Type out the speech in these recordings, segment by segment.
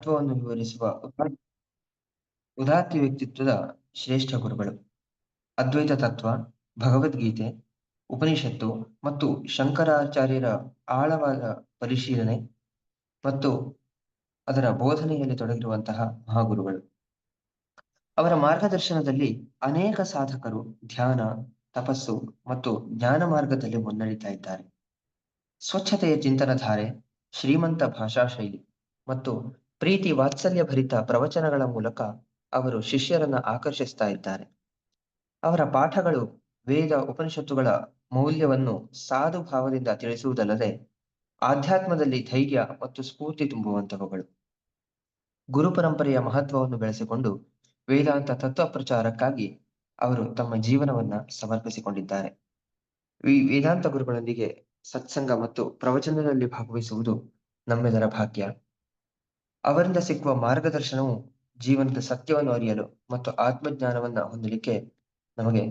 ತತ್ವವನ್ನು ವಿವರಿಸುವ ಉದಾತ್ತ ವ್ಯಕ್ತಿತ್ವದ ಶ್ರೇಷ್ಠ ಗುರುಗಳು. ಅದ್ವೈತ ತತ್ವ, ಭಗವದ್ಗೀತೆ, ಉಪನಿಷತ್ತು ಮತ್ತು ಶಂಕರಾಚಾರ್ಯರ ಆಳವಾದ ಪರಿಶೀಲನೆ ಮತ್ತು ಅದರ ಬೋಧನೆಯಲ್ಲಿ ತೊಡಗಿರುವಂತಹ ಮಹಾಗುರುಗಳು. ಅವರ ಮಾರ್ಗದರ್ಶನದಲ್ಲಿ ಅನೇಕ ಸಾಧಕರು ಧ್ಯಾನ, ತಪಸ್ಸು ಮತ್ತು ಜ್ಞಾನ ಮಾರ್ಗದಲ್ಲಿ ಮುನ್ನಡೆಯುತ್ತಾ ಇದ್ದಾರೆ. ಸ್ವಚ್ಛತೆಯ ಚಿಂತನಧಾರೆ, ಶ್ರೀಮಂತ ಭಾಷಾ ಶೈಲಿ ಮತ್ತು ಪ್ರೀತಿ ವಾತ್ಸಲ್ಯ ಭರಿತ ಪ್ರವಚನಗಳ ಮೂಲಕ ಅವರು ಶಿಷ್ಯರನ್ನ ಆಕರ್ಷಿಸ್ತಾ ಇದ್ದಾರೆ. ಅವರ ಪಾಠಗಳು ವೇದ ಉಪನಿಷತ್ತುಗಳ ಮೌಲ್ಯವನ್ನು ಸಾಧು ಭಾವದಿಂದ ತಿಳಿಸುವುದಲ್ಲದೆ ಆಧ್ಯಾತ್ಮದಲ್ಲಿ ಧೈರ್ಯ ಮತ್ತು ಸ್ಫೂರ್ತಿ ತುಂಬುವಂತಹವುಗಳು. ಗುರು ಪರಂಪರೆಯ ಮಹತ್ವವನ್ನು ಬೆಳೆಸಿಕೊಂಡು ವೇದಾಂತ ತತ್ವ ಪ್ರಚಾರಕ್ಕಾಗಿ ಅವರು ತಮ್ಮ ಜೀವನವನ್ನ ಸಮರ್ಪಿಸಿಕೊಂಡಿದ್ದಾರೆ. ಈ ವೇದಾಂತ ಗುರುಗಳೊಂದಿಗೆ ಸತ್ಸಂಗ ಮತ್ತು ಪ್ರವಚನದಲ್ಲಿ ಭಾಗವಹಿಸುವುದು ನಮ್ಮೆಲ್ಲರ ಭಾಗ್ಯ. ಅವರಿಂದ ಸಿಕ್ಕುವ ಮಾರ್ಗದರ್ಶನವು ಜೀವನದ ಸತ್ಯವನ್ನು ಅರಿಯಲು ಮತ್ತು ಆತ್ಮಜ್ಞಾನವನ್ನ ಹೊಂದಲಿಕ್ಕೆ ನಮಗೆ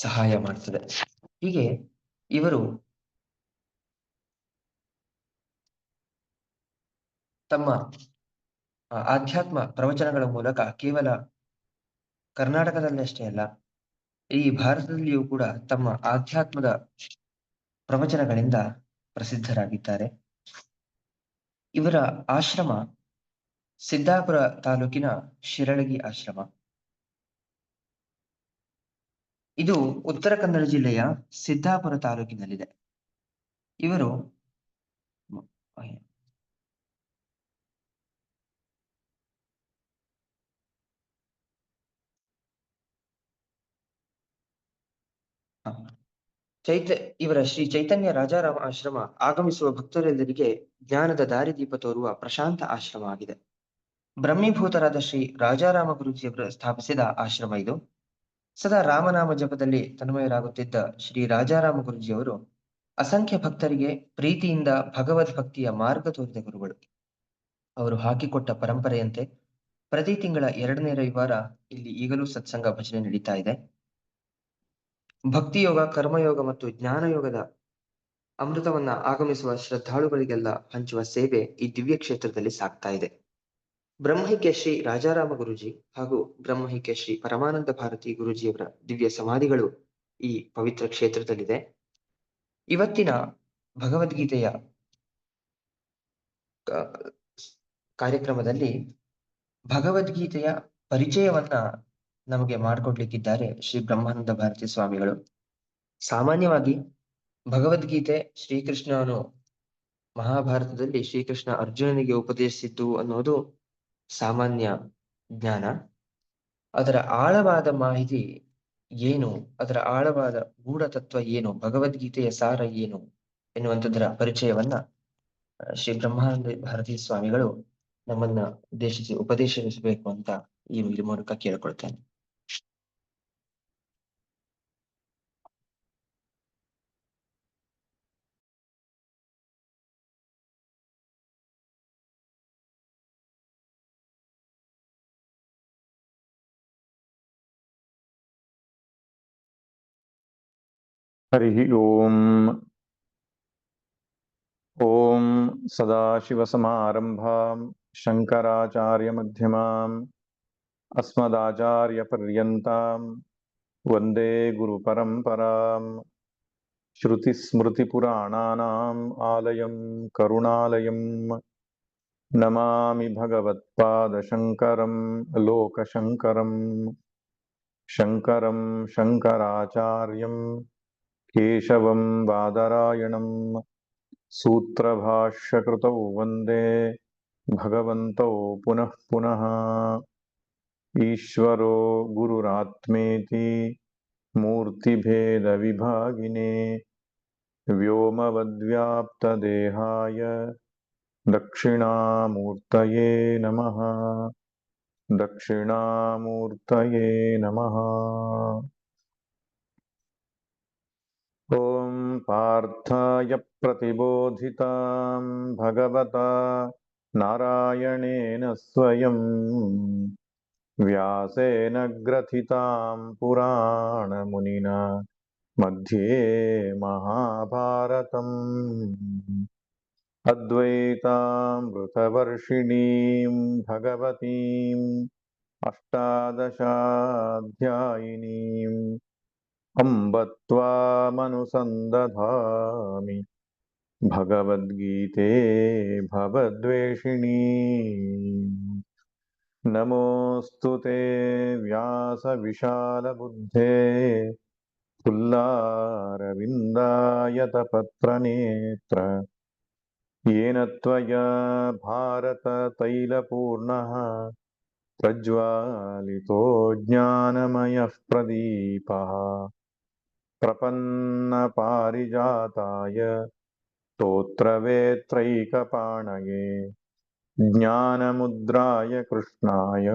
ಸಹಾಯ ಮಾಡುತ್ತದೆ. ಹೀಗೆ ಇವರು ತಮ್ಮ ಆಧ್ಯಾತ್ಮ ಪ್ರವಚನಗಳ ಮೂಲಕ ಕೇವಲ ಕರ್ನಾಟಕದಲ್ಲಷ್ಟೇ ಅಲ್ಲ, ಈ ಭಾರತದಲ್ಲಿಯೂ ಕೂಡ ತಮ್ಮ ಆಧ್ಯಾತ್ಮದ ಪ್ರವಚನಗಳಿಂದ ಪ್ರಸಿದ್ಧರಾಗಿದ್ದಾರೆ. ಇವರ ಆಶ್ರಮ ಸಿದ್ದಾಪುರ ತಾಲೂಕಿನ ಶಿರಳಗಿ ಆಶ್ರಮ. ಇದು ಉತ್ತರ ಕನ್ನಡ ಜಿಲ್ಲೆಯ ಸಿದ್ದಾಪುರ ತಾಲೂಕಿನಲ್ಲಿದೆ. ಇವರು ಇವರ ಶ್ರೀ ಚೈತನ್ಯ ರಾಜಾರಾಮ ಆಶ್ರಮ ಆಗಮಿಸುವ ಭಕ್ತರೆಲ್ಲರಿಗೆ ಜ್ಞಾನದ ದಾರಿದೀಪ ತೋರುವ ಪ್ರಶಾಂತ ಆಶ್ರಮ ಆಗಿದೆ. ಬ್ರಹ್ಮೀಭೂತರಾದ ಶ್ರೀ ರಾಜಾರಾಮ ಗುರೂಜಿಯವರು ಸ್ಥಾಪಿಸಿದ ಆಶ್ರಮ ಇದು. ಸದಾ ರಾಮನಾಮ ಜಪದಲ್ಲಿ ತನ್ಮಯರಾಗುತ್ತಿದ್ದ ಶ್ರೀ ರಾಜಾರಾಮ ಗುರೂಜಿಯವರು ಅಸಂಖ್ಯ ಭಕ್ತರಿಗೆ ಪ್ರೀತಿಯಿಂದ ಭಗವದ್ ಭಕ್ತಿಯ ಮಾರ್ಗ ತೋರಿದ ಗುರುಗಳು. ಅವರು ಹಾಕಿಕೊಟ್ಟ ಪರಂಪರೆಯಂತೆ ಪ್ರತಿ ತಿಂಗಳ 2ನೇ ರವಿವಾರ ಇಲ್ಲಿ ಈಗಲೂ ಸತ್ಸಂಗ ಭಜನೆ ನಡೀತಾ ಇದೆ. ಭಕ್ತಿಯೋಗ, ಕರ್ಮಯೋಗ ಮತ್ತು ಜ್ಞಾನಯೋಗದ ಅಮೃತವನ್ನ ಆಗಮಿಸುವ ಶ್ರದ್ಧಾಳುಗಳಿಗೆಲ್ಲ ಹಂಚುವ ಸೇವೆ ಈ ದಿವ್ಯ ಕ್ಷೇತ್ರದಲ್ಲಿ ಸಾಗ್ತಾ ಇದೆ. ಬ್ರಹ್ಮೈಕ್ಯ ಶ್ರೀ ರಾಜಾರಾಮ ಗುರೂಜಿ ಹಾಗೂ ಬ್ರಹ್ಮೈಕ್ಯ ಶ್ರೀ ಪರಮಾನಂದ ಭಾರತಿ ಗುರೂಜಿಯವರ ದಿವ್ಯ ಸಮಾಧಿಗಳು ಈ ಪವಿತ್ರ ಕ್ಷೇತ್ರದಲ್ಲಿದೆ. ಇವತ್ತಿನ ಭಗವದ್ಗೀತೆಯ ಕಾರ್ಯಕ್ರಮದಲ್ಲಿ ಭಗವದ್ಗೀತೆಯ ಪರಿಚಯವನ್ನ ನಮಗೆ ಮಾಡಿಕೊಡ್ಲಿಕ್ಕಿದ್ದಾರೆ ಶ್ರೀ ಬ್ರಹ್ಮಾನಂದ ಭಾರತಿ ಸ್ವಾಮಿಗಳು. ಸಾಮಾನ್ಯವಾಗಿ ಭಗವದ್ಗೀತೆ ಶ್ರೀಕೃಷ್ಣನು ಮಹಾಭಾರತದಲ್ಲಿ ಶ್ರೀಕೃಷ್ಣ ಅರ್ಜುನನಿಗೆ ಉಪದೇಶಿಸಿದ್ದು ಅನ್ನೋದು ಸಾಮಾನ್ಯ ಜ್ಞಾನ. ಅದರ ಆಳವಾದ ಮಾಹಿತಿ ಏನು, ಅದರ ಆಳವಾದ ಗೂಢ ತತ್ವ ಏನು, ಭಗವದ್ಗೀತೆಯ ಸಾರ ಏನು ಎನ್ನುವಂಥದ್ದರ ಪರಿಚಯವನ್ನ ಶ್ರೀ ಬ್ರಹ್ಮಾನಂದ ಭಾರತಿ ಸ್ವಾಮಿಗಳು ನಮ್ಮನ್ನ ಉದ್ದೇಶಿಸಿ ಉಪದೇಶಿಸಬೇಕು ಅಂತ ಈ ಮೂಲಕ ಕೇಳಿಕೊಳ್ತೇನೆ. हरिः ओम्। ॐ सदाशिवसमारम्भां शङ्कराचार्यमध्यमाम् अस्मदाचार्यपर्यन्तां वन्दे गुरुपरम्पराम्। श्रुतिस्मृतिपुराणानाम् आलयं करुणालयं नमामि भगवत्पादशङ्करं लोकशङ्करम्। शङ्करं शङ्कराचार्यं केशवं बादरायणं सूत्रभाष्यकृतौ वन्दे भगवन्तौ पुनः पुनः। ईश्वरो गुरुरात्मेति मूर्तिभेदविभागिने व्योमवद्व्याप्तदेहाय दक्षिणामूर्तये नमः। दक्षिणामूर्तये नमः। ॐ पार्थाय प्रतिबोधितां भगवता नारायणेन स्वयं व्यासेन ग्रथितां पुराणमुनिना मध्ये महाभारतम्। अद्वैतामृतवर्षिणीं भगवतीम् अष्टादशाध्यायिनीम् अम्ब त्वामनुसन्दधामि भगवद्गीते भवद्वेषिणी। नमोऽस्तु ते व्यासविशालबुद्धे पुल्लारविन्दायतपत्रनेत्र येन त्वया भारततैलपूर्णः प्रज्वालितो ज्ञानमयः प्रदीपः प्रपन्नपारिजाताय स्तोत्रवेत्रैकपाणये ज्ञानमुद्राय कृष्णाय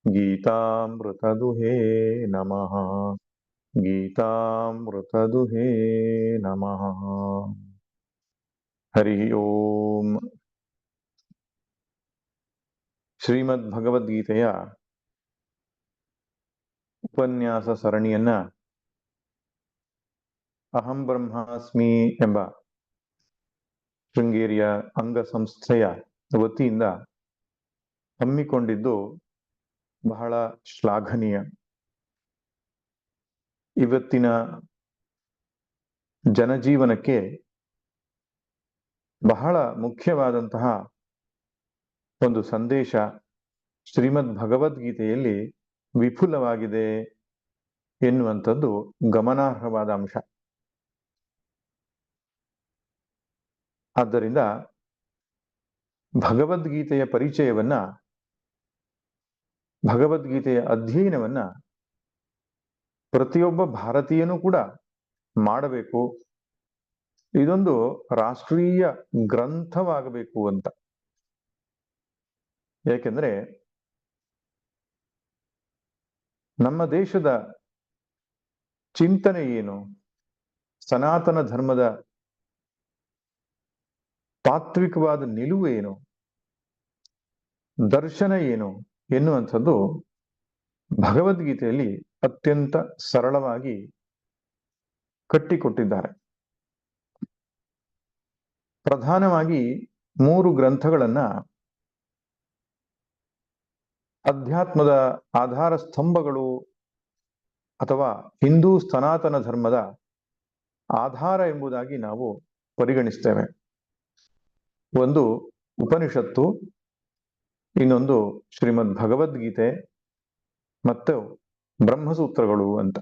गीतामृतदुहे नमः। गीतामृतदुहे नमः। हरि ओम। ಶ್ರೀಮದ್ಭಗವದ್ಗೀತೆಯ ಉಪನ್ಯಾಸ ಸರಣಿಯನ್ನ ಅಹಂ ಬ್ರಹ್ಮಾಸ್ಮಿ ಎಂಬ ಶೃಂಗೇರಿಯ ಅಂಗಸಂಸ್ಥೆಯ ವತಿಯಿಂದ ಹಮ್ಮಿಕೊಂಡಿದ್ದು ಬಹಳ ಶ್ಲಾಘನೀಯ. ಇವತ್ತಿನ ಜನಜೀವನಕ್ಕೆ ಬಹಳ ಮುಖ್ಯವಾದಂತಹ ಒಂದು ಸಂದೇಶ ಶ್ರೀಮದ್ ಭಗವದ್ಗೀತೆಯಲ್ಲಿ ವಿಪುಲವಾಗಿದೆ ಎನ್ನುವಂಥದ್ದು ಗಮನಾರ್ಹವಾದ ಅಂಶ. ಆದ್ದರಿಂದ ಭಗವದ್ಗೀತೆಯ ಪರಿಚಯವನ್ನ, ಭಗವದ್ಗೀತೆಯ ಅಧ್ಯಯನವನ್ನ ಪ್ರತಿಯೊಬ್ಬ ಭಾರತೀಯನೂ ಕೂಡ ಮಾಡಬೇಕು. ಇದೊಂದು ರಾಷ್ಟ್ರೀಯ ಗ್ರಂಥವಾಗಬೇಕು ಅಂತ. ಯಾಕೆಂದ್ರೆ ನಮ್ಮ ದೇಶದ ಚಿಂತನೆ ಏನು, ಸನಾತನ ಧರ್ಮದ ತಾತ್ವಿಕವಾದ ನಿಲುವು ಏನು, ದರ್ಶನ ಏನು ಎನ್ನುವಂಥದ್ದು ಭಗವದ್ಗೀತೆಯಲ್ಲಿ ಅತ್ಯಂತ ಸರಳವಾಗಿ ಕಟ್ಟಿಕೊಟ್ಟಿದ್ದಾರೆ. ಪ್ರಧಾನವಾಗಿ 3 ಗ್ರಂಥಗಳನ್ನ ಅಧ್ಯಾತ್ಮದ ಆಧಾರ ಸ್ತಂಭಗಳು ಅಥವಾ ಹಿಂದೂ ಸನಾತನ ಧರ್ಮದ ಆಧಾರ ಎಂಬುದಾಗಿ ನಾವು ಪರಿಗಣಿಸ್ತೇವೆ. ಒಂದು ಉಪನಿಷತ್ತು, ಇನ್ನೊಂದು ಶ್ರೀಮದ್ ಭಗವದ್ಗೀತೆ ಮತ್ತು ಬ್ರಹ್ಮಸೂತ್ರಗಳು ಅಂತ.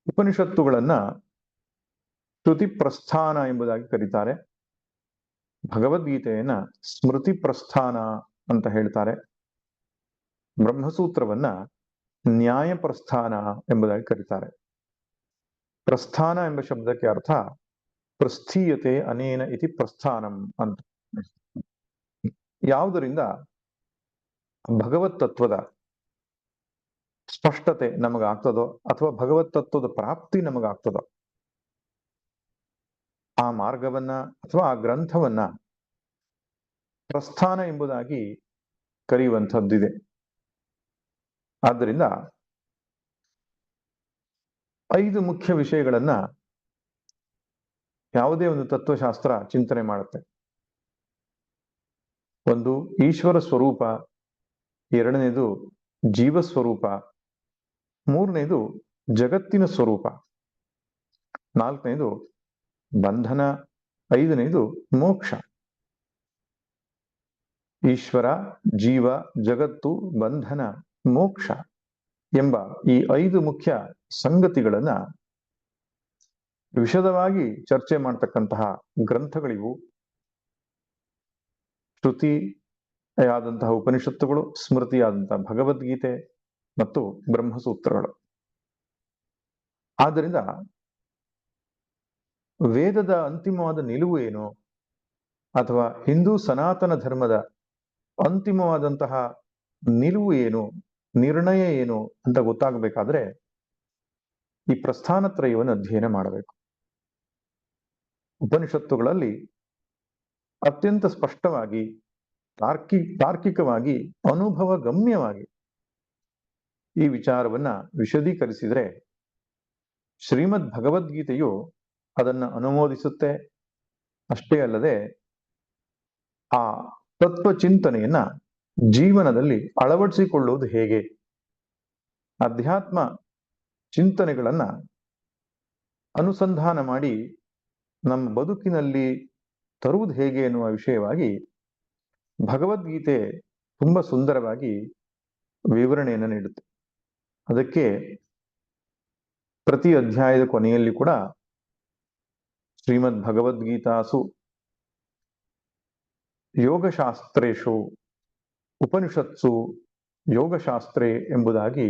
ಉಪನಿಷತ್ತುಗಳನ್ನ ಶ್ರುತಿ ಪ್ರಸ್ಥಾನ ಎಂಬುದಾಗಿ ಕರೀತಾರೆ. ಭಗವದ್ಗೀತೆಯನ್ನ ಸ್ಮೃತಿ ಪ್ರಸ್ಥಾನ ಅಂತ ಹೇಳ್ತಾರೆ. ಬ್ರಹ್ಮಸೂತ್ರವನ್ನ ನ್ಯಾಯ ಪ್ರಸ್ಥಾನ ಎಂಬುದಾಗಿ ಕರೀತಾರೆ. ಪ್ರಸ್ಥಾನ ಎಂಬ ಶಬ್ದಕ್ಕೆ ಅರ್ಥ ಪ್ರಸ್ಥೀಯತೆ ಅನೇನ ಇತಿ ಪ್ರಸ್ಥಾನಂ ಅಂತ. ಯಾವುದರಿಂದ ಭಗವತ್ ತತ್ವದ ಸ್ಪಷ್ಟತೆ ನಮಗಾಗ್ತದೋ ಅಥವಾ ಭಗವತ್ ತತ್ವದ ಪ್ರಾಪ್ತಿ ನಮಗಾಗ್ತದೋ ಆ ಮಾರ್ಗವನ್ನ ಅಥವಾ ಆ ಗ್ರಂಥವನ್ನ ಪ್ರಸ್ಥಾನ ಎಂಬುದಾಗಿ ಕರೆಯುವಂಥದ್ದಿದೆ. ಆದ್ದರಿಂದ 5 ಮುಖ್ಯ ವಿಷಯಗಳನ್ನ ಯಾವುದೇ ಒಂದು ತತ್ವಶಾಸ್ತ್ರ ಚಿಂತನೆ ಮಾಡುತ್ತೆ. ಒಂದು ಈಶ್ವರ ಸ್ವರೂಪ, ಎರಡನೇದು ಜೀವ ಸ್ವರೂಪ, ಮೂರನೇದು ಜಗತ್ತಿನ ಸ್ವರೂಪ, ನಾಲ್ಕನೇದು ಬಂಧನ, ಐದನೇದು ಮೋಕ್ಷ. ಈಶ್ವರ, ಜೀವ, ಜಗತ್ತು, ಬಂಧನ, ಮೋಕ್ಷ ಎಂಬ ಈ 5 ಮುಖ್ಯ ಸಂಗತಿಗಳನ್ನ ವಿಶದವಾಗಿ ಚರ್ಚೆ ಮಾಡತಕ್ಕಂತಹ ಗ್ರಂಥಗಳಿವು. ಶ್ರುತಿಯಾದಂತಹ ಉಪನಿಷತ್ತುಗಳು, ಸ್ಮೃತಿಯಾದಂತಹ ಭಗವದ್ಗೀತೆ ಮತ್ತು ಬ್ರಹ್ಮಸೂತ್ರಗಳು. ಆದ್ದರಿಂದ ವೇದದ ಅಂತಿಮವಾದ ನಿಲುವು ಏನು ಅಥವಾ ಹಿಂದೂ ಸನಾತನ ಧರ್ಮದ ಅಂತಿಮವಾದಂತಹ ನಿಲುವು ಏನು, ನಿರ್ಣಯ ಏನು ಅಂತ ಗೊತ್ತಾಗಬೇಕಾದ್ರೆ ಈ ಪ್ರಸ್ಥಾನತ್ರಯವನ್ನು ಅಧ್ಯಯನ ಮಾಡಬೇಕು. ಉಪನಿಷತ್ತುಗಳಲ್ಲಿ ಅತ್ಯಂತ ಸ್ಪಷ್ಟವಾಗಿ, ತಾರ್ಕಿಕವಾಗಿ, ಅನುಭವ ಗಮ್ಯವಾಗಿ ಈ ವಿಚಾರವನ್ನ ವಿಶದೀಕರಿಸಿದ್ರೆ ಶ್ರೀಮದ್ ಭಗವದ್ಗೀತೆಯು ಅದನ್ನ ಅನುಮೋದಿಸುತ್ತೆ, ಅಷ್ಟೇ ಅಲ್ಲದೆ ಆ ತತ್ವ ಚಿಂತನೆಯನ್ನ ಜೀವನದಲ್ಲಿ ಅಳವಡಿಸಿಕೊಳ್ಳುವುದು ಹೇಗೆ, ಅಧ್ಯಾತ್ಮ ಚಿಂತನೆಗಳನ್ನ ಅನುಸಂಧಾನ ಮಾಡಿ ನಮ್ಮ ಬದುಕಿನಲ್ಲಿ ತರುವುದು ಹೇಗೆ ಎನ್ನುವ ವಿಷಯವಾಗಿ ಭಗವದ್ಗೀತೆ ತುಂಬಾ ಸುಂದರವಾಗಿ ವಿವರಣೆಯನ್ನು ನೀಡುತ್ತೆ. ಅದಕ್ಕೆ ಪ್ರತಿ ಅಧ್ಯಾಯದ ಕೊನೆಯಲ್ಲಿ ಕೂಡ ಶ್ರೀಮದ್ ಭಗವದ್ಗೀತಾಸು ಯೋಗಶಾಸ್ತ್ರೇಶು ಉಪನಿಷತ್ಸು ಯೋಗಶಾಸ್ತ್ರೇ ಎಂಬುದಾಗಿ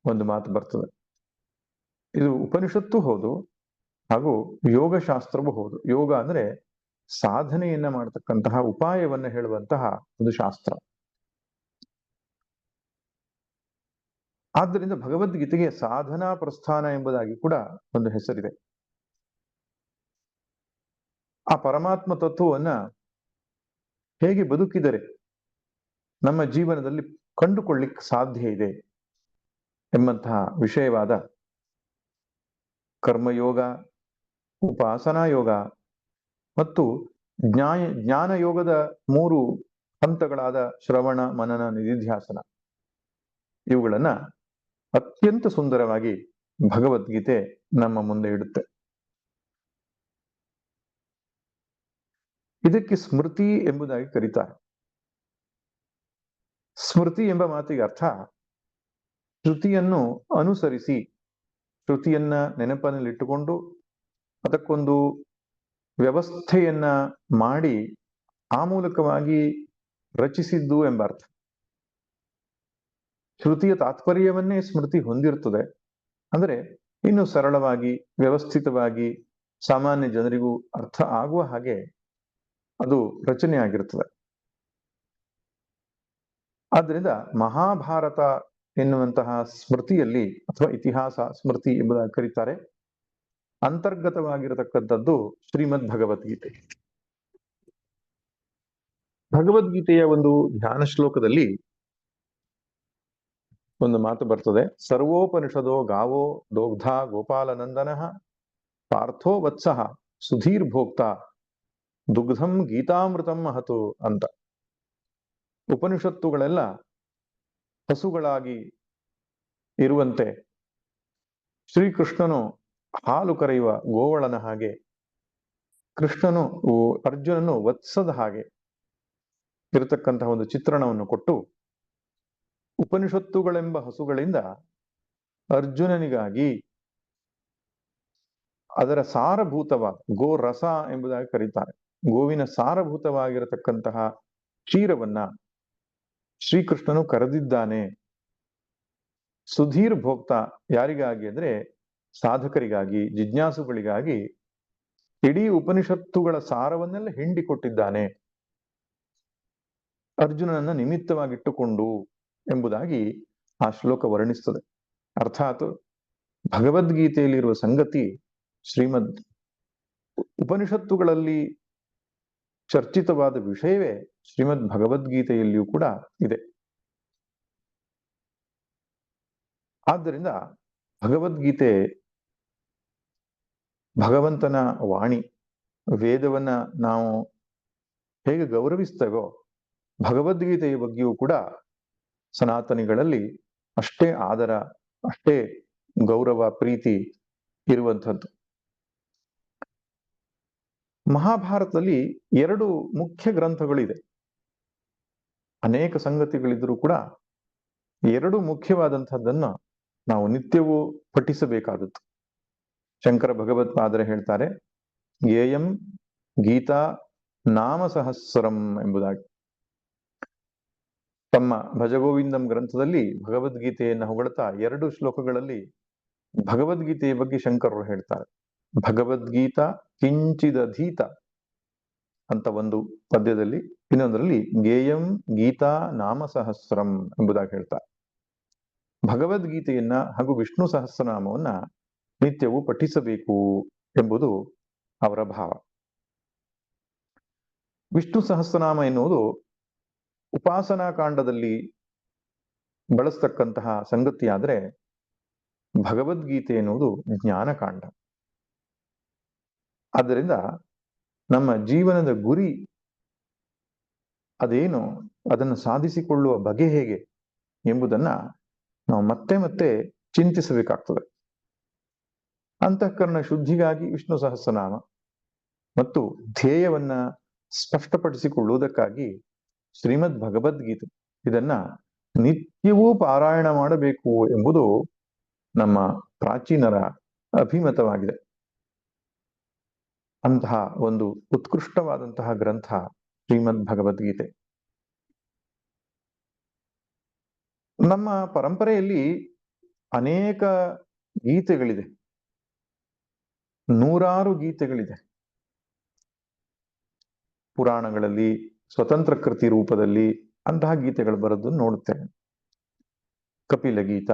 ಒಂದು ಮಾತು ಬರ್ತದೆ. ಇದು ಉಪನಿಷತ್ತು ಹೌದು ಹಾಗೂ ಯೋಗಶಾಸ್ತ್ರವೂ ಹೌದು. ಯೋಗ ಅಂದ್ರೆ ಸಾಧನೆಯನ್ನ ಮಾಡತಕ್ಕಂತಹ ಉಪಾಯವನ್ನ ಹೇಳುವಂತಹ ಒಂದು ಶಾಸ್ತ್ರ. ಆದ್ದರಿಂದ ಭಗವದ್ಗೀತೆಗೆ ಸಾಧನಾ ಪ್ರಸ್ಥಾನ ಎಂಬುದಾಗಿ ಕೂಡ ಒಂದು ಹೆಸರಿದೆ. ಆ ಪರಮಾತ್ಮ ತತ್ವವನ್ನ ಹೇಗೆ ಬದುಕಿದರೆ ನಮ್ಮ ಜೀವನದಲ್ಲಿ ಕಂಡುಕೊಳ್ಳಿಕ್ಕೆ ಸಾಧ್ಯ ಇದೆ ಎಂಬಂತಹ ವಿಷಯವಾದ ಕರ್ಮಯೋಗ, ಉಪಾಸನಾ ಯೋಗ ಮತ್ತು ಜ್ಞಾನ ಯೋಗದ 3 ಹಂತಗಳಾದ ಶ್ರವಣ, ಮನನ, ನಿಧಿಧ್ಯಾಸನ ಇವುಗಳನ್ನ ಅತ್ಯಂತ ಸುಂದರವಾಗಿ ಭಗವದ್ಗೀತೆ ನಮ್ಮ ಮುಂದೆ ಇಡುತ್ತೆ. ಇದಕ್ಕೆ ಸ್ಮೃತಿ ಎಂಬುದಾಗಿ ಕರೀತಾರೆ. ಸ್ಮೃತಿ ಎಂಬ ಮಾತಿಗೆ ಅರ್ಥ ಶ್ರುತಿಯನ್ನು ಅನುಸರಿಸಿ, ಶ್ರುತಿಯನ್ನ ನೆನಪಿನಲ್ಲಿಟ್ಟುಕೊಂಡು ಅದಕ್ಕೊಂದು ವ್ಯವಸ್ಥೆಯನ್ನ ಮಾಡಿ ಆ ಮೂಲಕವಾಗಿ ರಚಿಸಿದ್ದು ಎಂಬ ಅರ್ಥ. ಶ್ರುತಿಯ ತಾತ್ಪರ್ಯವನ್ನೇ ಸ್ಮೃತಿ ಹೊಂದಿರ್ತದೆ. ಅಂದ್ರೆ ಇನ್ನು ಸರಳವಾಗಿ, ವ್ಯವಸ್ಥಿತವಾಗಿ, ಸಾಮಾನ್ಯ ಜನರಿಗೂ ಅರ್ಥ ಆಗುವ ಹಾಗೆ ಅದು ರಚನೆ ಆಗಿರ್ತದೆ. ಆದ್ದರಿಂದ ಮಹಾಭಾರತ ಎನ್ನುವಂತಹ ಸ್ಮೃತಿಯಲ್ಲಿ ಅಥವಾ ಇತಿಹಾಸ ಸ್ಮೃತಿ ಎಂಬುದಾಗಿ ಕರೀತಾರೆ. ಅಂತರ್ಗತವಾಗಿರತಕ್ಕಂಥದ್ದು ಶ್ರೀಮದ್ ಭಗವದ್ಗೀತೆ. ಭಗವದ್ಗೀತೆಯ ಒಂದು ಧ್ಯಾನ ಶ್ಲೋಕದಲ್ಲಿ ಒಂದು ಮಾತು ಬರ್ತದೆ. ಸರ್ವೋಪನಿಷದೋ ಗಾವೋ ದೋಗ್ಧ ಗೋಪಾಲನಂದನಃ ಪಾರ್ಥೋ ವತ್ಸಃ ಸುಧೀರ್ ಭೋಕ್ತ ದುಗ್ಧಂ ಗೀತಾಮೃತಂ ಮಹತು ಅಂತ. ಉಪನಿಷತ್ತುಗಳೆಲ್ಲ ಹಸುಗಳಾಗಿ ಇರುವಂತೆ ಶ್ರೀಕೃಷ್ಣನು ಹಾಲು ಕರೆಯುವ ಗೋವಳನ ಹಾಗೆ, ಕೃಷ್ಣನು ಅರ್ಜುನನು ವತ್ಸದ ಹಾಗೆ ಇರತಕ್ಕಂತಹ ಒಂದು ಚಿತ್ರಣವನ್ನು ಕೊಟ್ಟು, ಉಪನಿಷತ್ತುಗಳೆಂಬ ಹಸುಗಳಿಂದ ಅರ್ಜುನನಿಗಾಗಿ ಅದರ ಸಾರಭೂತವ ಗೋ ರಸ ಎಂಬುದಾಗಿ ಕರೀತಾರೆ. ಗೋವಿನ ಸಾರಭೂತವಾಗಿರತಕ್ಕಂತಹ ಕ್ಷೀರವನ್ನ ಶ್ರೀಕೃಷ್ಣನು ಕರೆದಿದ್ದಾನೆ. ಸುಧೀರ್ ಭೋಕ್ತ ಯಾರಿಗಾಗಿ ಅಂದ್ರೆ ಸಾಧಕರಿಗಾಗಿ, ಜಿಜ್ಞಾಸುಗಳಿಗಾಗಿ ಇಡೀ ಉಪನಿಷತ್ತುಗಳ ಸಾರವನ್ನೆಲ್ಲ ಹಿಂಡಿಕೊಟ್ಟಿದ್ದಾನೆ ಅರ್ಜುನನನ್ನ ನಿಮಿತ್ತವಾಗಿಟ್ಟುಕೊಂಡು ಎಂಬುದಾಗಿ ಆ ಶ್ಲೋಕ ವರ್ಣಿಸ್ತದೆ. ಅರ್ಥಾತ್ ಭಗವದ್ಗೀತೆಯಲ್ಲಿರುವ ಸಂಗತಿ ಶ್ರೀಮದ್ ಉಪನಿಷತ್ತುಗಳಲ್ಲಿ ಚರ್ಚಿತವಾದ ವಿಷಯವೇ ಶ್ರೀಮದ್ ಭಗವದ್ಗೀತೆಯಲ್ಲಿಯೂ ಕೂಡ ಇದೆ. ಆದ್ದರಿಂದ ಭಗವದ್ಗೀತೆ ಭಗವಂತನ ವಾಣಿ. ವೇದವನ್ನ ನಾವು ಹೇಗೆ ಗೌರವಿಸ್ತೇವೋ ಭಗವದ್ಗೀತೆಯ ಬಗ್ಗೆಯೂ ಕೂಡ ಸನಾತನಿಗಳಲ್ಲಿ ಅಷ್ಟೇ ಆದರ, ಅಷ್ಟೇ ಗೌರವ, ಪ್ರೀತಿ ಇರುವಂಥದ್ದು. ಮಹಾಭಾರತದಲ್ಲಿ 2 ಮುಖ್ಯ ಗ್ರಂಥಗಳಿದೆ. ಅನೇಕ ಸಂಗತಿಗಳಿದ್ರೂ ಕೂಡ 2 ಮುಖ್ಯವಾದಂಥದ್ದನ್ನ ನಾವು ನಿತ್ಯವೂ ಪಠಿಸಬೇಕಾದದ್ದು. ಶಂಕರ ಭಗವತ್ಪಾದರು ಹೇಳ್ತಾರೆ, ಗೇಯಂ ಗೀತಾ ನಾಮ ಸಹಸ್ರಂ ಎಂಬುದಾಗಿ. ತಮ್ಮ ಭಜಗೋವಿಂದಂ ಗ್ರಂಥದಲ್ಲಿ ಭಗವದ್ಗೀತೆಯನ್ನು ಹೊಗಳ್ತಾ 2 ಶ್ಲೋಕಗಳಲ್ಲಿ ಭಗವದ್ಗೀತೆಯ ಬಗ್ಗೆ ಶಂಕರರು ಹೇಳ್ತಾರೆ. ಭಗವದ್ಗೀತಾ ಕಿಂಚಿದಧೀತ ಅಂತ ಒಂದು ಪದ್ಯದಲ್ಲಿ, ಇನ್ನೊಂದರಲ್ಲಿ ಗೇಯಂ ಗೀತಾ ನಾಮ ಸಹಸ್ರಂ ಎಂಬುದಾಗಿ ಹೇಳ್ತಾರೆ. ಭಗವದ್ಗೀತೆಯನ್ನ ಹಾಗೂ ವಿಷ್ಣು ಸಹಸ್ರನಾಮವನ್ನ ನಿತ್ಯವೂ ಪಠಿಸಬೇಕು ಎಂಬುದು ಅವರ ಭಾವ. ವಿಷ್ಣು ಸಹಸ್ರನಾಮ ಎನ್ನುವುದು ಉಪಾಸನಾ ಕಾಂಡದಲ್ಲಿ ಬಳಸ್ತಕ್ಕಂತಹ ಸಂಗತಿಯಾದ್ರೆ, ಭಗವದ್ಗೀತೆ ಎನ್ನುವುದು ಜ್ಞಾನಕಾಂಡ. ಆದ್ದರಿಂದ ನಮ್ಮ ಜೀವನದ ಗುರಿ ಅದೇನು, ಅದನ್ನು ಸಾಧಿಸಿಕೊಳ್ಳುವ ಬಗೆ ಹೇಗೆ ಎಂಬುದನ್ನ ನಾವು ಮತ್ತೆ ಮತ್ತೆ ಚಿಂತಿಸಬೇಕಾಗ್ತದೆ. ಅಂತಃಕರಣ ಶುದ್ಧಿಗಾಗಿ ವಿಷ್ಣು ಸಹಸ್ರನಾಮ ಮತ್ತು ಧ್ಯೇಯವನ್ನ ಸ್ಪಷ್ಟಪಡಿಸಿಕೊಳ್ಳುವುದಕ್ಕಾಗಿ ಶ್ರೀಮದ್ ಭಗವದ್ಗೀತೆ ಇದನ್ನ ನಿತ್ಯವೂ ಪಾರಾಯಣ ಮಾಡಬೇಕು ಎಂಬುದು ನಮ್ಮ ಪ್ರಾಚೀನರ ಅಭಿಮತವಾಗಿದೆ. ಅಂತಹ ಒಂದು ಉತ್ಕೃಷ್ಟವಾದಂತಹ ಗ್ರಂಥ ಶ್ರೀಮದ್ ಭಗವದ್ಗೀತೆ. ನಮ್ಮ ಪರಂಪರೆಯಲ್ಲಿ ಅನೇಕ ಗೀತೆಗಳಿದೆ, ನೂರಾರು ಗೀತೆಗಳಿದೆ. ಪುರಾಣಗಳಲ್ಲಿ ಸ್ವತಂತ್ರ ಕೃತಿ ರೂಪದಲ್ಲಿ ಅಂತಹ ಗೀತೆಗಳು ಬರೋದನ್ನು ನೋಡುತ್ತೇವೆ. ಕಪಿಲ ಗೀತ,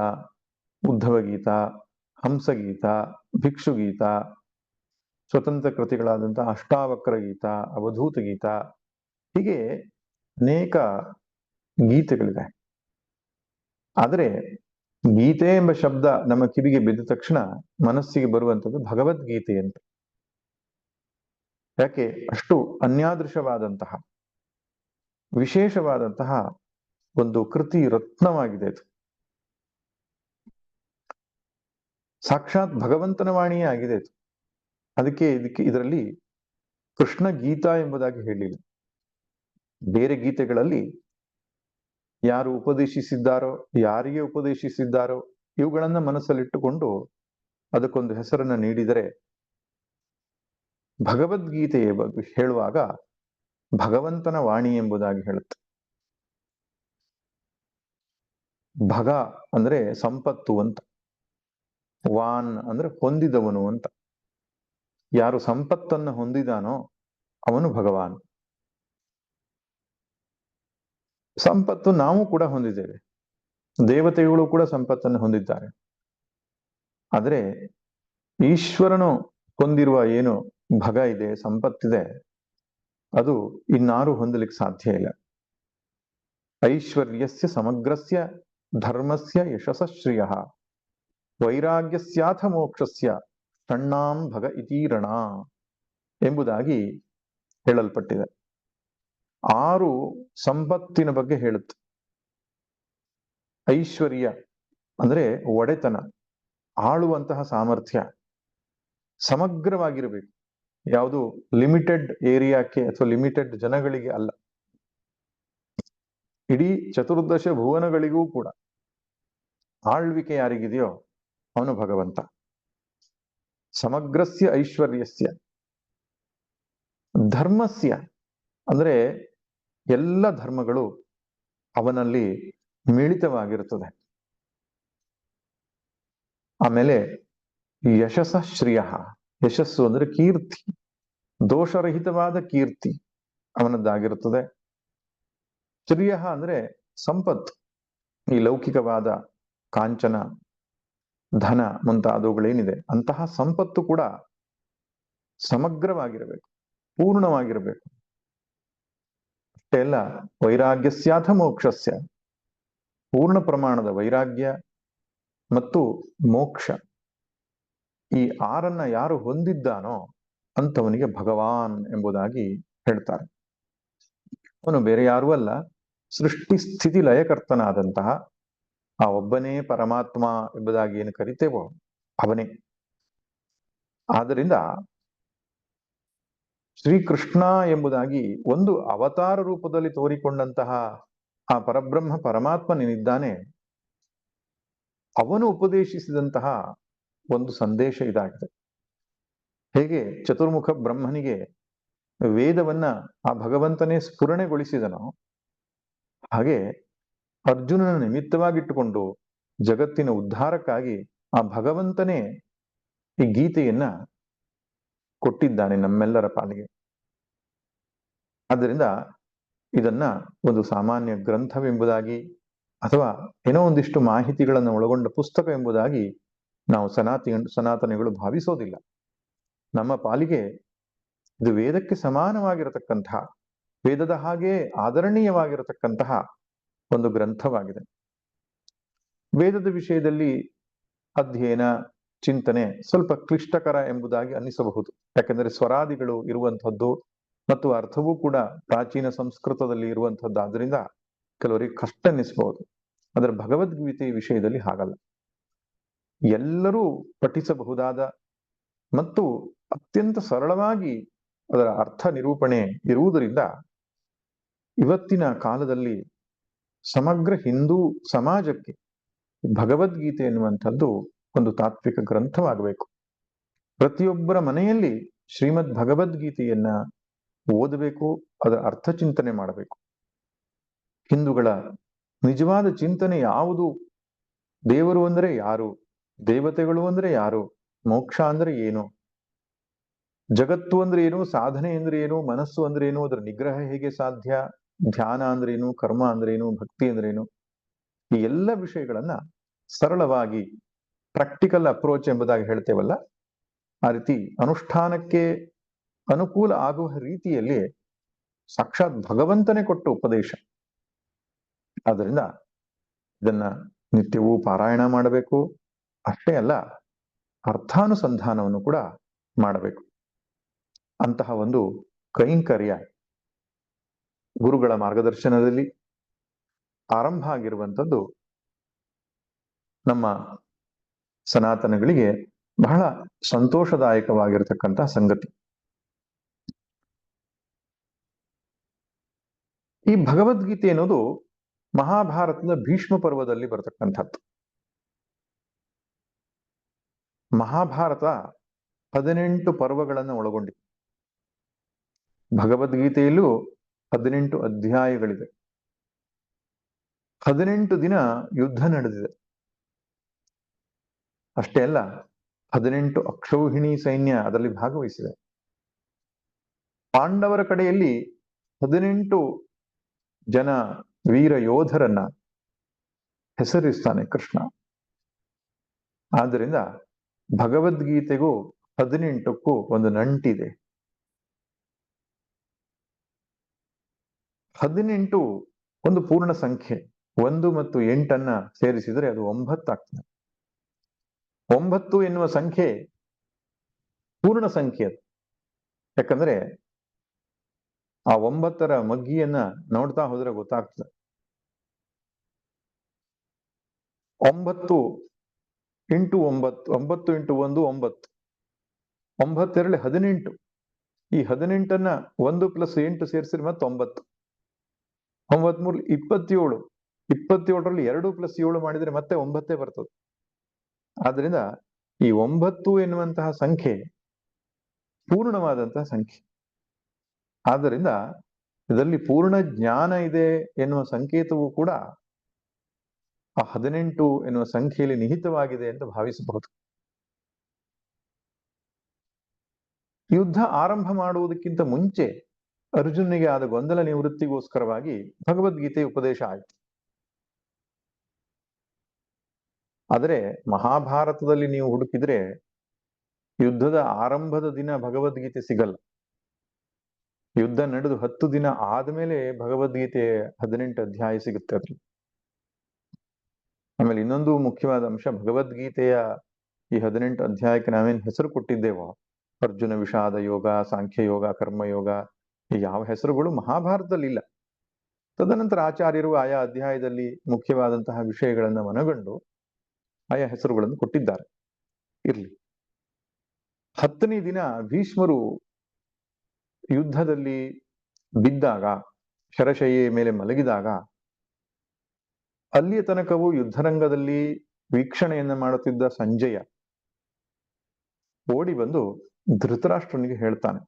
ಉದ್ಧವ ಗೀತ, ಹಂಸಗೀತ, ಭಿಕ್ಷುಗೀತ, ಸ್ವತಂತ್ರ ಕೃತಿಗಳಾದಂತಹ ಅಷ್ಟಾವಕ್ರ ಗೀತ, ಅವಧೂತ ಗೀತ, ಹೀಗೆ ಅನೇಕ ಗೀತೆಗಳಿವೆ. ಆದರೆ ಗೀತೆ ಎಂಬ ಶಬ್ದ ನಮ್ಮ ಕಿವಿಗೆ ಬಿದ್ದ ತಕ್ಷಣ ಮನಸ್ಸಿಗೆ ಬರುವಂಥದ್ದು ಭಗವದ್ಗೀತೆ ಅಂತ. ಯಾಕೆ? ಅಷ್ಟು ಅನ್ಯಾದೃಶವಾದಂತಹ ವಿಶೇಷವಾದಂತಹ ಒಂದು ಕೃತಿ ರತ್ನವಾಗಿದೆ ಅದು. ಸಾಕ್ಷಾತ್ ಭಗವಂತನ ವಾಣಿಯೇ ಆಗಿದೆ ಅದು. ಅದಕ್ಕೆ ಇದರಲ್ಲಿ ಕೃಷ್ಣ ಗೀತಾ ಎಂಬುದಾಗಿ ಹೇಳಿಲ್ಲ. ಬೇರೆ ಗೀತೆಗಳಲ್ಲಿ ಯಾರು ಉಪದೇಶಿಸಿದ್ದಾರೋ, ಯಾರಿಗೆ ಉಪದೇಶಿಸಿದ್ದಾರೋ ಇವುಗಳನ್ನ ಮನಸ್ಸಲ್ಲಿಟ್ಟುಕೊಂಡು ಅದಕ್ಕೊಂದು ಹೆಸರನ್ನ ನೀಡಿದರೆ, ಭಗವದ್ಗೀತೆಯ ಬಗ್ಗೆ ಹೇಳುವಾಗ ಭಗವಂತನ ವಾಣಿ ಎಂಬುದಾಗಿ ಹೇಳುತ್ತೆ. ಭಗ ಅಂದ್ರೆ ಸಂಪತ್ತು ಅಂತ, ವಾನ್ ಅಂದ್ರೆ ಹೊಂದಿದವನು ಅಂತ. ಯಾರು ಸಂಪತ್ತನ್ನು ಹೊಂದಿದಾನೋ ಅವನು ಭಗವಾನ್. ಸಂಪತ್ತು ನಾವು ಕೂಡ ಹೊಂದಿದ್ದೇವೆ, ದೇವತೆಗಳು ಕೂಡ ಸಂಪತ್ತನ್ನು ಹೊಂದಿದ್ದಾರೆ. ಆದರೆ ಈಶ್ವರನು ಹೊಂದಿರುವ ಏನು ಭಗ ಇದೆ, ಸಂಪತ್ತಿದೆ, ಅದು ಇನ್ನಾರು ಹೊಂದಲಿಕ್ಕೆ ಸಾಧ್ಯ ಇಲ್ಲ. ಐಶ್ವರ್ಯಸ್ಯ ಸಮಗ್ರಸ್ಯ ಧರ್ಮಸ್ಯ ಯಶಸ್ಶ್ರಿಯ ವೈರಾಗ್ಯಸ್ಯಾಥ ಮೋಕ್ಷಸ್ಯ ಷಣ್ಣಾಂ ಭಗ ಇತೀರಣ ಎಂಬುದಾಗಿ ಹೇಳಲ್ಪಟ್ಟಿದೆ. 6 ಸಂಪತ್ತಿನ ಬಗ್ಗೆ ಹೇಳುತ್ತೆ. ಐಶ್ವರ್ಯ ಅಂದ್ರೆ ಒಡೆತನ, ಆಳುವಂತಹ ಸಾಮರ್ಥ್ಯ, ಸಮಗ್ರವಾಗಿರಬೇಕು. ಯಾವುದು ಲಿಮಿಟೆಡ್ ಏರಿಯಾಕ್ಕೆ ಅಥವಾ ಲಿಮಿಟೆಡ್ ಜನಗಳಿಗೆ ಅಲ್ಲ, ಇಡೀ ಚತುರ್ದಶ ಭುವನಗಳಿಗೂ ಕೂಡ ಆಳ್ವಿಕೆ ಯಾರಿಗಿದೆಯೋ ಅವನು ಭಗವಂತ. ಸಮಗ್ರಸ್ಯ ಐಶ್ವರ್ಯಸ್ಯ, ಧರ್ಮಸ್ಯ ಅಂದ್ರೆ ಎಲ್ಲ ಧರ್ಮಗಳು ಅವನಲ್ಲಿ ಮಿಳಿತವಾಗಿರುತ್ತದೆ. ಆಮೇಲೆ ಯಶಸ್ಶ್ರಿಯ, ಯಶಸ್ಸು ಅಂದ್ರೆ ಕೀರ್ತಿ, ದೋಷರಹಿತವಾದ ಕೀರ್ತಿ ಅವನದ್ದಾಗಿರುತ್ತದೆ. ಶ್ರಿಯ ಅಂದ್ರೆ ಸಂಪತ್ತು, ಈ ಲೌಕಿಕವಾದ ಕಾಂಚನ, ಧನ ಮುಂತಾದವುಗಳೇನಿದೆ ಅಂತಹ ಸಂಪತ್ತು ಕೂಡ ಸಮಗ್ರವಾಗಿರಬೇಕು, ಪೂರ್ಣವಾಗಿರಬೇಕು. ಅಷ್ಟೇ ಅಲ್ಲ, ವೈರಾಗ್ಯಸ್ಯಾಥ ಮೋಕ್ಷಸ್ಯ, ಪೂರ್ಣ ಪ್ರಮಾಣದ ವೈರಾಗ್ಯ ಮತ್ತು ಮೋಕ್ಷ, ಈ 6 ಯಾರು ಹೊಂದಿದ್ದಾನೋ ಅಂತವನಿಗೆ ಭಗವಾನ್ ಎಂಬುದಾಗಿ ಹೇಳ್ತಾರೆ. ಅವನು ಬೇರೆ ಯಾರೂ ಅಲ್ಲ, ಸೃಷ್ಟಿ ಸ್ಥಿತಿ ಲಯಕರ್ತನಾದಂತಹ ಆ ಒಬ್ಬನೇ ಪರಮಾತ್ಮ ಎಂಬುದಾಗಿ ಏನು ಕರಿತೇವೋ ಅವನೇ. ಆದ್ದರಿಂದ ಶ್ರೀಕೃಷ್ಣ ಎಂಬುದಾಗಿ ಒಂದು ಅವತಾರ ರೂಪದಲ್ಲಿ ತೋರಿಕೊಂಡಂತಹ ಆ ಪರಬ್ರಹ್ಮ ಪರಮಾತ್ಮನೇನಿದ್ದಾನೆ, ಅವನು ಉಪದೇಶಿಸಿದಂತಹ ಒಂದು ಸಂದೇಶ ಇದಾಗಿದೆ. ಹೇಗೆ ಚತುರ್ಮುಖ ಬ್ರಹ್ಮನಿಗೆ ವೇದವನ್ನ ಆ ಭಗವಂತನೇ ಸ್ಫುರಣೆಗೊಳಿಸಿದನೋ, ಹಾಗೆ ಅರ್ಜುನನ ನಿಮಿತ್ತವಾಗಿಟ್ಟುಕೊಂಡು ಜಗತ್ತಿನ ಉದ್ಧಾರಕ್ಕಾಗಿ ಆ ಭಗವಂತನೇ ಈ ಗೀತೆಯನ್ನ ಕೊಟ್ಟಿದ್ದಾನೆ ನಮ್ಮೆಲ್ಲರ ಪಾಲಿಗೆ. ಆದ್ದರಿಂದ ಇದನ್ನ ಒಂದು ಸಾಮಾನ್ಯ ಗ್ರಂಥವೆಂಬುದಾಗಿ ಅಥವಾ ಏನೋ ಒಂದಿಷ್ಟು ಮಾಹಿತಿಗಳನ್ನು ಒಳಗೊಂಡ ಪುಸ್ತಕ ಎಂಬುದಾಗಿ ನಾವು ಸನಾತನಿಗಳು ಭಾವಿಸೋದಿಲ್ಲ. ನಮ್ಮ ಪಾಲಿಗೆ ಇದು ವೇದಕ್ಕೆ ಸಮಾನವಾಗಿರತಕ್ಕಂತಹ, ವೇದದ ಹಾಗೆ ಆದರಣೀಯವಾಗಿರತಕ್ಕಂತಹ ಒಂದು ಗ್ರಂಥವಾಗಿದೆ. ವೇದದ ವಿಷಯದಲ್ಲಿ ಅಧ್ಯಯನ ಚಿಂತನೆ ಸ್ವಲ್ಪ ಕ್ಲಿಷ್ಟಕರ ಎಂಬುದಾಗಿ ಅನ್ನಿಸಬಹುದು. ಯಾಕೆಂದರೆ ಸ್ವರಾದಿಗಳು ಇರುವಂತಹದ್ದು ಮತ್ತು ಅರ್ಥವೂ ಕೂಡ ಪ್ರಾಚೀನ ಸಂಸ್ಕೃತದಲ್ಲಿ ಇರುವಂತಹದ್ದು. ಆದ್ರಿಂದ ಕೆಲವರಿಗೆ ಕಷ್ಟ ಅನ್ನಿಸಬಹುದು. ಅದರ ಭಗವದ್ಗೀತೆ ವಿಷಯದಲ್ಲಿ ಹಾಗಲ್ಲ. ಎಲ್ಲರೂ ಪಠಿಸಬಹುದಾದ ಮತ್ತು ಅತ್ಯಂತ ಸರಳವಾಗಿ ಅದರ ಅರ್ಥ ನಿರೂಪಣೆ ಇರುವುದರಿಂದ ಇವತ್ತಿನ ಕಾಲದಲ್ಲಿ ಸಮಗ್ರ ಹಿಂದೂ ಸಮಾಜಕ್ಕೆ ಭಗವದ್ಗೀತೆ ಎನ್ನುವಂಥದ್ದು ಒಂದು ತಾತ್ವಿಕ ಗ್ರಂಥವಾಗಬೇಕು. ಪ್ರತಿಯೊಬ್ಬರ ಮನೆಯಲ್ಲಿ ಶ್ರೀಮದ್ ಭಗವದ್ಗೀತೆಯನ್ನ ಓದಬೇಕು, ಅದರ ಅರ್ಥ ಚಿಂತನೆ ಮಾಡಬೇಕು. ಹಿಂದೂಗಳ ನಿಜವಾದ ಚಿಂತನೆ ಯಾವುದು? ದೇವರು ಅಂದ್ರೆ ಯಾರು? ದೇವತೆಗಳು ಅಂದ್ರೆ ಯಾರು? ಮೋಕ್ಷ ಅಂದ್ರೆ ಏನು? ಜಗತ್ತು ಅಂದ್ರೆ ಏನು? ಸಾಧನೆ ಅಂದ್ರೆ ಏನು? ಮನಸ್ಸು ಅಂದ್ರೆ ಏನು? ಅದರ ನಿಗ್ರಹ ಹೇಗೆ ಸಾಧ್ಯ? ಧ್ಯಾನ ಅಂದ್ರೆ ಏನು? ಕರ್ಮ ಅಂದ್ರೆ ಏನು? ಭಕ್ತಿ ಅಂದ್ರೆ ಏನು? ಈ ಎಲ್ಲ ವಿಷಯಗಳನ್ನ ಸರಳವಾಗಿ ಪ್ರಾಕ್ಟಿಕಲ್ ಅಪ್ರೋಚ್ ಎಂಬುದಾಗಿ ಹೇಳ್ತೇವಲ್ಲ, ಆ ರೀತಿ ಅನುಷ್ಠಾನಕ್ಕೆ ಅನುಕೂಲ ಆಗುವ ರೀತಿಯಲ್ಲಿ ಸಾಕ್ಷಾತ್ ಭಗವಂತನೇ ಕೊಟ್ಟ ಉಪದೇಶ. ಆದ್ದರಿಂದ ಇದನ್ನ ನಿತ್ಯವೂ ಪಾರಾಯಣ ಮಾಡಬೇಕು. ಅಷ್ಟೇ ಅಲ್ಲ, ಅರ್ಥಾನುಸಂಧಾನವನ್ನು ಕೂಡ ಮಾಡಬೇಕು. ಅಂತಹ ಒಂದು ಕೈಂಕರ್ಯ ಗುರುಗಳ ಮಾರ್ಗದರ್ಶನದಲ್ಲಿ ಆರಂಭ ಆಗಿರುವಂಥದ್ದು ನಮ್ಮ ಸನಾತನಗಳಿಗೆ ಬಹಳ ಸಂತೋಷದಾಯಕವಾಗಿರತಕ್ಕಂತಹ ಸಂಗತಿ. ಈ ಭಗವದ್ಗೀತೆ ಅನ್ನೋದು ಮಹಾಭಾರತದ ಭೀಷ್ಮ ಪರ್ವದಲ್ಲಿ ಬರತಕ್ಕಂಥದ್ದು. ಮಹಾಭಾರತ 18 ಪರ್ವಗಳನ್ನು ಒಳಗೊಂಡಿದೆ. ಭಗವದ್ಗೀತೆಯಲ್ಲೂ 18 ಅಧ್ಯಾಯಗಳಿದೆ. 18 ದಿನ ಯುದ್ಧ ನಡೆದಿದೆ. ಅಷ್ಟೇ ಅಲ್ಲ, 18 ಅಕ್ಷೌಹಿಣಿ ಸೈನ್ಯ ಅದರಲ್ಲಿ ಭಾಗವಹಿಸಿದೆ. ಪಾಂಡವರ ಕಡೆಯಲ್ಲಿ 18 ಜನ ವೀರ ಯೋಧರನ್ನ ಹೆಸರಿಸ್ತಾನೆ ಕೃಷ್ಣ. ಆದ್ದರಿಂದ ಭಗವದ್ಗೀತೆಗೂ 18ಕ್ಕೂ ಒಂದು ನಂಟಿದೆ. 18 ಒಂದು ಪೂರ್ಣ ಸಂಖ್ಯೆ. 1 ಮತ್ತು 8 ಸೇರಿಸಿದರೆ ಅದು 9 ಆಗ್ತದೆ. 9 ಎನ್ನುವ ಸಂಖ್ಯೆ ಪೂರ್ಣ ಸಂಖ್ಯೆ. ಯಾಕಂದ್ರೆ ಆ 9ರ ಮಗ್ಗಿಯನ್ನ ನೋಡ್ತಾ ಹೋದ್ರೆ ಗೊತ್ತಾಗ್ತದೆ. 9 ಇಂಟು 9, 9 ಇಂಟು 1 9, 9 18. ಈ 18ನ್ನ 1 ಪ್ಲಸ್ 8 ಸೇರಿಸಿದ್ರೆ ಮತ್ತೆ 9, 9 27. 27ರಲ್ಲಿ 2 ಪ್ಲಸ್ 7 ಮಾಡಿದ್ರೆ ಮತ್ತೆ 9 ಬರ್ತದೆ. ಆದ್ರಿಂದ ಈ 9 ಎನ್ನುವಂತಹ ಸಂಖ್ಯೆ ಪೂರ್ಣವಾದಂತಹ ಸಂಖ್ಯೆ. ಆದ್ದರಿಂದ ಇದರಲ್ಲಿ ಪೂರ್ಣ ಜ್ಞಾನ ಇದೆ ಎನ್ನುವ ಸಂಕೇತವೂ ಕೂಡ ಆ 18 ಎನ್ನುವ ಸಂಖ್ಯೆಯಲ್ಲಿ ನಿಹಿತವಾಗಿದೆ ಅಂತ ಭಾವಿಸಬಹುದು. ಯುದ್ಧ ಆರಂಭ ಮಾಡುವುದಕ್ಕಿಂತ ಮುಂಚೆ ಅರ್ಜುನಿಗೆ ಆದ ಗೊಂದಲ ನಿವೃತ್ತಿಗೋಸ್ಕರವಾಗಿ ಭಗವದ್ಗೀತೆ ಉಪದೇಶ ಆಯಿತು. ಆದರೆ ಮಹಾಭಾರತದಲ್ಲಿ ನೀವು ಹುಡುಕಿದ್ರೆ ಯುದ್ಧದ ಆರಂಭದ ದಿನ ಭಗವದ್ಗೀತೆ ಸಿಗಲ್ಲ. ಯುದ್ಧ ನಡೆದು 10 ದಿನ ಆದ್ಮೇಲೆ ಭಗವದ್ಗೀತೆ 18 ಅಧ್ಯಾಯ ಸಿಗುತ್ತೆ ಅದ್ರಲ್ಲಿ. ಆಮೇಲೆ ಇನ್ನೊಂದು ಮುಖ್ಯವಾದ ಅಂಶ, ಭಗವದ್ಗೀತೆಯ ಈ 18 ಅಧ್ಯಾಯಕ್ಕೆ ನಾವೇನ್ ಹೆಸರು ಕೊಟ್ಟಿದ್ದೇವೋ, ಅರ್ಜುನ ವಿಷಾದ ಯೋಗ, ಸಾಂಖ್ಯ ಯೋಗ, ಕರ್ಮಯೋಗ, ಈ ಯಾವ ಹೆಸರುಗಳು ಮಹಾಭಾರತದಲ್ಲಿ ಇಲ್ಲ. ತದನಂತರ ಆಚಾರ್ಯರು ಆಯಾ ಅಧ್ಯಾಯದಲ್ಲಿ ಮುಖ್ಯವಾದಂತಹ ವಿಷಯಗಳನ್ನ ಮನಗಂಡು ಆಯಾ ಹೆಸರುಗಳನ್ನು ಕೊಟ್ಟಿದ್ದಾರೆ. ಇರ್ಲಿ. 10ನೇ ದಿನ ಭೀಷ್ಮರು ಯುದ್ಧದಲ್ಲಿ ಬಿದ್ದಾಗ, ಶರಶಯ್ಯೆ ಮೇಲೆ ಮಲಗಿದಾಗ, ಅಲ್ಲಿಯ ತನಕವೂ ಯುದ್ಧರಂಗದಲ್ಲಿ ವೀಕ್ಷಣೆಯನ್ನ ಮಾಡುತ್ತಿದ್ದ ಸಂಜಯ ಓಡಿ ಬಂದು ಧೃತರಾಷ್ಟ್ರನಿಗೆ ಹೇಳ್ತಾನೆ,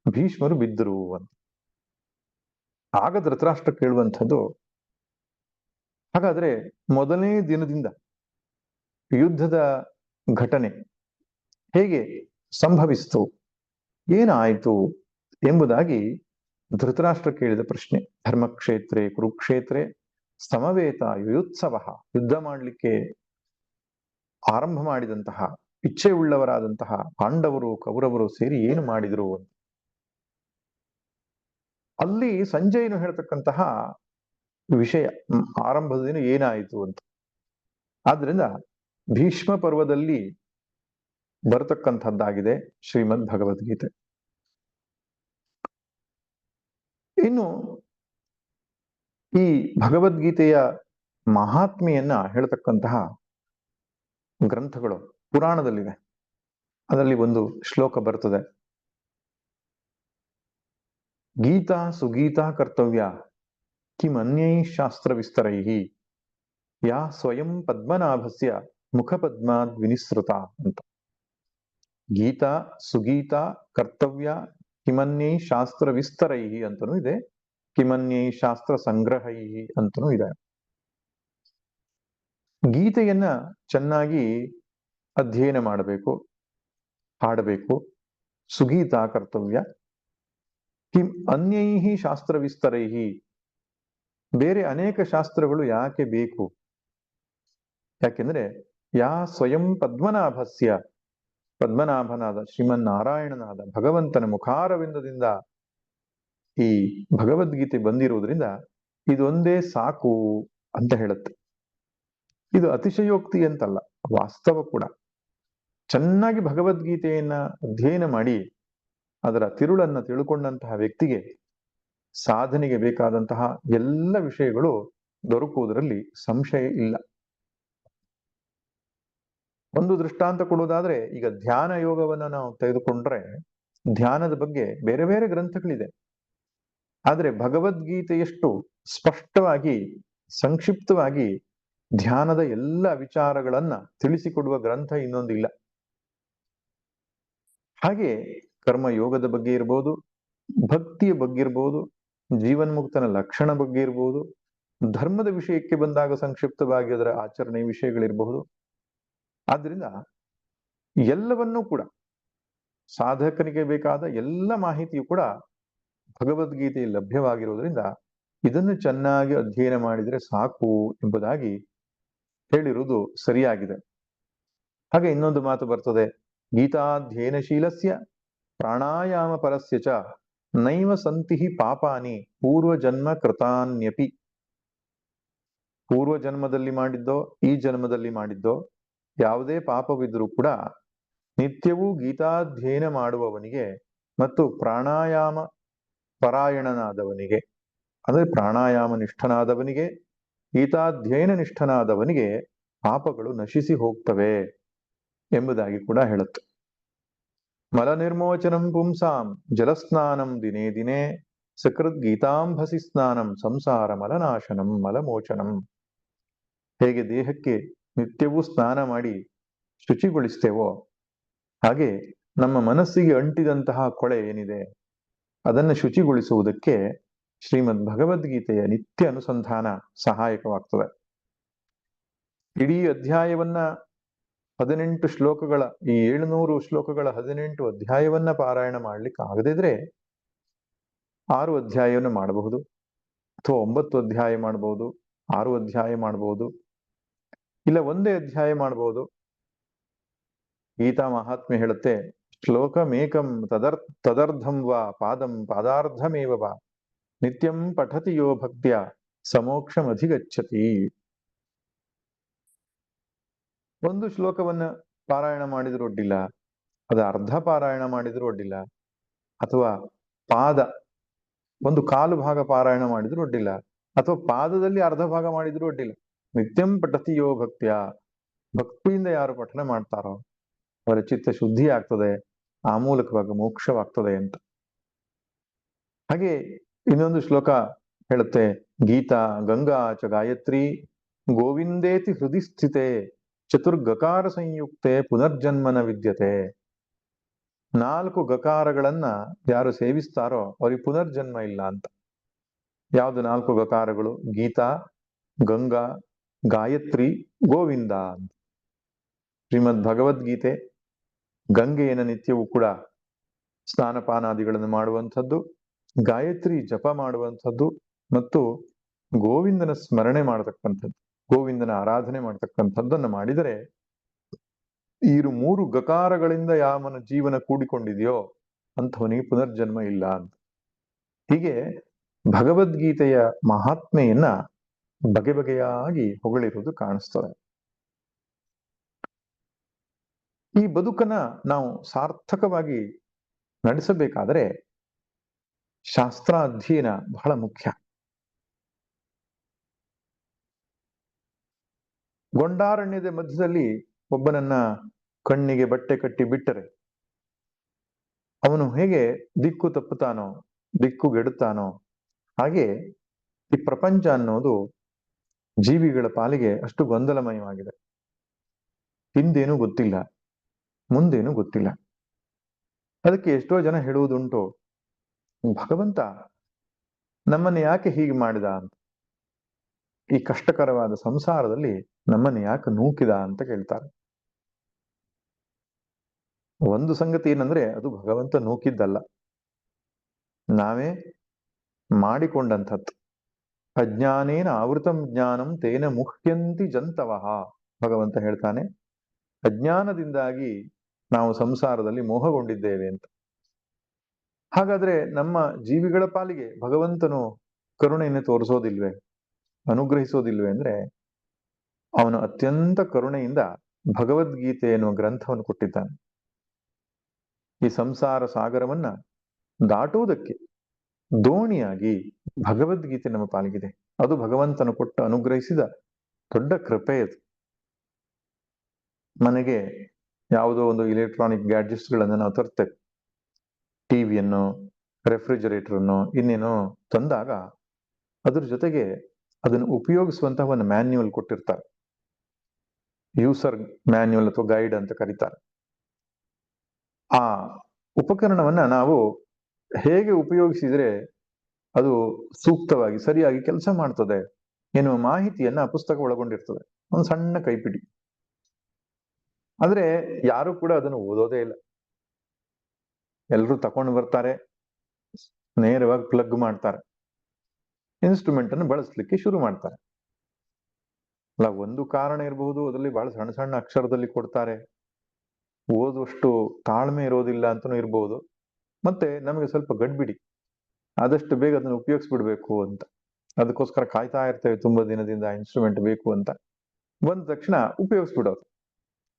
ಭೀಷ್ಮರು ಬಿದ್ದರು ಅಂತ. ಆಗ ಧೃತರಾಷ್ಟ್ರ ಕೇಳುವಂಥದ್ದು, ಹಾಗಾದ್ರೆ ಮೊದಲನೇ ದಿನದಿಂದ ಯುದ್ಧದ ಘಟನೆ ಹೇಗೆ ಸಂಭವಿಸಿತು, ಏನಾಯಿತು ಎಂಬುದಾಗಿ ಧೃತರಾಷ್ಟ್ರ ಕೇಳಿದ ಪ್ರಶ್ನೆ. ಧರ್ಮಕ್ಷೇತ್ರೆ ಕುರುಕ್ಷೇತ್ರೆ ಸಮವೇತ ಯುಯುತ್ಸವ, ಯುದ್ಧ ಮಾಡಲಿಕ್ಕೆ ಆರಂಭ ಮಾಡಿದಂತಹ ಇಚ್ಛೆ ಉಳ್ಳವರಾದಂತಹ ಪಾಂಡವರು ಕೌರವರು ಸೇರಿ ಏನು ಮಾಡಿದ್ರು ಅಂತ. ಅಲ್ಲಿ ಸಂಜಯನು ಹೇಳ್ತಕ್ಕಂತಹ ವಿಷಯ ಆರಂಭದ ದಿನ ಏನಾಯಿತು ಅಂತ. ಆದ್ರಿಂದ ಭೀಷ್ಮ ಪರ್ವದಲ್ಲಿ ಬರತಕ್ಕಂಥದ್ದಾಗಿದೆ ಶ್ರೀಮದ್ ಭಗವದ್ಗೀತೆ. ಇನ್ನು ಈ ಭಗವದ್ಗೀತೆಯ ಮಹಾತ್ಮೆಯನ್ನ ಹೇಳ್ತಕ್ಕಂತಹ ಗ್ರಂಥಗಳು ಪುರಾಣದಲ್ಲಿದೆ. ಅದರಲ್ಲಿ ಒಂದು ಶ್ಲೋಕ ಬರ್ತದೆ, ಗೀತಾ ಸುಗೀತಾ ಕರ್ತವ್ಯ ಕಿಮನ್ಯೈ ಶಾಸ್ತ್ರ ವಿಸ್ತರೈಹಿ ಯಾ ಸ್ವಯಂ ಪದ್ಮನಾಭಸ್ಯ ಮುಖಪದ್ಮಾದ್ ವಿನಿಸೃತ ಅಂತ. ಗೀತಾ ಸುಗೀತಾ ಕರ್ತವ್ಯ ಕಿಮನ್ಯೈ ಶಾಸ್ತ್ರ ವಿಸ್ತರೈಹಿ ಅಂತನೂ ಇದೆ, ಕಿಮನ್ಯೈ ಶಾಸ್ತ್ರ ಸಂಗ್ರಹೈಹಿ ಅಂತನೂ ಇದೆ. ಗೀತೆಯನ್ನ ಚೆನ್ನಾಗಿ ಅಧ್ಯಯನ ಮಾಡಬೇಕು, ಹಾಡಬೇಕು. ಸುಗೀತಾ ಕರ್ತವ್ಯ ಕಿಂ ಅನ್ಯೈಹಿ ಶಾಸ್ತ್ರ ವಿಸ್ತರೈಹಿ, ಬೇರೆ ಅನೇಕ ಶಾಸ್ತ್ರಗಳು ಯಾಕೆ ಬೇಕು? ಯಾಕೆಂದ್ರೆ ಯಾ ಸ್ವಯಂ ಪದ್ಮನಾಭಸ್ಯ, ಪದ್ಮನಾಭನಾದ ಶ್ರೀಮನ್ನಾರಾಯಣನಾದ ಭಗವಂತನ ಮುಖಾರವಿಂದದಿಂದ ಈ ಭಗವದ್ಗೀತೆ ಬಂದಿರುವುದರಿಂದ ಇದೊಂದೇ ಸಾಕು ಅಂತ ಹೇಳುತ್ತೆ. ಇದು ಅತಿಶಯೋಕ್ತಿ ಅಂತಲ್ಲ, ವಾಸ್ತವ ಕೂಡ. ಚೆನ್ನಾಗಿ ಭಗವದ್ಗೀತೆಯನ್ನ ಅಧ್ಯಯನ ಮಾಡಿ ಅದರ ತಿರುಳನ್ನ ತಿಳ್ಕೊಂಡಂತಹ ವ್ಯಕ್ತಿಗೆ ಸಾಧನೆಗೆ ಬೇಕಾದಂತಹ ಎಲ್ಲ ವಿಷಯಗಳು ದೊರಕುವುದರಲ್ಲಿ ಸಂಶಯ ಇಲ್ಲ. ಒಂದು ದೃಷ್ಟಾಂತ ಕೊಡುವುದಾದ್ರೆ, ಈಗ ಧ್ಯಾನ ಯೋಗವನ್ನ ನಾವು ತೆಗೆದುಕೊಂಡ್ರೆ ಧ್ಯಾನದ ಬಗ್ಗೆ ಬೇರೆ ಬೇರೆ ಗ್ರಂಥಗಳಿದೆ. ಆದ್ರೆ ಭಗವದ್ಗೀತೆಯಷ್ಟು ಸ್ಪಷ್ಟವಾಗಿ ಸಂಕ್ಷಿಪ್ತವಾಗಿ ಧ್ಯಾನದ ಎಲ್ಲ ವಿಚಾರಗಳನ್ನ ತಿಳಿಸಿಕೊಡುವ ಗ್ರಂಥ ಇನ್ನೊಂದಿಲ್ಲ. ಹಾಗೆ ಕರ್ಮಯೋಗದ ಬಗ್ಗೆ ಇರ್ಬೋದು, ಭಕ್ತಿಯ ಬಗ್ಗೆ ಇರ್ಬೋದು, ಜೀವನ್ಮುಕ್ತನ ಲಕ್ಷಣ ಬಗ್ಗೆ ಇರ್ಬೋದು, ಧರ್ಮದ ವಿಷಯಕ್ಕೆ ಬಂದಾಗ ಸಂಕ್ಷಿಪ್ತವಾಗಿ ಅದರ ಆಚರಣೆ ವಿಷಯಗಳಿರಬಹುದು. ಆದ್ರಿಂದ ಎಲ್ಲವನ್ನೂ ಕೂಡ ಸಾಧಕನಿಗೆ ಬೇಕಾದ ಎಲ್ಲ ಮಾಹಿತಿಯು ಕೂಡ ಭಗವದ್ಗೀತೆಯಲ್ಲಿ ಲಭ್ಯವಾಗಿರುವುದರಿಂದ ಇದನ್ನು ಚೆನ್ನಾಗಿ ಅಧ್ಯಯನ ಮಾಡಿದರೆ ಸಾಕು ಎಂಬುದಾಗಿ ಹೇಳಿರುವುದು ಸರಿಯಾಗಿದೆ. ಹಾಗೆ ಇನ್ನೊಂದು ಮಾತು ಬರ್ತದೆ, ಗೀತಾಧ್ಯಯನಶೀಲಸ್ಯ ಪ್ರಾಣಾಯಾಮ ಪರಸ್ಯ ಚ ನೈವ ಸಂತಿ ಪಾಪಾನಿ ಪೂರ್ವಜನ್ಮ ಕೃತಾನ್ಯಪಿ. ಪೂರ್ವ ಜನ್ಮದಲ್ಲಿ ಮಾಡಿದ್ದೋ ಈ ಜನ್ಮದಲ್ಲಿ ಮಾಡಿದ್ದೋ ಯಾವುದೇ ಪಾಪವಿದ್ರೂ ಕೂಡ ನಿತ್ಯವೂ ಗೀತಾಧ್ಯಯನ ಮಾಡುವವನಿಗೆ ಮತ್ತು ಪ್ರಾಣಾಯಾಮ ಪರಾಯಣನಾದವನಿಗೆ, ಅಂದ್ರೆ ಪ್ರಾಣಾಯಾಮ ನಿಷ್ಠನಾದವನಿಗೆ, ಗೀತಾಧ್ಯಯನ ನಿಷ್ಠನಾದವನಿಗೆ ಪಾಪಗಳು ನಶಿಸಿ ಹೋಗ್ತವೆ ಎಂಬುದಾಗಿ ಕೂಡ ಹೇಳುತ್ತೆ. ಮಲ ನಿರ್ಮೋಚನಂ ಪುಂಸಾಂ ಜಲಸ್ನಾನಂ ದಿನೇ ದಿನೇ ಸಕೃದ್ ಗೀತಾಂಭಸಿ ಸ್ನಾನಂ ಸಂಸಾರ ಮಲನಾಶನಂ ಮಲಮೋಚನಂ. ಹೇಗೆ ದೇಹಕ್ಕೆ ನಿತ್ಯವೂ ಸ್ನಾನ ಮಾಡಿ ಶುಚಿಗೊಳಿಸ್ತೇವೋ ಹಾಗೆ ನಮ್ಮ ಮನಸ್ಸಿಗೆ ಅಂಟಿದಂತಹ ಕೊಳೆ ಏನಿದೆ ಅದನ್ನು ಶುಚಿಗೊಳಿಸುವುದಕ್ಕೆ ಶ್ರೀಮದ್ ಭಗವದ್ಗೀತೆಯ ನಿತ್ಯ ಅನುಸಂಧಾನ ಸಹಾಯಕವಾಗ್ತದೆ. ಇಡೀ ಅಧ್ಯಾಯವನ್ನ 18 ಶ್ಲೋಕಗಳ, ಈ 700 ಶ್ಲೋಕಗಳ 18 ಅಧ್ಯಾಯವನ್ನ ಪಾರಾಯಣ ಮಾಡ್ಲಿಕ್ಕೆ ಆಗದಿದ್ರೆ 6 ಅಧ್ಯಾಯವನ್ನು ಮಾಡಬಹುದು, ಅಥವಾ 9 ಅಧ್ಯಾಯ ಮಾಡಬಹುದು, 6 ಅಧ್ಯಾಯ ಮಾಡಬಹುದು, ಇಲ್ಲ ಒಂದೇ ಅಧ್ಯಾಯ ಮಾಡಬಹುದು. ಗೀತಾ ಮಹಾತ್ಮೆ ಹೇಳುತ್ತೆ, ಶ್ಲೋಕಮೇಕಂ ತದರ್ಧಂ ವಾ ಪಾದಂ ಪಾದಾರ್ಧಮೇವ ವಾ ನಿತ್ಯಂ ಪಠತಿ ಯೋ ಭಕ್ತ್ಯ ಸಮೋಕ್ಷಮಧಿಗಚ್ಚತಿ. ಒಂದು ಶ್ಲೋಕವನ್ನ ಪಾರಾಯಣ ಮಾಡಿದ್ರು ಅಡ್ಡಿಲ್ಲ, ಅದು ಅರ್ಧ ಪಾರಾಯಣ ಮಾಡಿದ್ರು ಅಡ್ಡಿಲ್ಲ, ಅಥವಾ ಪಾದ ಒಂದು ಕಾಲು ಭಾಗ ಪಾರಾಯಣ ಮಾಡಿದ್ರು ಅಡ್ಡಿಲ್ಲ, ಅಥವಾ ಪಾದದಲ್ಲಿ ಅರ್ಧ ಭಾಗ ಮಾಡಿದ್ರು ಅಡ್ಡಿಲ್ಲ. ನಿತ್ಯಂ ಪಠತಿ ಯೋ ಭಕ್ತ್ಯ, ಭಕ್ತಿಯಿಂದ ಯಾರು ಪಠನ ಮಾಡ್ತಾರೋ ಅವರ ಚಿತ್ತ ಶುದ್ಧಿ ಆಗ್ತದೆ, ಆ ಮೂಲಕವಾಗಿ ಮೋಕ್ಷವಾಗ್ತದೆ ಅಂತ. ಹಾಗೆ ಇನ್ನೊಂದು ಶ್ಲೋಕ ಹೇಳುತ್ತೆ, ಗೀತಾ ಗಂಗಾ ಚ ಗಾಯತ್ರಿ ಗೋವಿಂದೇತಿ ಹೃದಯ ಸ್ಥಿತೆ ಚತುರ್ಗಕಾರ ಸಂಯುಕ್ತೆ ಪುನರ್ಜನ್ಮನ ವಿದ್ಯತೆ. 4 ಗಕಾರಗಳನ್ನ ಯಾರು ಸೇವಿಸ್ತಾರೋ ಅವ್ರಿಗೆ ಪುನರ್ಜನ್ಮ ಇಲ್ಲ ಅಂತ. ಯಾವುದು 4 ಗಕಾರಗಳು? ಗೀತಾ, ಗಂಗಾ, ಗಾಯತ್ರಿ, ಗೋವಿಂದ ಅಂತ. ಶ್ರೀಮದ್ ಭಗವದ್ಗೀತೆ ಗಂಗೆಯನ್ನು ನಿತ್ಯವೂ ಕೂಡ ಸ್ನಾನಪಾನಾದಿಗಳನ್ನು ಮಾಡುವಂಥದ್ದು, ಗಾಯತ್ರಿ ಜಪ ಮಾಡುವಂಥದ್ದು, ಮತ್ತು ಗೋವಿಂದನ ಸ್ಮರಣೆ ಮಾಡತಕ್ಕಂಥದ್ದು, ಗೋವಿಂದನ ಆರಾಧನೆ ಮಾಡತಕ್ಕಂಥದ್ದನ್ನು ಮಾಡಿದರೆ ಈ 3 ಗಕಾರಗಳಿಂದ ಯಾವನ ಜೀವನ ಕೂಡಿಕೊಂಡಿದೆಯೋ ಅಂಥವನಿಗೆ ಪುನರ್ಜನ್ಮ ಇಲ್ಲ ಅಂತ. ಹೀಗೆ ಭಗವದ್ಗೀತೆಯ ಮಹಾತ್ಮೆಯನ್ನ ಬಗೆ ಬಗೆಯಾಗಿ ಹೊಗಳಿರುವುದು ಕಾಣಿಸ್ತದೆ. ಈ ಬದುಕನ್ನ ನಾವು ಸಾರ್ಥಕವಾಗಿ ನಡೆಸಬೇಕಾದರೆ ಶಾಸ್ತ್ರ ಅಧ್ಯಯನ ಬಹಳ ಮುಖ್ಯ. ಗೊಂಡಾರಣ್ಯದ ಮಧ್ಯದಲ್ಲಿ ಒಬ್ಬನನ್ನ ಕಣ್ಣಿಗೆ ಬಟ್ಟೆ ಕಟ್ಟಿ ಬಿಟ್ಟರೆ ಅವನು ಹೇಗೆ ದಿಕ್ಕು ತಪ್ಪುತ್ತಾನೋ, ದಿಕ್ಕುಗೆಡುತ್ತಾನೋ, ಹಾಗೆ ಈ ಪ್ರಪಂಚ ಅನ್ನೋದು ಜೀವಿಗಳ ಪಾಲಿಗೆ ಅಷ್ಟು ಗೊಂದಲಮಯವಾಗಿದೆ. ಹಿಂದೇನೂ ಗೊತ್ತಿಲ್ಲ, ಮುಂದೇನೂ ಗೊತ್ತಿಲ್ಲ. ಅದಕ್ಕೆ ಎಷ್ಟೋ ಜನ ಹೇಳುವುದುಂಟು, ಭಗವಂತ ನಮ್ಮನ್ನು ಯಾಕೆ ಹೀಗೆ ಮಾಡಿದ ಅಂತ, ಈ ಕಷ್ಟಕರವಾದ ಸಂಸಾರದಲ್ಲಿ ನಮ್ಮನ್ನು ಯಾಕೆ ನೂಕಿದ ಅಂತ ಕೇಳ್ತಾರೆ. ಒಂದು ಸಂಗತಿ ಏನಂದ್ರೆ, ಅದು ಭಗವಂತ ನೂಕಿದ್ದಲ್ಲ, ನಾವೇ ಮಾಡಿಕೊಂಡಂಥದ್ದು. ಅಜ್ಞಾನೇನ ಆವೃತಂ ಜ್ಞಾನಂ ತೇನ ಮುಹ್ಯಂತಿ ಜಂತವಃ. ಭಗವಂತ ಹೇಳ್ತಾನೆ, ಅಜ್ಞಾನದಿಂದಾಗಿ ನಾವು ಸಂಸಾರದಲ್ಲಿ ಮೋಹಗೊಂಡಿದ್ದೇವೆ ಅಂತ. ಹಾಗಾದ್ರೆ ನಮ್ಮ ಜೀವಿಗಳ ಪಾಲಿಗೆ ಭಗವಂತನು ಕರುಣೆಯನ್ನು ತೋರಿಸೋದಿಲ್ವೇ, ಅನುಗ್ರಹಿಸೋದಿಲ್ವೇ ಅಂದ್ರೆ, ಅವನು ಅತ್ಯಂತ ಕರುಣೆಯಿಂದ ಭಗವದ್ಗೀತೆ ಎನ್ನುವ ಗ್ರಂಥವನ್ನು ಕೊಟ್ಟಿದ್ದಾನೆ. ಈ ಸಂಸಾರ ಸಾಗರವನ್ನ ದಾಟುವುದಕ್ಕೆ ದೋಣಿಯಾಗಿ ಭಗವದ್ಗೀತೆ ನಮ್ಮ ಪಾಲಿಗಿದೆ. ಅದು ಭಗವಂತನು ಕೊಟ್ಟು ಅನುಗ್ರಹಿಸಿದ ದೊಡ್ಡ ಕೃಪೆ ಅದು. ಮನೆಗೆ ಯಾವುದೋ ಒಂದು ಇಲೆಕ್ಟ್ರಾನಿಕ್ ಗ್ಯಾಡ್ಜೆಟ್ಸ್ ಗಳನ್ನ ನಾವು ತರ್ತೇವೆ, ಟಿವಿಯನ್ನು, ರೆಫ್ರಿಜರೇಟರ್ ಅನ್ನು, ಇನ್ನೇನೋ ತಂದಾಗ ಅದ್ರ ಜೊತೆಗೆ ಅದನ್ನು ಉಪಯೋಗಿಸುವಂತಹ ಒಂದು ಮ್ಯಾನ್ಯುವಲ್ ಕೊಟ್ಟಿರ್ತಾರೆ. ಯೂಸರ್ ಮ್ಯಾನ್ಯುವಲ್ ಅಥವಾ ಗೈಡ್ ಅಂತ ಕರೀತಾರೆ. ಆ ಉಪಕರಣವನ್ನ ನಾವು ಹೇಗೆ ಉಪಯೋಗಿಸಿದ್ರೆ ಅದು ಸೂಕ್ತವಾಗಿ ಸರಿಯಾಗಿ ಕೆಲಸ ಮಾಡ್ತದೆ ಎನ್ನುವ ಮಾಹಿತಿಯನ್ನ ಆ ಪುಸ್ತಕ ಒಳಗೊಂಡಿರ್ತದೆ. ಒಂದು ಸಣ್ಣ ಕೈಪಿಡಿ. ಆದ್ರೆ ಯಾರು ಕೂಡ ಅದನ್ನು ಓದೋದೇ ಇಲ್ಲ. ಎಲ್ಲರೂ ತಕೊಂಡು ಬರ್ತಾರೆ, ನೇರವಾಗಿ ಪ್ಲಗ್ ಮಾಡ್ತಾರೆ, ಇನ್ಸ್ಟ್ರೂಮೆಂಟ್ ಅನ್ನು ಬಳಸಲಿಕ್ಕೆ ಶುರು ಮಾಡ್ತಾರೆ. ಅಲ್ಲ, ಒಂದು ಕಾರಣ ಇರಬಹುದು, ಅದರಲ್ಲಿ ಬಹಳ ಸಣ್ಣ ಸಣ್ಣ ಅಕ್ಷರದಲ್ಲಿ ಕೊಡ್ತಾರೆ, ಓದುವಷ್ಟು ತಾಳ್ಮೆ ಇರೋದಿಲ್ಲ ಅಂತನೂ ಇರಬಹುದು. ಮತ್ತೆ ನಮಗೆ ಸ್ವಲ್ಪ ಗಡ್ಬಿಡಿ, ಆದಷ್ಟು ಬೇಗ ಅದನ್ನು ಉಪಯೋಗಿಸ್ಬಿಡ್ಬೇಕು ಅಂತ. ಅದಕ್ಕೋಸ್ಕರ ಕಾಯ್ತಾ ಇರ್ತೇವೆ ತುಂಬಾ ದಿನದಿಂದ ಇನ್ಸ್ಟ್ರೂಮೆಂಟ್ ಬೇಕು ಅಂತ. ಬಂದ ತಕ್ಷಣ ಉಪಯೋಗಿಸ್ಬಿಡೋದು.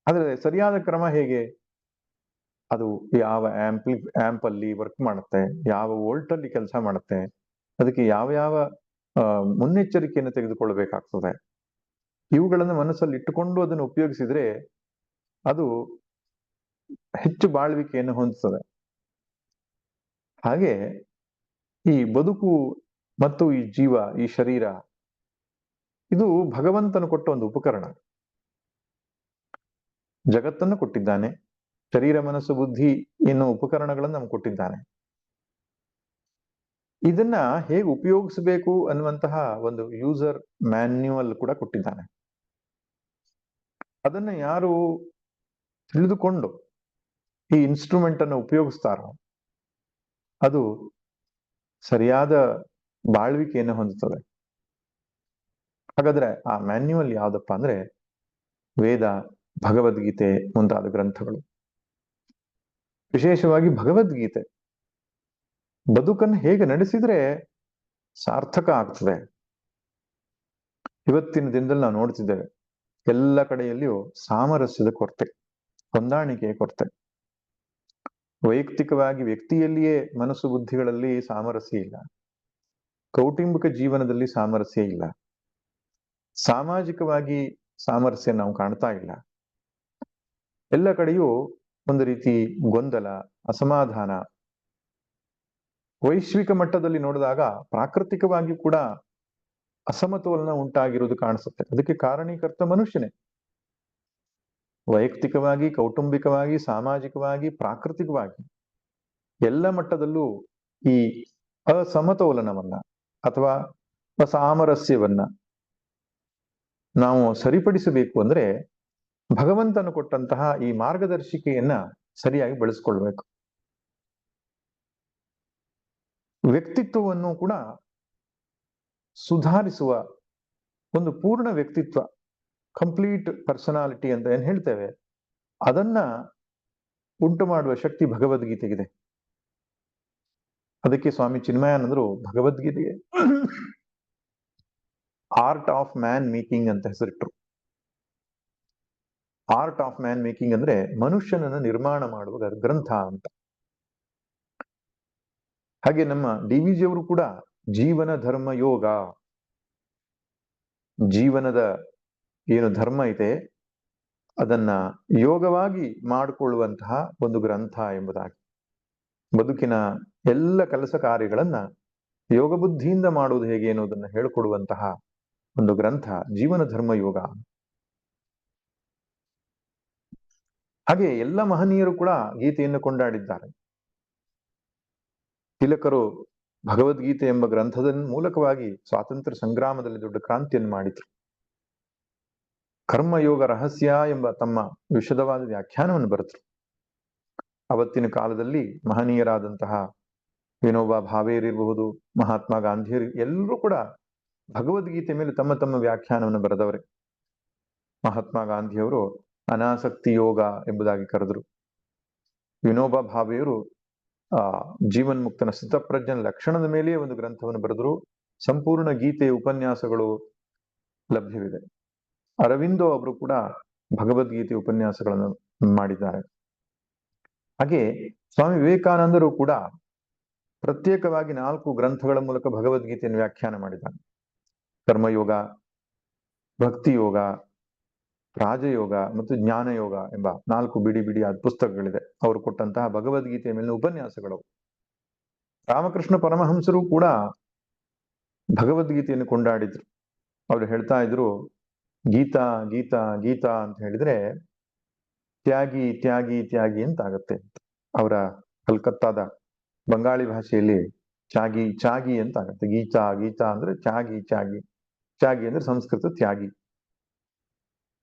ಆದ್ರೆ ಸರಿಯಾದ ಕ್ರಮ ಹೇಗೆ? ಅದು ಯಾವ ಆಂಪ್ ಅಲ್ಲಿ ವರ್ಕ್ ಮಾಡುತ್ತೆ, ಯಾವ ವೋಲ್ಟ್ ಅಲ್ಲಿ ಕೆಲಸ ಮಾಡುತ್ತೆ, ಅದಕ್ಕೆ ಯಾವ ಯಾವ ಮುನ್ನೆಚ್ಚರಿಕೆಯನ್ನು ತೆಗೆದುಕೊಳ್ಳಬೇಕಾಗ್ತದೆ, ಇವುಗಳನ್ನು ಮನಸ್ಸಲ್ಲಿ ಇಟ್ಟುಕೊಂಡು ಅದನ್ನು ಉಪಯೋಗಿಸಿದ್ರೆ ಅದು ಹೆಚ್ಚು ಬಾಳ್ವಿಕೆಯನ್ನು ಹೊಂದುತ್ತದೆ. ಹಾಗೆ ಈ ಬದುಕು ಮತ್ತು ಈ ಜೀವ, ಈ ಶರೀರ, ಇದು ಭಗವಂತನು ಕೊಟ್ಟ ಒಂದು ಉಪಕರಣ. ಜಗತ್ತನ್ನು ಕೊಟ್ಟಿದ್ದಾನೆ, ಶರೀರ, ಮನಸ್ಸು, ಬುದ್ಧಿ ಎನ್ನುವ ಉಪಕರಣಗಳನ್ನು ನಮ್ಗೆ ಕೊಟ್ಟಿದ್ದಾನೆ. ಇದನ್ನ ಹೇಗೆ ಉಪಯೋಗಿಸಬೇಕು ಅನ್ನುವಂತಹ ಒಂದು ಯೂಸರ್ ಮ್ಯಾನ್ಯುವಲ್ ಕೂಡ ಕೊಟ್ಟಿದ್ದಾನೆ. ಅದನ್ನ ಯಾರು ತಿಳಿದುಕೊಂಡು ಈ ಇನ್ಸ್ಟ್ರೂಮೆಂಟ್ ಅನ್ನು ಉಪಯೋಗಿಸ್ತಾರೋ ಅದು ಸರಿಯಾದ ಬಾಳ್ವಿಕೆಯನ್ನು ಹೊಂದುತ್ತದೆ. ಹಾಗಾದ್ರೆ ಆ ಮ್ಯಾನ್ಯುವಲ್ ಯಾವ್ದಪ್ಪ ಅಂದ್ರೆ ವೇದ, ಭಗವದ್ಗೀತೆ ಮುಂತಾದ ಗ್ರಂಥಗಳು. ವಿಶೇಷವಾಗಿ ಭಗವದ್ಗೀತೆ ಬದುಕನ್ನು ಹೇಗೆ ನಡೆಸಿದ್ರೆ ಸಾರ್ಥಕ ಆಗ್ತದೆ. ಇವತ್ತಿನ ದಿನದಲ್ಲಿ ನಾವು ನೋಡ್ತಿದ್ದೇವೆ, ಎಲ್ಲ ಕಡೆಯಲ್ಲಿಯೂ ಸಾಮರಸ್ಯದ ಕೊರತೆ, ಹೊಂದಾಣಿಕೆಯ ಕೊರತೆ. ವೈಯಕ್ತಿಕವಾಗಿ ವ್ಯಕ್ತಿಯಲ್ಲಿಯೇ ಮನಸ್ಸು ಬುದ್ಧಿಗಳಲ್ಲಿ ಸಾಮರಸ್ಯ ಇಲ್ಲ, ಕೌಟುಂಬಿಕ ಜೀವನದಲ್ಲಿ ಸಾಮರಸ್ಯ ಇಲ್ಲ, ಸಾಮಾಜಿಕವಾಗಿ ಸಾಮರಸ್ಯ ನಾವು ಕಾಣ್ತಾ ಇಲ್ಲ. ಎಲ್ಲ ಕಡೆಯೂ ಒಂದು ರೀತಿ ಗೊಂದಲ, ಅಸಮಾಧಾನ. ವೈಶ್ವಿಕ ಮಟ್ಟದಲ್ಲಿ ನೋಡಿದಾಗ ಪ್ರಾಕೃತಿಕವಾಗಿ ಕೂಡ ಅಸಮತೋಲನ ಉಂಟಾಗಿರುವುದು ಕಾಣಿಸುತ್ತೆ. ಅದಕ್ಕೆ ಕಾರಣೀಕರ್ತ ಮನುಷ್ಯನೇ. ವೈಯಕ್ತಿಕವಾಗಿ, ಕೌಟುಂಬಿಕವಾಗಿ, ಸಾಮಾಜಿಕವಾಗಿ, ಪ್ರಾಕೃತಿಕವಾಗಿ ಎಲ್ಲ ಮಟ್ಟದಲ್ಲೂ ಈ ಅಸಮತೋಲನವನ್ನ ಅಥವಾ ಅಸಾಮರಸ್ಯವನ್ನ ನಾವು ಸರಿಪಡಿಸಬೇಕು ಅಂದ್ರೆ ಭಗವಂತನು ಕೊಟ್ಟಂತಹ ಈ ಮಾರ್ಗದರ್ಶಿಕೆಯನ್ನ ಸರಿಯಾಗಿ ಬಳಸ್ಕೊಳ್ಬೇಕು. ವ್ಯಕ್ತಿತ್ವವನ್ನು ಕೂಡ ಸುಧಾರಿಸುವ ಒಂದು ಪೂರ್ಣ ವ್ಯಕ್ತಿತ್ವ, ಕಂಪ್ಲೀಟ್ ಪರ್ಸನಾಲಿಟಿ ಅಂತ ಏನ್ ಹೇಳ್ತೇವೆ, ಅದನ್ನ ಉಂಟು ಮಾಡುವ ಶಕ್ತಿ ಭಗವದ್ಗೀತೆಗಿದೆ. ಅದಕ್ಕೆ ಸ್ವಾಮಿ ಚಿನ್ಮಯಾನಂದರು ಭಗವದ್ಗೀತೆಗೆ ಆರ್ಟ್ ಆಫ್ ಮ್ಯಾನ್ ಮೇಕಿಂಗ್ ಅಂತ ಹೆಸರಿಟ್ರು. ಆರ್ಟ್ ಆಫ್ ಮ್ಯಾನ್ ಮೇಕಿಂಗ್ ಅಂದ್ರೆ ಮನುಷ್ಯನನ್ನು ನಿರ್ಮಾಣ ಮಾಡುವ ಗ್ರಂಥ ಅಂತ. ಹಾಗೆ ನಮ್ಮ ಡಿ ವಿ ಜಿಯವರು ಕೂಡ ಜೀವನ ಧರ್ಮ ಯೋಗ, ಜೀವನದ ಏನು ಧರ್ಮ ಇದೆ ಅದನ್ನ ಯೋಗವಾಗಿ ಮಾಡಿಕೊಳ್ಳುವಂತಹ ಒಂದು ಗ್ರಂಥ ಎಂಬುದಾಗಿ, ಬದುಕಿನ ಎಲ್ಲ ಕೆಲಸ ಕಾರ್ಯಗಳನ್ನ ಯೋಗ ಬುದ್ಧಿಯಿಂದ ಮಾಡುವುದು ಹೇಗೆ ಅನ್ನೋದನ್ನ ಹೇಳಿಕೊಡುವಂತಹ ಒಂದು ಗ್ರಂಥ ಜೀವನ ಧರ್ಮ ಯೋಗ. ಹಾಗೆ ಎಲ್ಲ ಮಹನೀಯರು ಕೂಡ ಗೀತೆಯನ್ನು ಕೊಂಡಾಡಿದ್ದಾರೆ. ತಿಲಕರು ಭಗವದ್ಗೀತೆ ಎಂಬ ಗ್ರಂಥದ ಮೂಲಕವಾಗಿ ಸ್ವಾತಂತ್ರ್ಯ ಸಂಗ್ರಾಮದಲ್ಲಿ ದೊಡ್ಡ ಕ್ರಾಂತಿಯನ್ನು ಮಾಡಿದ್ರು. ಕರ್ಮಯೋಗ ರಹಸ್ಯ ಎಂಬ ತಮ್ಮ ವಿಶದವಾದ ವ್ಯಾಖ್ಯಾನವನ್ನು ಬರೆದ್ರು. ಅವತ್ತಿನ ಕಾಲದಲ್ಲಿ ಮಹನೀಯರಾದಂತಹ ವಿನೋಬಾ ಭಾವೇರಿರಬಹುದು, ಮಹಾತ್ಮ ಗಾಂಧಿಯರು ಎಲ್ಲರೂ ಕೂಡ ಭಗವದ್ಗೀತೆ ಮೇಲೆ ತಮ್ಮ ತಮ್ಮ ವ್ಯಾಖ್ಯಾನವನ್ನು ಬರೆದವರೇ. ಮಹಾತ್ಮ ಗಾಂಧಿಯವರು ಅನಾಸಕ್ತಿ ಯೋಗ ಎಂಬುದಾಗಿ ಕರೆದರು. ವಿನೋಬಾ ಭಾವೆಯವರು ಜೀವನ್ಮುಕ್ತನ ಸ್ಥಿತಪ್ರಜ್ಞನ ಲಕ್ಷಣದ ಮೇಲೆಯೇ ಒಂದು ಗ್ರಂಥವನ್ನು ಬರೆದರು. ಸಂಪೂರ್ಣ ಗೀತೆ ಉಪನ್ಯಾಸಗಳು ಲಭ್ಯವಿದೆ. ಅರವಿಂದೋ ಅವರು ಕೂಡ ಭಗವದ್ಗೀತೆ ಉಪನ್ಯಾಸಗಳನ್ನು ಮಾಡಿದ್ದಾರೆ. ಹಾಗೆ ಸ್ವಾಮಿ ವಿವೇಕಾನಂದರು ಕೂಡ ಪ್ರತ್ಯೇಕವಾಗಿ 4 ಗ್ರಂಥಗಳ ಮೂಲಕ ಭಗವದ್ಗೀತೆಯನ್ನು ವ್ಯಾಖ್ಯಾನ ಮಾಡಿದ್ದಾರೆ. ಕರ್ಮಯೋಗ, ಭಕ್ತಿ ಯೋಗ, ರಾಜಯೋಗ ಮತ್ತು ಜ್ಞಾನಯೋಗ ಎಂಬ 4 ಬಿಡಿ ಬಿಡಿಯಾದ ಪುಸ್ತಕಗಳಿದೆ. ಅವರು ಕೊಟ್ಟಂತಹ ಭಗವದ್ಗೀತೆಯ ಮೇಲಿನ ಉಪನ್ಯಾಸಗಳು. ರಾಮಕೃಷ್ಣ ಪರಮಹಂಸರು ಕೂಡ ಭಗವದ್ಗೀತೆಯನ್ನು ಕೊಂಡಾಡಿದ್ರು. ಅವರು ಹೇಳ್ತಾ ಇದ್ರು, ಗೀತಾ ಗೀತಾ ಗೀತಾ ಅಂತ ಹೇಳಿದ್ರೆ ತ್ಯಾಗಿ ತ್ಯಾಗಿ ತ್ಯಾಗಿ ಅಂತ ಆಗತ್ತೆ. ಅವರ ಕಲ್ಕತ್ತಾದ ಬಂಗಾಳಿ ಭಾಷೆಯಲ್ಲಿ ಚಾಗಿ ಚಾಗಿ ಅಂತ ಆಗತ್ತೆ. ಗೀತಾ ಗೀತಾ ಅಂದ್ರೆ ತ್ಯಾಗಿ ತ್ಯಾಗಿ, ತ್ಯಾಗಿ ಅಂದ್ರೆ ಸಂಸ್ಕೃತ ತ್ಯಾಗಿ.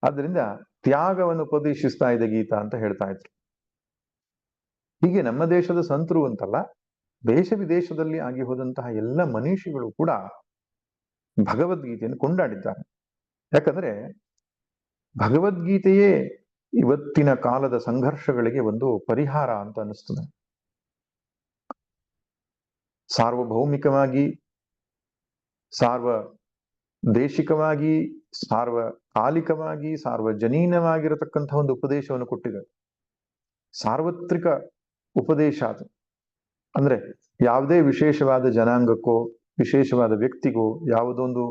ಆದ್ರಿಂದ ತ್ಯಾಗವನ್ನು ಉಪದೇಶಿಸ್ತಾ ಇದೆ ಗೀತಾ ಅಂತ ಹೇಳ್ತಾ ಇದ್ರು. ಹೀಗೆ ನಮ್ಮ ದೇಶದ ಸಂತರು ಅಂತಲ್ಲ, ದೇಶ ವಿದೇಶದಲ್ಲಿ ಆಗಿ ಹೋದಂತಹ ಎಲ್ಲ ಮನೀಷಿಗಳು ಕೂಡ ಭಗವದ್ಗೀತೆಯನ್ನು ಕೊಂಡಾಡಿದ್ದಾರೆ. ಯಾಕಂದ್ರೆ ಭಗವದ್ಗೀತೆಯೇ ಇವತ್ತಿನ ಕಾಲದ ಸಂಘರ್ಷಗಳಿಗೆ ಒಂದು ಪರಿಹಾರ ಅಂತ ಅನಿಸ್ತದೆ. ಸಾರ್ವಭೌಮಿಕವಾಗಿ, ದೇಶಿಕವಾಗಿ, ಸಾರ್ವಕಾಲಿಕವಾಗಿ, ಸಾರ್ವಜನೀನವಾಗಿರತಕ್ಕಂತಹ ಒಂದು ಉಪದೇಶವನ್ನು ಕೊಟ್ಟಿದೆ. ಸಾರ್ವತ್ರಿಕ ಉಪದೇಶ ಅದು. ಅಂದ್ರೆ ಯಾವುದೇ ವಿಶೇಷವಾದ ಜನಾಂಗಕ್ಕೋ ವಿಶೇಷವಾದ ವ್ಯಕ್ತಿಗೋ, ಯಾವುದೊಂದು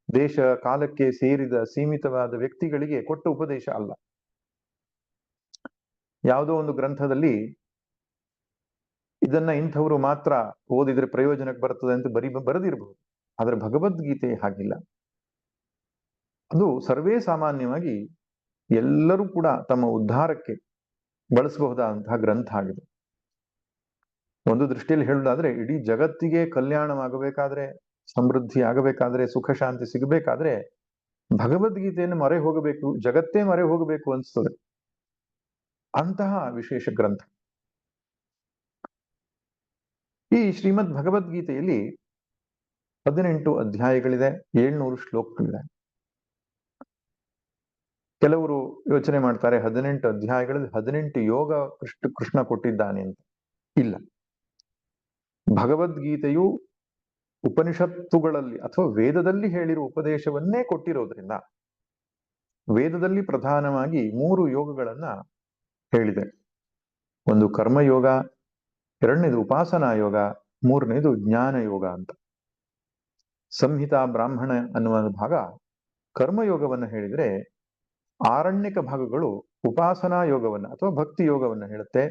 ದೇಶ ಕಾಲಕ್ಕೆ ಸೇರಿದ ಸೀಮಿತವಾದ ವ್ಯಕ್ತಿಗಳಿಗೆ ಕೊಟ್ಟ ಉಪದೇಶ ಅಲ್ಲ. ಯಾವುದೋ ಒಂದು ಗ್ರಂಥದಲ್ಲಿ ಇದನ್ನ ಇಂಥವರು ಮಾತ್ರ ಓದಿದ್ರೆ ಪ್ರಯೋಜನಕ್ಕೆ ಬರ್ತದೆ ಅಂತ ಬರೆದಿರಬಹುದು. ಆದ್ರೆ ಭಗವದ್ಗೀತೆ ಹಾಗಿಲ್ಲ. ಅದು ಸರ್ವೇ ಸಾಮಾನ್ಯವಾಗಿ ಎಲ್ಲರೂ ಕೂಡ ತಮ್ಮ ಉದ್ಧಾರಕ್ಕೆ ಬಳಸಬಹುದಾದಂತಹ ಗ್ರಂಥ ಆಗಿದೆ. ಒಂದು ದೃಷ್ಟಿಯಲ್ಲಿ ಹೇಳುವುದಾದ್ರೆ, ಇಡೀ ಜಗತ್ತಿಗೆ ಕಲ್ಯಾಣವಾಗಬೇಕಾದ್ರೆ, ಸಮೃದ್ಧಿ ಆಗಬೇಕಾದ್ರೆ, ಸುಖ ಶಾಂತಿ ಸಿಗಬೇಕಾದ್ರೆ ಭಗವದ್ಗೀತೆಯನ್ನು ಮೊರೆ ಹೋಗಬೇಕು, ಜಗತ್ತೇ ಮೊರೆ ಹೋಗಬೇಕು ಅನಿಸ್ತದೆ. ಅಂತಹ ವಿಶೇಷ ಗ್ರಂಥ ಈ ಶ್ರೀಮದ್ ಭಗವದ್ಗೀತೆಯಲ್ಲಿ 18 ಅಧ್ಯಾಯಗಳಿದೆ, 700 ಶ್ಲೋಕಗಳಿದೆ. ಕೆಲವರು ಯೋಚನೆ ಮಾಡ್ತಾರೆ 18 ಅಧ್ಯಾಯಗಳಲ್ಲಿ 18 ಯೋಗ ಕೃಷ್ಣ ಕೊಟ್ಟಿದ್ದಾನೆ ಅಂತ. ಇಲ್ಲ, ಭಗವದ್ಗೀತೆಯು ಉಪನಿಷತ್ತುಗಳಲ್ಲಿ ಅಥವಾ ವೇದದಲ್ಲಿ ಹೇಳಿರುವ ಉಪದೇಶವನ್ನೇ ಕೊಟ್ಟಿರೋದ್ರಿಂದ ವೇದದಲ್ಲಿ ಪ್ರಧಾನವಾಗಿ 3 ಯೋಗಗಳನ್ನ ಹೇಳಿದೆ. ಒಂದು ಕರ್ಮಯೋಗ, 2ನೇದು ಉಪಾಸನಾ ಯೋಗ, 3ನೇದು ಜ್ಞಾನ ಯೋಗ ಅಂತ. ಸಂಹಿತಾ ಬ್ರಾಹ್ಮಣ ಅನ್ನುವ ಭಾಗ ಕರ್ಮಯೋಗವನ್ನು ಹೇಳಿದ್ರೆ, ಆರಣ್ಯಕ ಭಾಗಗಳು ಉಪಾಸನಾ ಯೋಗವನ್ನ ಅಥವಾ ಭಕ್ತಿ ಯೋಗವನ್ನ ಹೇಳುತ್ತೆ,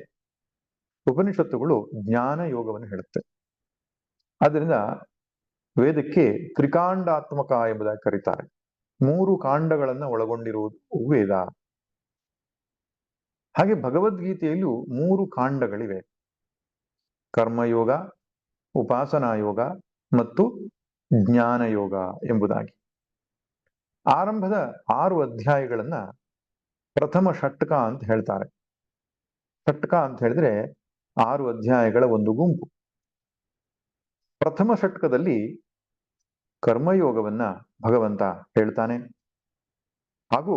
ಉಪನಿಷತ್ತುಗಳು ಜ್ಞಾನ ಯೋಗವನ್ನು ಹೇಳುತ್ತೆ. ಆದ್ದರಿಂದ ವೇದಕ್ಕೆ ತ್ರಿಕಾಂಡಾತ್ಮಕ ಎಂಬುದಾಗಿ ಕರೀತಾರೆ. 3 ಕಾಂಡಗಳನ್ನ ಒಳಗೊಂಡಿರುವುದು ವೇದ. ಹಾಗೆ ಭಗವದ್ಗೀತೆಯಲ್ಲೂ 3 ಕಾಂಡಗಳಿವೆ: ಕರ್ಮಯೋಗ, ಉಪಾಸನಾ ಯೋಗ ಮತ್ತು ಜ್ಞಾನ ಯೋಗ ಎಂಬುದಾಗಿ. ಆರಂಭದ 6 ಅಧ್ಯಾಯಗಳನ್ನ ಪ್ರಥಮ ಷಟ್ಕ ಅಂತ ಹೇಳ್ತಾರೆ. ಷಟ್ಕ ಅಂತ ಹೇಳಿದ್ರೆ 6 ಅಧ್ಯಾಯಗಳ ಒಂದು ಗುಂಪು. ಪ್ರಥಮ ಷಟ್ಕದಲ್ಲಿ ಕರ್ಮಯೋಗವನ್ನ ಭಗವಂತ ಹೇಳ್ತಾನೆ, ಹಾಗೂ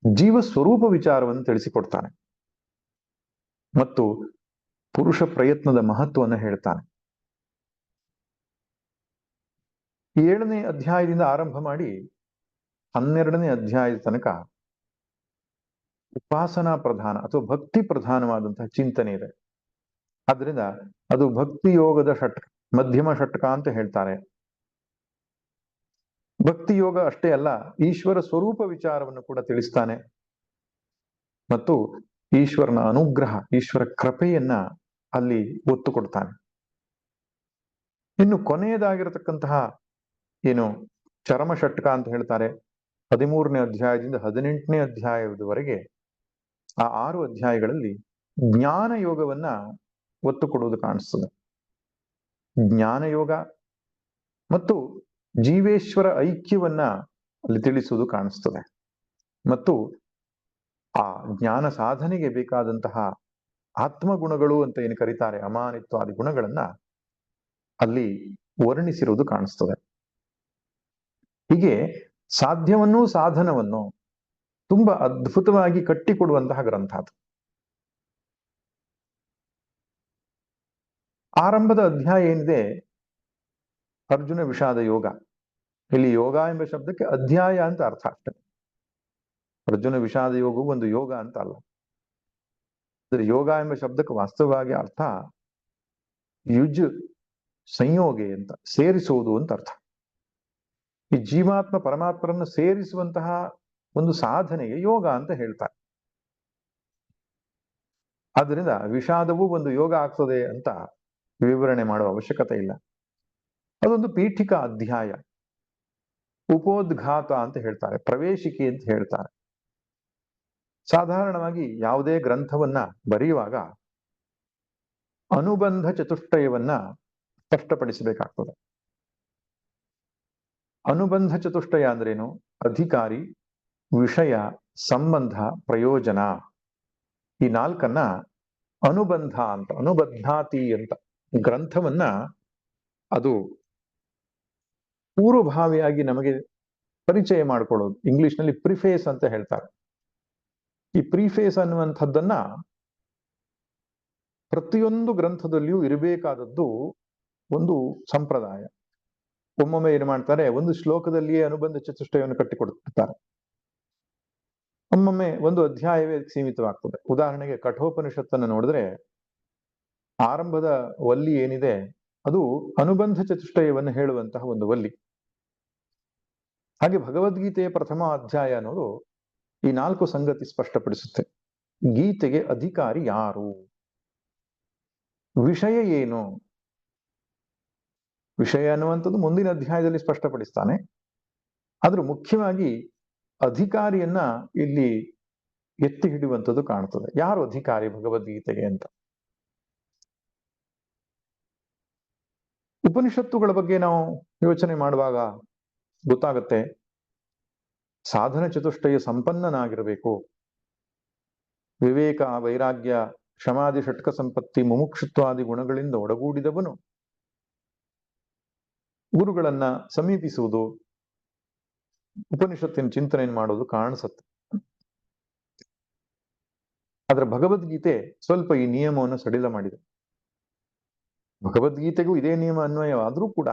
ಜೀವ ಸ್ವರೂಪ ವಿಚಾರವನ್ನು ತಿಳಿಸಿಕೊಡ್ತಾನೆ ಮತ್ತು ಪುರುಷ ಪ್ರಯತ್ನದ ಮಹತ್ವವನ್ನು ಹೇಳ್ತಾನೆ. 7ನೇ ಅಧ್ಯಾಯದಿಂದ ಆರಂಭ ಮಾಡಿ 12ನೇ ಅಧ್ಯಾಯದ ತನಕ ಉಪಾಸನಾ ಪ್ರಧಾನ ಅಥವಾ ಭಕ್ತಿ ಪ್ರಧಾನವಾದಂತಹ ಚಿಂತನೆ ಇದೆ. ಆದ್ರಿಂದ ಅದು ಭಕ್ತಿ ಯೋಗದ ಷಟ್ಕ, ಮಧ್ಯಮ ಷಟ್ಕ ಅಂತ ಹೇಳ್ತಾರೆ. ಭಕ್ತಿ ಯೋಗ ಅಷ್ಟೇ ಅಲ್ಲ, ಈಶ್ವರ ಸ್ವರೂಪ ವಿಚಾರವನ್ನು ಕೂಡ ತಿಳಿಸ್ತಾನೆ ಮತ್ತು ಈಶ್ವರನ ಅನುಗ್ರಹ, ಈಶ್ವರ ಕೃಪೆಯನ್ನ ಅಲ್ಲಿ ಒತ್ತು ಕೊಡ್ತಾನೆ. ಇನ್ನು ಕೊನೆಯದಾಗಿರತಕ್ಕಂತಹ ಏನು ಚರಮ ಷಟ್ಕ ಅಂತ ಹೇಳ್ತಾರೆ, 13ನೇ ಅಧ್ಯಾಯದಿಂದ 18ನೇ ಅಧ್ಯಾಯದವರೆಗೆ ಆ 6 ಅಧ್ಯಾಯಗಳಲ್ಲಿ ಜ್ಞಾನ ಯೋಗವನ್ನ ಒತ್ತು ಕೊಡುವುದು ಕಾಣಿಸ್ತದೆ. ಜ್ಞಾನ ಯೋಗ ಮತ್ತು ಜೀವೇಶ್ವರ ಐಕ್ಯವನ್ನ ಅಲ್ಲಿ ತಿಳಿಸುವುದು ಕಾಣಿಸ್ತದೆ ಮತ್ತು ಆ ಜ್ಞಾನ ಸಾಧನೆಗೆ ಬೇಕಾದಂತಹ ಆತ್ಮಗುಣಗಳು ಅಂತ ಏನು ಕರೀತಾರೆ, ಅಮಾನಿತ್ವಾದಿ ಗುಣಗಳನ್ನ ಅಲ್ಲಿ ವರ್ಣಿಸಿರುವುದು ಕಾಣಿಸ್ತದೆ. ಹೀಗೆ ಸಾಧ್ಯವನ್ನೂ ಸಾಧನವನ್ನು ತುಂಬಾ ಅದ್ಭುತವಾಗಿ ಕಟ್ಟಿಕೊಡುವಂತಹ ಗ್ರಂಥ ಅದು. ಆರಂಭದ ಅಧ್ಯಾಯ ಏನಿದೆ ಅರ್ಜುನ ವಿಷಾದ ಯೋಗ, ಇಲ್ಲಿ ಯೋಗ ಎಂಬ ಶಬ್ದಕ್ಕೆ ಅಧ್ಯಾಯ ಅಂತ ಅರ್ಥ ಅಷ್ಟೇ. ಅರ್ಜುನ ವಿಷಾದ ಯೋಗವು ಒಂದು ಯೋಗ ಅಂತ ಅಲ್ಲ. ಅಂದ್ರೆ ಯೋಗ ಎಂಬ ಶಬ್ದಕ್ಕೆ ವಾಸ್ತವವಾಗಿ ಅರ್ಥ ಯುಜ್ ಸಂಯೋಗೆ ಅಂತ, ಸೇರಿಸುವುದು ಅಂತ ಅರ್ಥ. ಈ ಜೀವಾತ್ಮ ಪರಮಾತ್ಮರನ್ನು ಸೇರಿಸುವಂತಹ ಒಂದು ಸಾಧನೆಗೆ ಯೋಗ ಅಂತ ಹೇಳ್ತಾರೆ. ಆದ್ದರಿಂದ ವಿಷಾದವೂ ಒಂದು ಯೋಗ ಆಗ್ತದೆ ಅಂತ ವಿವರಣೆ ಮಾಡುವ ಅವಶ್ಯಕತೆ ಇಲ್ಲ. ಅದೊಂದು ಪೀಠಿಕಾ ಅಧ್ಯಾಯ, ಉಪೋದ್ಘಾತ ಅಂತ ಹೇಳ್ತಾರೆ, ಪ್ರವೇಶಿಕೆ ಅಂತ ಹೇಳ್ತಾರೆ. ಸಾಧಾರಣವಾಗಿ ಯಾವುದೇ ಗ್ರಂಥವನ್ನ ಬರೆಯುವಾಗ ಅನುಬಂಧ ಚತುಷ್ಟಯವನ್ನ ಸ್ಪಷ್ಟಪಡಿಸಬೇಕಾಗ್ತದೆ. ಅನುಬಂಧ ಚತುಷ್ಟಯ ಅಂದ್ರೇನು? ಅಧಿಕಾರಿ, ವಿಷಯ, ಸಂಬಂಧ, ಪ್ರಯೋಜನ, ಈ 4 ಅನುಬಂಧ ಅಂತ, ಅನುಬದ್ಧಾತಿ ಅಂತ ಗ್ರಂಥವನ್ನ ಅದು ಪೂರ್ವಭಾವಿಯಾಗಿ ನಮಗೆ ಪರಿಚಯ ಮಾಡಿಕೊಳ್ಳೋದು. ಇಂಗ್ಲಿಷ್ ನಲ್ಲಿ ಪ್ರಿಫೇಸ್ ಅಂತ ಹೇಳ್ತಾರೆ. ಈ ಪ್ರಿಫೇಸ್ ಅನ್ನುವಂಥದ್ದನ್ನ ಪ್ರತಿಯೊಂದು ಗ್ರಂಥದಲ್ಲಿಯೂ ಇರಬೇಕಾದದ್ದು ಒಂದು ಸಂಪ್ರದಾಯ. ಒಮ್ಮೊಮ್ಮೆ ಏನು ಮಾಡ್ತಾರೆ, ಒಂದು ಶ್ಲೋಕದಲ್ಲಿಯೇ ಅನುಬಂಧ ಚತುಷ್ಟಯವನ್ನು ಕಟ್ಟಿಕೊಡುತ್ತಾರೆ. ಒಮ್ಮೊಮ್ಮೆ ಒಂದು ಅಧ್ಯಾಯವೇ ಸೀಮಿತವಾಗ್ತದೆ. ಉದಾಹರಣೆಗೆ ಕಠೋಪನಿಷತ್ತನ್ನು ನೋಡಿದ್ರೆ ಆರಂಭದ ವಲ್ಲಿ ಏನಿದೆ ಅದು ಅನುಬಂಧ ಚತುಷ್ಟಯವನ್ನು ಹೇಳುವಂತಹ ಒಂದು ವಲ್ಲಿ. ಹಾಗೆ ಭಗವದ್ಗೀತೆಯ ಪ್ರಥಮ ಅಧ್ಯಾಯ ಅನ್ನೋದು ಈ 4 ಸಂಗತಿ ಸ್ಪಷ್ಟಪಡಿಸುತ್ತೆ. ಗೀತೆಗೆ ಅಧಿಕಾರಿ ಯಾರು, ವಿಷಯ ಏನು, ವಿಷಯ ಅನ್ನುವಂಥದ್ದು ಮುಂದಿನ ಅಧ್ಯಾಯದಲ್ಲಿ ಸ್ಪಷ್ಟಪಡಿಸ್ತಾನೆ. ಆದ್ರೂ ಮುಖ್ಯವಾಗಿ ಅಧಿಕಾರಿಯನ್ನ ಇಲ್ಲಿ ಎತ್ತಿ ಹಿಡಿಯುವಂಥದ್ದು ಕಾಣ್ತದೆ. ಯಾರು ಅಧಿಕಾರಿ ಭಗವದ್ಗೀತೆಗೆ ಅಂತ. ಉಪನಿಷತ್ತುಗಳ ಬಗ್ಗೆ ನಾವು ಯೋಚನೆ ಮಾಡುವಾಗ ಗೊತ್ತಾಗತ್ತೆ, ಸಾಧನ ಚತುಷ್ಟಯ ಸಂಪನ್ನನಾಗಿರಬೇಕು. ವಿವೇಕ, ವೈರಾಗ್ಯ, ಕ್ಷಮಾದಿ ಷಟ್ಕ ಸಂಪತ್ತಿ, ಮುಮುಕ್ಷುತ್ವಾದಿ ಗುಣಗಳಿಂದ ಒಡಗೂಡಿದವನು ಗುರುಗಳನ್ನ ಸಮೀಪಿಸುವುದು, ಉಪನಿಷತ್ತಿನ ಚಿಂತನೆ ಮಾಡೋದು ಕಾಣಿಸುತ್ತೆ. ಆದ್ರೆ ಭಗವದ್ಗೀತೆ ಸ್ವಲ್ಪ ಈ ನಿಯಮವನ್ನು ಸಡಿಲ ಮಾಡಿದೆ. ಭಗವದ್ಗೀತೆಗೂ ಇದೇ ನಿಯಮ ಅನ್ವಯವಾದ್ರೂ ಕೂಡ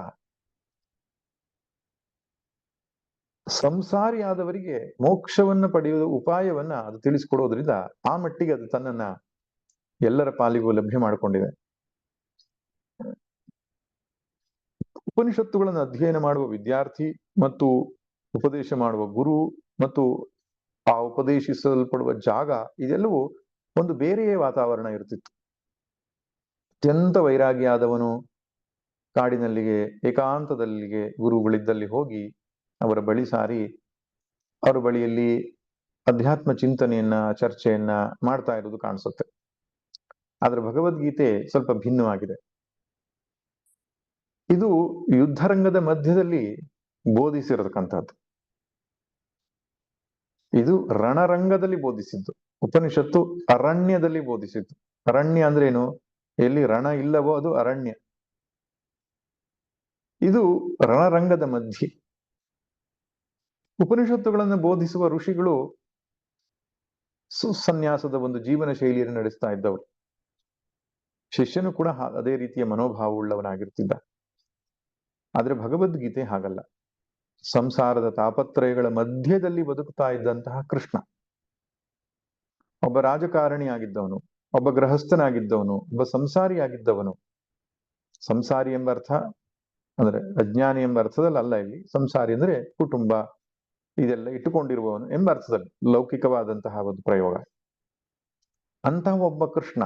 ಸಂಸಾರಿಯಾದವರಿಗೆ ಮೋಕ್ಷವನ್ನು ಪಡೆಯುವ ಉಪಾಯವನ್ನ ಅದು ತಿಳಿಸಿಕೊಡೋದ್ರಿಂದ ಆ ಮಟ್ಟಿಗೆ ಅದು ತನ್ನನ್ನ ಎಲ್ಲರ ಪಾಲಿಗೂ ಲಭ್ಯ ಮಾಡಿಕೊಂಡಿದೆ. ಉಪನಿಷತ್ತುಗಳನ್ನು ಅಧ್ಯಯನ ಮಾಡುವ ವಿದ್ಯಾರ್ಥಿ ಮತ್ತು ಉಪದೇಶ ಮಾಡುವ ಗುರು ಮತ್ತು ಆ ಉಪದೇಶಿಸಲ್ಪಡುವ ಜಾಗ, ಇದೆಲ್ಲವೂ ಒಂದು ಬೇರೆಯೇ ವಾತಾವರಣ ಇರ್ತಿತ್ತು. ಅತ್ಯಂತ ವೈರಾಗ್ಯ ಆದವನು ಕಾಡಿನಲ್ಲಿಗೆ, ಏಕಾಂತದಲ್ಲಿಗೆ ಗುರುಗಳಿದ್ದಲ್ಲಿ ಹೋಗಿ ಅವರ ಬಳಿ ಸಾರಿ ಅವರ ಬಳಿಯಲ್ಲಿ ಅಧ್ಯಾತ್ಮ ಚಿಂತನೆಯನ್ನ, ಚರ್ಚೆಯನ್ನ ಮಾಡ್ತಾ ಇರೋದು ಕಾಣಿಸುತ್ತೆ. ಆದ್ರೆ ಭಗವದ್ಗೀತೆ ಸ್ವಲ್ಪ ಭಿನ್ನವಾಗಿದೆ. ಇದು ಯುದ್ಧರಂಗದ ಮಧ್ಯದಲ್ಲಿ ಬೋಧಿಸಿರತಕ್ಕಂಥದ್ದು. ಇದು ರಣರಂಗದಲ್ಲಿ ಬೋಧಿಸಿದ್ದು. ಉಪನಿಷತ್ತು ಅರಣ್ಯದಲ್ಲಿ ಬೋಧಿಸಿದ್ದು. ಅರಣ್ಯ ಅಂದ್ರೆ ಏನು? ಎಲ್ಲಿ ರಣ ಇಲ್ಲವೋ ಅದು ಅರಣ್ಯ. ಇದು ರಣರಂಗದ ಮಧ್ಯೆ. ಉಪನಿಷತ್ತುಗಳನ್ನು ಬೋಧಿಸುವ ಋಷಿಗಳು ಸುಸನ್ಯಾಸದ ಒಂದು ಜೀವನ ಶೈಲಿಯನ್ನು ನಡೆಸ್ತಾ ಇದ್ದವರು. ಶಿಷ್ಯನು ಕೂಡ ಅದೇ ರೀತಿಯ ಮನೋಭಾವವುಳ್ಳವನಾಗಿರ್ತಿದ್ದ. ಆದ್ರೆ ಭಗವದ್ಗೀತೆ ಹಾಗಲ್ಲ. ಸಂಸಾರದ ತಾಪತ್ರಯಗಳ ಮಧ್ಯದಲ್ಲಿ ಬದುಕುತ್ತಾ ಇದ್ದಂತಹ ಕೃಷ್ಣ ಒಬ್ಬ ರಾಜಕಾರಣಿ ಆಗಿದ್ದವನು, ಒಬ್ಬ ಗೃಹಸ್ಥನಾಗಿದ್ದವನು, ಒಬ್ಬ ಸಂಸಾರಿಯಾಗಿದ್ದವನು. ಸಂಸಾರಿ ಎಂಬ ಅರ್ಥ ಅಂದ್ರೆ ಅಜ್ಞಾನಿ ಎಂಬ ಅರ್ಥದಲ್ಲಿ ಅಲ್ಲ, ಇಲ್ಲಿ ಸಂಸಾರಿ ಅಂದ್ರೆ ಕುಟುಂಬ ಇದೆಲ್ಲ ಇಟ್ಟುಕೊಂಡಿರುವವನು ಎಂಬ ಅರ್ಥದಲ್ಲಿ ಲೌಕಿಕವಾದಂತಹ ಒಂದು ಪ್ರಯೋಗ. ಅಂತಹ ಒಬ್ಬ ಕೃಷ್ಣ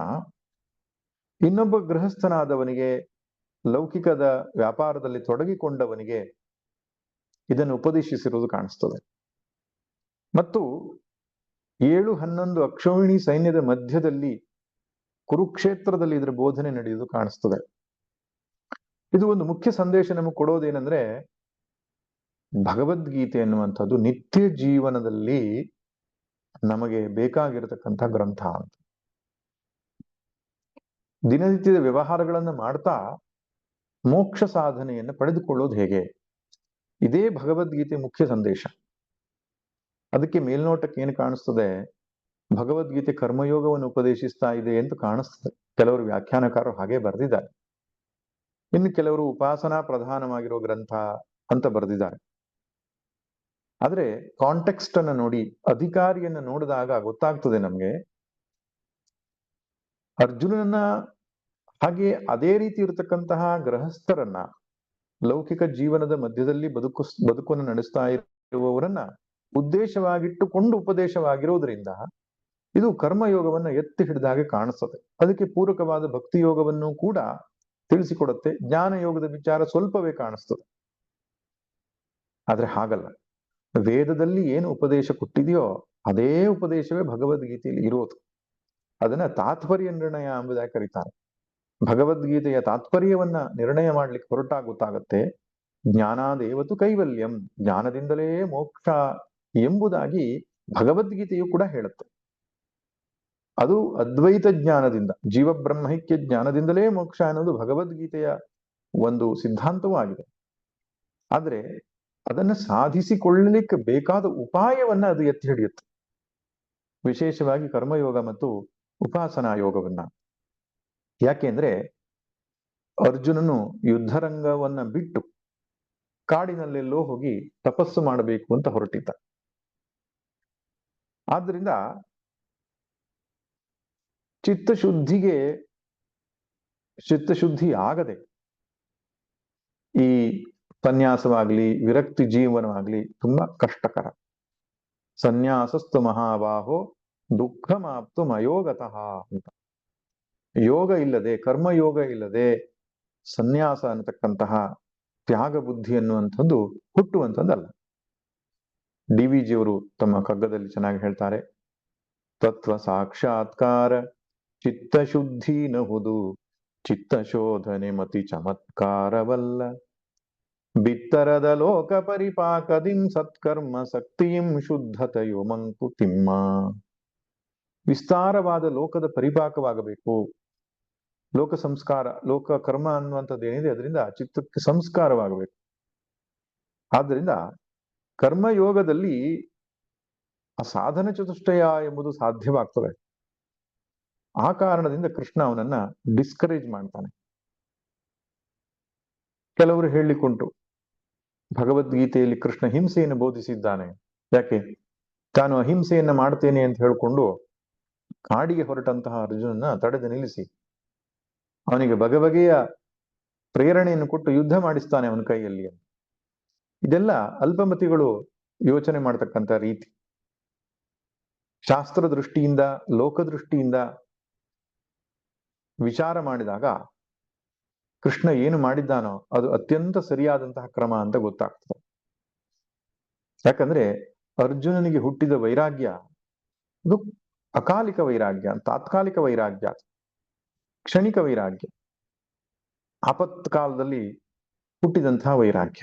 ಇನ್ನೊಬ್ಬ ಗೃಹಸ್ಥನಾದವನಿಗೆ, ಲೌಕಿಕದ ವ್ಯಾಪಾರದಲ್ಲಿ ತೊಡಗಿಕೊಂಡವನಿಗೆ ಇದನ್ನು ಉಪದೇಶಿಸಿರುವುದು ಕಾಣಿಸ್ತದೆ. ಮತ್ತು 7-11 ಅಕ್ಷೋಹಿಣಿ ಸೈನ್ಯದ ಮಧ್ಯದಲ್ಲಿ ಕುರುಕ್ಷೇತ್ರದಲ್ಲಿ ಇದರ ಬೋಧನೆ ನಡೆಯುವುದು ಕಾಣಿಸ್ತದೆ. ಇದು ಒಂದು ಮುಖ್ಯ ಸಂದೇಶ ನಮಗೆ ಕೊಡೋದೇನೆಂದ್ರೆ, ಭಗವದ್ಗೀತೆ ಎನ್ನುವಂಥದ್ದು ನಿತ್ಯ ಜೀವನದಲ್ಲಿ ನಮಗೆ ಬೇಕಾಗಿರತಕ್ಕಂಥ ಗ್ರಂಥ ಅಂತ. ದಿನನಿತ್ಯದ ವ್ಯವಹಾರಗಳನ್ನು ಮಾಡ್ತಾ ಮೋಕ್ಷ ಸಾಧನೆಯನ್ನು ಪಡೆದುಕೊಳ್ಳೋದು ಹೇಗೆ, ಇದೇ ಭಗವದ್ಗೀತೆ ಮುಖ್ಯ ಸಂದೇಶ. ಅದಕ್ಕೆ ಮೇಲ್ನೋಟಕ್ಕೆ ಏನು ಕಾಣಿಸ್ತದೆ, ಭಗವದ್ಗೀತೆ ಕರ್ಮಯೋಗವನ್ನು ಉಪದೇಶಿಸ್ತಾ ಇದೆ ಅಂತ ಕಾಣಿಸ್ತದೆ. ಕೆಲವರು ವ್ಯಾಖ್ಯಾನಕಾರರು ಹಾಗೆ ಬರೆದಿದ್ದಾರೆ. ಇನ್ನು ಕೆಲವರು ಉಪಾಸನಾ ಪ್ರಧಾನವಾಗಿರೋ ಗ್ರಂಥ ಅಂತ ಬರೆದಿದ್ದಾರೆ. ಆದ್ರೆ ಕಾಂಟೆಕ್ಸ್ಟ್ ಅನ್ನ ನೋಡಿ, ಅಧಿಕಾರಿಯನ್ನ ನೋಡಿದಾಗ ಗೊತ್ತಾಗ್ತದೆ ನಮ್ಗೆ, ಅರ್ಜುನನ ಹಾಗೆ ಅದೇ ರೀತಿ ಇರತಕ್ಕಂತಹ ಗೃಹಸ್ಥರನ್ನ, ಲೌಕಿಕ ಜೀವನದ ಮಧ್ಯದಲ್ಲಿ ಬದುಕನ್ನು ನಡೆಸ್ತಾ ಇರುವವರನ್ನ ಉದ್ದೇಶವಾಗಿಟ್ಟುಕೊಂಡು ಉಪದೇಶವಾಗಿರೋದ್ರಿಂದ ಇದು ಕರ್ಮಯೋಗವನ್ನ ಎತ್ತಿ ಹಿಡಿದ ಹಾಗೆ ಕಾಣಿಸ್ತದೆ. ಅದಕ್ಕೆ ಪೂರಕವಾದ ಭಕ್ತಿ ಯೋಗವನ್ನು ಕೂಡ ತಿಳಿಸಿಕೊಡುತ್ತೆ. ಜ್ಞಾನ ಯೋಗದ ವಿಚಾರ ಸ್ವಲ್ಪವೇ ಕಾಣಿಸ್ತದೆ. ಆದ್ರೆ ಹಾಗಲ್ಲ, ವೇದದಲ್ಲಿ ಏನು ಉಪದೇಶ ಕೊಟ್ಟಿದೆಯೋ ಅದೇ ಉಪದೇಶವೇ ಭಗವದ್ಗೀತೆಯಲ್ಲಿ ಇರೋದು. ಅದನ್ನ ತಾತ್ಪರ್ಯ ನಿರ್ಣಯ ಎಂಬುದಾಗಿ ಕರೀತಾರೆ. ಭಗವದ್ಗೀತೆಯ ತಾತ್ಪರ್ಯವನ್ನ ನಿರ್ಣಯ ಮಾಡ್ಲಿಕ್ಕೆ ಹೊರಟಾಗ ಗೊತ್ತಾಗತ್ತೆ, ಜ್ಞಾನಾದೇವತು ಕೈವಲ್ಯಂ, ಜ್ಞಾನದಿಂದಲೇ ಮೋಕ್ಷ ಎಂಬುದಾಗಿ ಭಗವದ್ಗೀತೆಯು ಕೂಡ ಹೇಳುತ್ತೆ. ಅದು ಅದ್ವೈತ ಜ್ಞಾನದಿಂದ, ಜೀವಬ್ರಹ್ಮೈಕ್ಯ ಜ್ಞಾನದಿಂದಲೇ ಮೋಕ್ಷ ಅನ್ನೋದು ಭಗವದ್ಗೀತೆಯ ಒಂದು ಸಿದ್ಧಾಂತವೂ ಆಗಿದೆ. ಆದ್ರೆ ಅದನ್ನು ಸಾಧಿಸಿಕೊಳ್ಳಲಿಕ್ಕೆ ಬೇಕಾದ ಉಪಾಯವನ್ನ ಅದು ಎತ್ತಿ ಹಿಡಿಯುತ್ತೆ, ವಿಶೇಷವಾಗಿ ಕರ್ಮಯೋಗ ಮತ್ತು ಉಪಾಸನಾ ಯೋಗವನ್ನ. ಯಾಕೆಂದ್ರೆ ಅರ್ಜುನನು ಯುದ್ಧರಂಗವನ್ನ ಬಿಟ್ಟು ಕಾಡಿನಲ್ಲೆಲ್ಲೋ ಹೋಗಿ ತಪಸ್ಸು ಮಾಡಬೇಕು ಅಂತ ಹೊರಟಿದ್ದ. ಆದ್ರಿಂದ ಚಿತ್ತಶುದ್ಧಿ ಆಗದೆ ಈ ಸನ್ಯಾಸವಾಗ್ಲಿ ವಿರಕ್ತಿ ಜೀವನವಾಗ್ಲಿ ತುಂಬಾ ಕಷ್ಟಕರ. ಸನ್ಯಾಸಸ್ತು ಮಹಾಬಾಹೋ ದುಃಖಮಾಪ್ತು ಮಯೋಗತಃ ಅಂತ. ಯೋಗ ಇಲ್ಲದೆ, ಕರ್ಮಯೋಗ ಇಲ್ಲದೆ ಸನ್ಯಾಸ ಅನ್ನತಕ್ಕಂತಹ ತ್ಯಾಗ ಬುದ್ಧಿ ಅನ್ನುವಂಥದ್ದು ಹುಟ್ಟುವಂಥದ್ದಲ್ಲ. DVG ಅವರು ತಮ್ಮ ಕಗ್ಗದಲ್ಲಿ ಚೆನ್ನಾಗಿ ಹೇಳ್ತಾರೆ, ತತ್ವ ಸಾಕ್ಷಾತ್ಕಾರ ಚಿತ್ತಶುದ್ಧಿ ನಹುದು, ಚಿತ್ತಶೋಧನೆ ಮತಿ ಚಮತ್ಕಾರವಲ್ಲ, ಬಿತ್ತರದ ಲೋಕ ಪರಿಪಾಕದಿಂ ಸತ್ಕರ್ಮ ಶಕ್ತಿಯಂ ಶುದ್ಧತೆಯೋ ಮಂಕುತಿಮ್ಮ. ವಿಸ್ತಾರವಾದ ಲೋಕದ ಪರಿಪಾಕವಾಗಬೇಕು, ಲೋಕ ಸಂಸ್ಕಾರ, ಲೋಕ ಕರ್ಮ ಅನ್ನುವಂಥದ್ದು ಏನಿದೆ ಅದರಿಂದ ಚಿತ್ತಕ್ಕೆ ಸಂಸ್ಕಾರವಾಗಬೇಕು. ಆದ್ದರಿಂದ ಕರ್ಮಯೋಗದಲ್ಲಿ ಆ ಸಾಧನ ಚತುಷ್ಟಯ ಎಂಬುದು ಸಾಧ್ಯವಾಗ್ತದೆ. ಆ ಕಾರಣದಿಂದ ಕೃಷ್ಣ ಅವನನ್ನ ಡಿಸ್ಕರೇಜ್ ಮಾಡ್ತಾನೆ. ಕೆಲವರು ಹೇಳಿಕೊಂಡು ಭಗವದ್ಗೀತೆಯಲ್ಲಿ ಕೃಷ್ಣ ಹಿಂಸೆಯನ್ನು ಬೋಧಿಸಿದ್ದಾನೆ. ಯಾಕೆ? ತಾನು ಅಹಿಂಸೆಯನ್ನ ಮಾಡ್ತೇನೆ ಅಂತ ಹೇಳಿಕೊಂಡು ಕಾಡಿಗೆ ಹೊರಟಂತಹ ಅರ್ಜುನನ್ನ ತಡೆದು ನಿಲ್ಲಿಸಿ ಅವನಿಗೆ ಬಗೆಬಗೆಯ ಪ್ರೇರಣೆಯನ್ನು ಕೊಟ್ಟು ಯುದ್ಧ ಮಾಡಿಸ್ತಾನೆ ಅವನ ಕೈಯಲ್ಲಿ. ಇದೆಲ್ಲ ಅಲ್ಪಮತಿಗಳು ಯೋಚನೆ ಮಾಡ್ತಕ್ಕಂಥ ರೀತಿ. ಶಾಸ್ತ್ರ ದೃಷ್ಟಿಯಿಂದ, ಲೋಕದೃಷ್ಟಿಯಿಂದ ವಿಚಾರ ಮಾಡಿದಾಗ ಕೃಷ್ಣ ಏನು ಮಾಡಿದ್ದಾನೋ ಅದು ಅತ್ಯಂತ ಸರಿಯಾದಂತಹ ಕ್ರಮ ಅಂತ ಗೊತ್ತಾಗ್ತದೆ. ಯಾಕಂದ್ರೆ ಅರ್ಜುನನಿಗೆ ಹುಟ್ಟಿದ ವೈರಾಗ್ಯ ಇದು ಅಕಾಲಿಕ ವೈರಾಗ್ಯ, ತಾತ್ಕಾಲಿಕ ವೈರಾಗ್ಯ, ಕ್ಷಣಿಕ ವೈರಾಗ್ಯ, ಆಪತ್ ಕಾಲದಲ್ಲಿ ಹುಟ್ಟಿದಂತಹ ವೈರಾಗ್ಯ.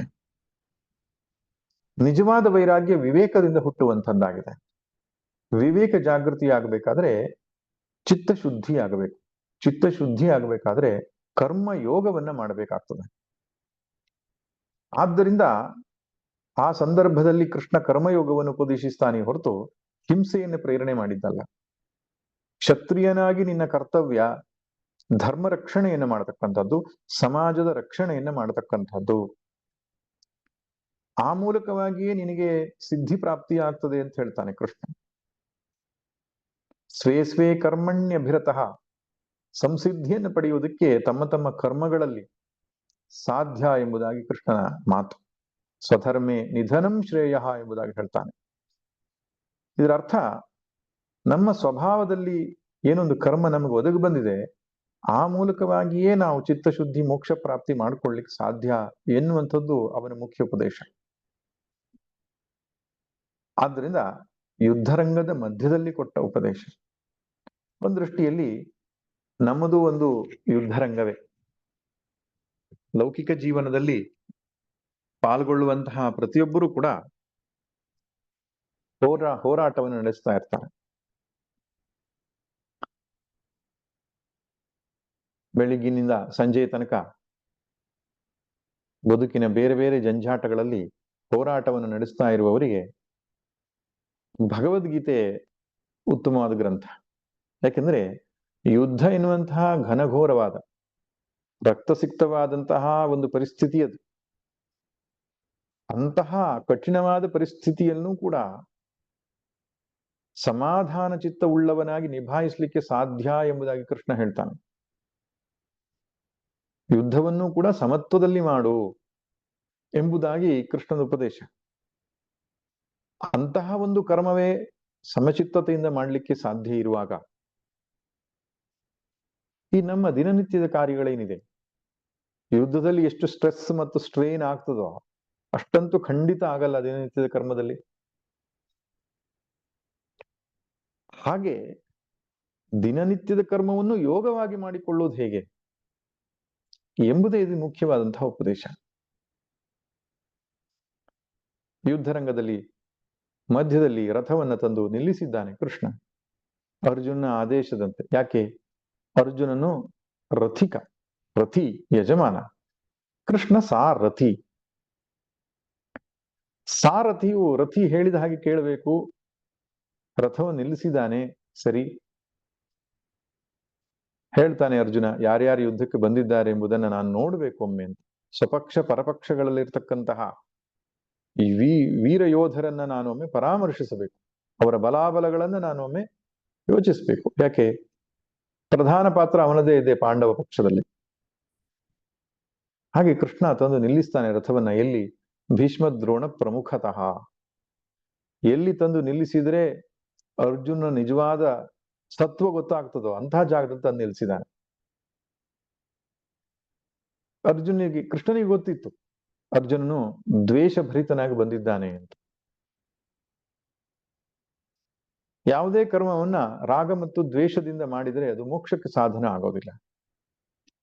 ನಿಜವಾದ ವೈರಾಗ್ಯ ವಿವೇಕದಿಂದ ಹುಟ್ಟುವಂತದ್ದಾಗಿದೆ. ವಿವೇಕ ಜಾಗೃತಿ ಆಗಬೇಕಾದ್ರೆ ಚಿತ್ತಶುದ್ಧಿ ಆಗಬೇಕು. ಚಿತ್ತಶುದ್ಧಿ ಆಗಬೇಕಾದ್ರೆ ಕರ್ಮ ಯೋಗವನ್ನ ಮಾಡಬೇಕಾಗ್ತದೆ. ಆದ್ದರಿಂದ ಆ ಸಂದರ್ಭದಲ್ಲಿ ಕೃಷ್ಣ ಕರ್ಮಯೋಗವನ್ನು ಉಪದೇಶಿಸ್ತಾನೆ ಹೊರತು ಹಿಂಸೆಯನ್ನು ಪ್ರೇರಣೆ ಮಾಡಿದ್ದಲ್ಲ. ಕ್ಷತ್ರಿಯನಾಗಿ ನಿನ್ನ ಕರ್ತವ್ಯ ಧರ್ಮ ರಕ್ಷಣೆಯನ್ನು ಮಾಡತಕ್ಕಂಥದ್ದು, ಸಮಾಜದ ರಕ್ಷಣೆಯನ್ನು ಮಾಡತಕ್ಕಂಥದ್ದು. ಆ ಮೂಲಕವಾಗಿಯೇ ನಿನಗೆ ಸಿದ್ಧಿ ಪ್ರಾಪ್ತಿ ಆಗ್ತದೆ ಅಂತ ಹೇಳ್ತಾನೆ ಕೃಷ್ಣ. ಸ್ವೇ ಸ್ವೇ ಕರ್ಮಣ್ಯಭಿರತಃ ಸಂಸಿದ್ಧಿಯನ್ನು ಪಡೆಯುವುದಕ್ಕೆ ತಮ್ಮ ತಮ್ಮ ಕರ್ಮಗಳಲ್ಲಿ ಸಾಧ್ಯ ಎಂಬುದಾಗಿ ಕೃಷ್ಣನ ಮಾತು. ಸ್ವಧರ್ಮೇ ನಿಧನಂ ಶ್ರೇಯ ಎಂಬುದಾಗಿ ಹೇಳ್ತಾನೆ. ಇದರ ಅರ್ಥ ನಮ್ಮ ಸ್ವಭಾವದಲ್ಲಿ ಏನೊಂದು ಕರ್ಮ ನಮಗೆ ಒದಗಿ ಬಂದಿದೆ, ಆ ಮೂಲಕವಾಗಿಯೇ ನಾವು ಚಿತ್ತಶುದ್ಧಿ ಮೋಕ್ಷ ಪ್ರಾಪ್ತಿ ಮಾಡಿಕೊಳ್ಳಿಕ್ಕೆ ಸಾಧ್ಯ ಎನ್ನುವಂಥದ್ದು ಅವನ ಮುಖ್ಯ ಉಪದೇಶ. ಆದ್ದರಿಂದ ಯುದ್ಧರಂಗದ ಮಧ್ಯದಲ್ಲಿ ಕೊಟ್ಟ ಉಪದೇಶ. ಒಂದು ದೃಷ್ಟಿಯಲ್ಲಿ ನಮ್ಮದು ಒಂದು ಯುದ್ಧರಂಗವೇ. ಲೌಕಿಕ ಜೀವನದಲ್ಲಿ ಪಾಲ್ಗೊಳ್ಳುವಂತಹ ಪ್ರತಿಯೊಬ್ಬರೂ ಕೂಡ ಹೋರಾಟವನ್ನು ನಡೆಸ್ತಾ ಇರ್ತಾರೆ. ಬೆಳಿಗ್ಗಿನಿಂದ ಸಂಜೆಯ ತನಕ ಬದುಕಿನ ಬೇರೆ ಬೇರೆ ಜಂಜಾಟಗಳಲ್ಲಿ ಹೋರಾಟವನ್ನು ನಡೆಸ್ತಾ ಇರುವವರಿಗೆ ಭಗವದ್ಗೀತೆ ಉತ್ತಮವಾದ ಗ್ರಂಥ. ಯಾಕೆಂದ್ರೆ ಯುದ್ಧ ಎನ್ನುವಂತಹ ಘನಘೋರವಾದ ರಕ್ತಸಿಕ್ತವಾದಂತಹ ಒಂದು ಪರಿಸ್ಥಿತಿ ಅದು. ಅಂತಹ ಕಠಿಣವಾದ ಪರಿಸ್ಥಿತಿಯನ್ನು ಕೂಡ ಸಮಾಧಾನ ಚಿತ್ತ ಉಳ್ಳವನಾಗಿ ನಿಭಾಯಿಸಲಿಕ್ಕೆ ಸಾಧ್ಯ ಎಂಬುದಾಗಿ ಕೃಷ್ಣ ಹೇಳ್ತಾನೆ. ಯುದ್ಧವನ್ನು ಕೂಡ ಸಮತ್ವದಲ್ಲಿ ಮಾಡು ಎಂಬುದಾಗಿ ಕೃಷ್ಣನ ಉಪದೇಶ. ಅಂತಹ ಒಂದು ಕರ್ಮವೇ ಸಮಚಿತ್ತತೆಯಿಂದ ಮಾಡಲಿಕ್ಕೆ ಸಾಧ್ಯ ಇರುವಾಗ ಈ ನಮ್ಮ ದಿನನಿತ್ಯದ ಕಾರ್ಯಗಳೇನಿದೆ, ಯುದ್ಧದಲ್ಲಿ ಎಷ್ಟು ಸ್ಟ್ರೆಸ್ ಮತ್ತು ಸ್ಟ್ರೇನ್ ಆಗ್ತದೋ ಅಷ್ಟಂತೂ ಖಂಡಿತ ಆಗಲ್ಲ ದಿನನಿತ್ಯದ ಕರ್ಮದಲ್ಲಿ. ಹಾಗೆ ದಿನನಿತ್ಯದ ಕರ್ಮವನ್ನು ಯೋಗವಾಗಿ ಮಾಡಿಕೊಳ್ಳುವುದು ಹೇಗೆ ಎಂಬುದೇ ಇದು ಮುಖ್ಯವಾದಂತಹ ಉಪದೇಶ. ಯುದ್ಧರಂಗದಲ್ಲಿ ಮಧ್ಯದಲ್ಲಿ ರಥವನ್ನ ತಂದು ನಿಲ್ಲಿಸಿದ್ದಾನೆ ಕೃಷ್ಣ ಅರ್ಜುನ ಆದೇಶದಂತೆ. ಯಾಕೆ? ಅರ್ಜುನನು ರಥಿ ಯಜಮಾನ, ಕೃಷ್ಣ ಸಾರಥಿ. ಸಾರಥಿಯು ರಥಿ ಹೇಳಿದ ಹಾಗೆ ಕೇಳಬೇಕು. ರಥವನ್ನು ನಿಲ್ಲಿಸಿದ್ದಾನೆ, ಸರಿ. ಹೇಳ್ತಾನೆ ಅರ್ಜುನ, ಯಾರ್ಯಾರು ಯುದ್ಧಕ್ಕೆ ಬಂದಿದ್ದಾರೆ ಎಂಬುದನ್ನ ನಾನು ನೋಡ್ಬೇಕು ಒಮ್ಮೆ ಅಂತ. ಸ್ವಪಕ್ಷ ಪರಪಕ್ಷಗಳಲ್ಲಿರ್ತಕ್ಕಂತಹ ಈ ವೀರ ಯೋಧರನ್ನ ನಾನೊಮ್ಮೆ ಪರಾಮರ್ಶಿಸಬೇಕು, ಅವರ ಬಲಾಬಲಗಳನ್ನ ನಾನೊಮ್ಮೆ ಯೋಚಿಸ್ಬೇಕು. ಯಾಕೆ? ಪ್ರಧಾನ ಪಾತ್ರ ಅವನದೇ ಇದೆ ಪಾಂಡವ ಪಕ್ಷದಲ್ಲಿ. ಹಾಗೆ ಕೃಷ್ಣ ತಂದು ನಿಲ್ಲಿಸ್ತಾನೆ ರಥವನ್ನ. ಎಲ್ಲಿ? ಭೀಷ್ಮ ದ್ರೋಣ ಪ್ರಮುಖತಃ. ಎಲ್ಲಿ ತಂದು ನಿಲ್ಲಿಸಿದ್ರೆ ಅರ್ಜುನ ನಿಜವಾದ ಸತ್ವ ಗೊತ್ತಾಗ್ತದೋ ಅಂತಹ ಜಾಗದಲ್ಲಿ ತಂದು ನಿಲ್ಲಿಸಿದಾನೆ. ಕೃಷ್ಣನಿಗೆ ಗೊತ್ತಿತ್ತು ಅರ್ಜುನನು ದ್ವೇಷ ಭರಿತನಾಗಿ ಬಂದಿದ್ದಾನೆ ಅಂತ. ಯಾವುದೇ ಕರ್ಮವನ್ನ ರಾಗ ಮತ್ತು ದ್ವೇಷದಿಂದ ಮಾಡಿದರೆ ಅದು ಮೋಕ್ಷಕ್ಕೆ ಸಾಧನ ಆಗೋದಿಲ್ಲ.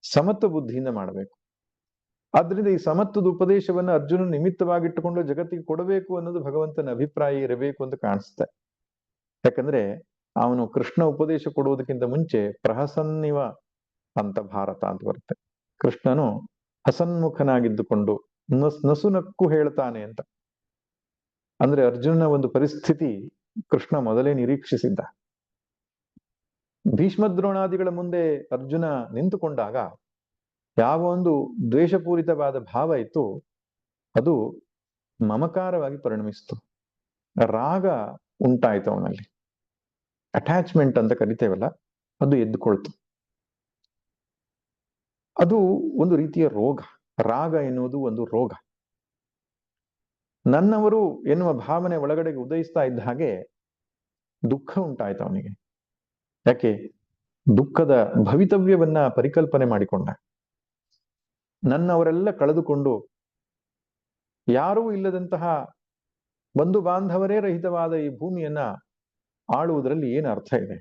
ಸಮತ್ವ ಬುದ್ಧಿಯಿಂದ ಮಾಡಬೇಕು. ಆದ್ರಿಂದ ಈ ಸಮತ್ವದ ಉಪದೇಶವನ್ನ ಅರ್ಜುನ ನಿಮಿತ್ತವಾಗಿಟ್ಟುಕೊಂಡು ಜಗತ್ತಿಗೆ ಕೊಡಬೇಕು ಅನ್ನೋದು ಭಗವಂತನ ಅಭಿಪ್ರಾಯ ಇರಬೇಕು ಅಂತ ಕಾಣಿಸುತ್ತೆ. ಯಾಕಂದ್ರೆ ಅವನು ಕೃಷ್ಣ ಉಪದೇಶ ಕೊಡುವುದಕ್ಕಿಂತ ಮುಂಚೆ ಪ್ರಹಸನ್ನಿವ ಅಂತ ಭಾರತ ಅಂತ ಬರುತ್ತೆ. ಕೃಷ್ಣನು ಹಸನ್ಮುಖನಾಗಿದ್ದುಕೊಂಡು ನಸುನಕ್ಕು ಹೇಳ್ತಾನೆ ಅಂತ. ಅಂದ್ರೆ ಅರ್ಜುನನ ಒಂದು ಪರಿಸ್ಥಿತಿ ಕೃಷ್ಣ ಮೊದಲೇ ನಿರೀಕ್ಷಿಸಿದ್ದ. ಭೀಷ್ಮದ್ರೋಣಾದಿಗಳ ಮುಂದೆ ಅರ್ಜುನ ನಿಂತುಕೊಂಡಾಗ ಯಾವ ಒಂದು ದ್ವೇಷಪೂರಿತವಾದ ಭಾವ ಇತ್ತು ಅದು ಮಮಕಾರವಾಗಿ ಪರಿಣಮಿಸ್ತು. ರಾಗ ಉಂಟಾಯ್ತು ಅವನಲ್ಲಿ. ಅಟ್ಯಾಚ್ಮೆಂಟ್ ಅಂತ ಕರಿತೇವಲ್ಲ, ಅದು ಎದ್ದುಕೊಳ್ತು. ಅದು ಒಂದು ರೀತಿಯ ರೋಗ. ರಾಗ ಎನ್ನುವುದು ಒಂದು ರೋಗ. ನನ್ನವರು ಎನ್ನುವ ಭಾವನೆ ಒಳಗಡೆಗೆ ಉದಯಿಸ್ತಾ ಇದ್ದ ಹಾಗೆ ದುಃಖ ಉಂಟಾಯ್ತು ಅವನಿಗೆ. ಯಾಕೆ? ದುಃಖದ ಭವಿತವ್ಯವನ್ನ ಪರಿಕಲ್ಪನೆ ಮಾಡಿಕೊಂಡ. ನನ್ನವರೆಲ್ಲ ಕಳೆದುಕೊಂಡು ಯಾರೂ ಇಲ್ಲದಂತಹ ಬಂಧು ಬಾಂಧವರೇ ರಹಿತವಾದ ಈ ಭೂಮಿಯನ್ನ ಆಳುವುದರಲ್ಲಿ ಏನು ಅರ್ಥ ಇದೆ?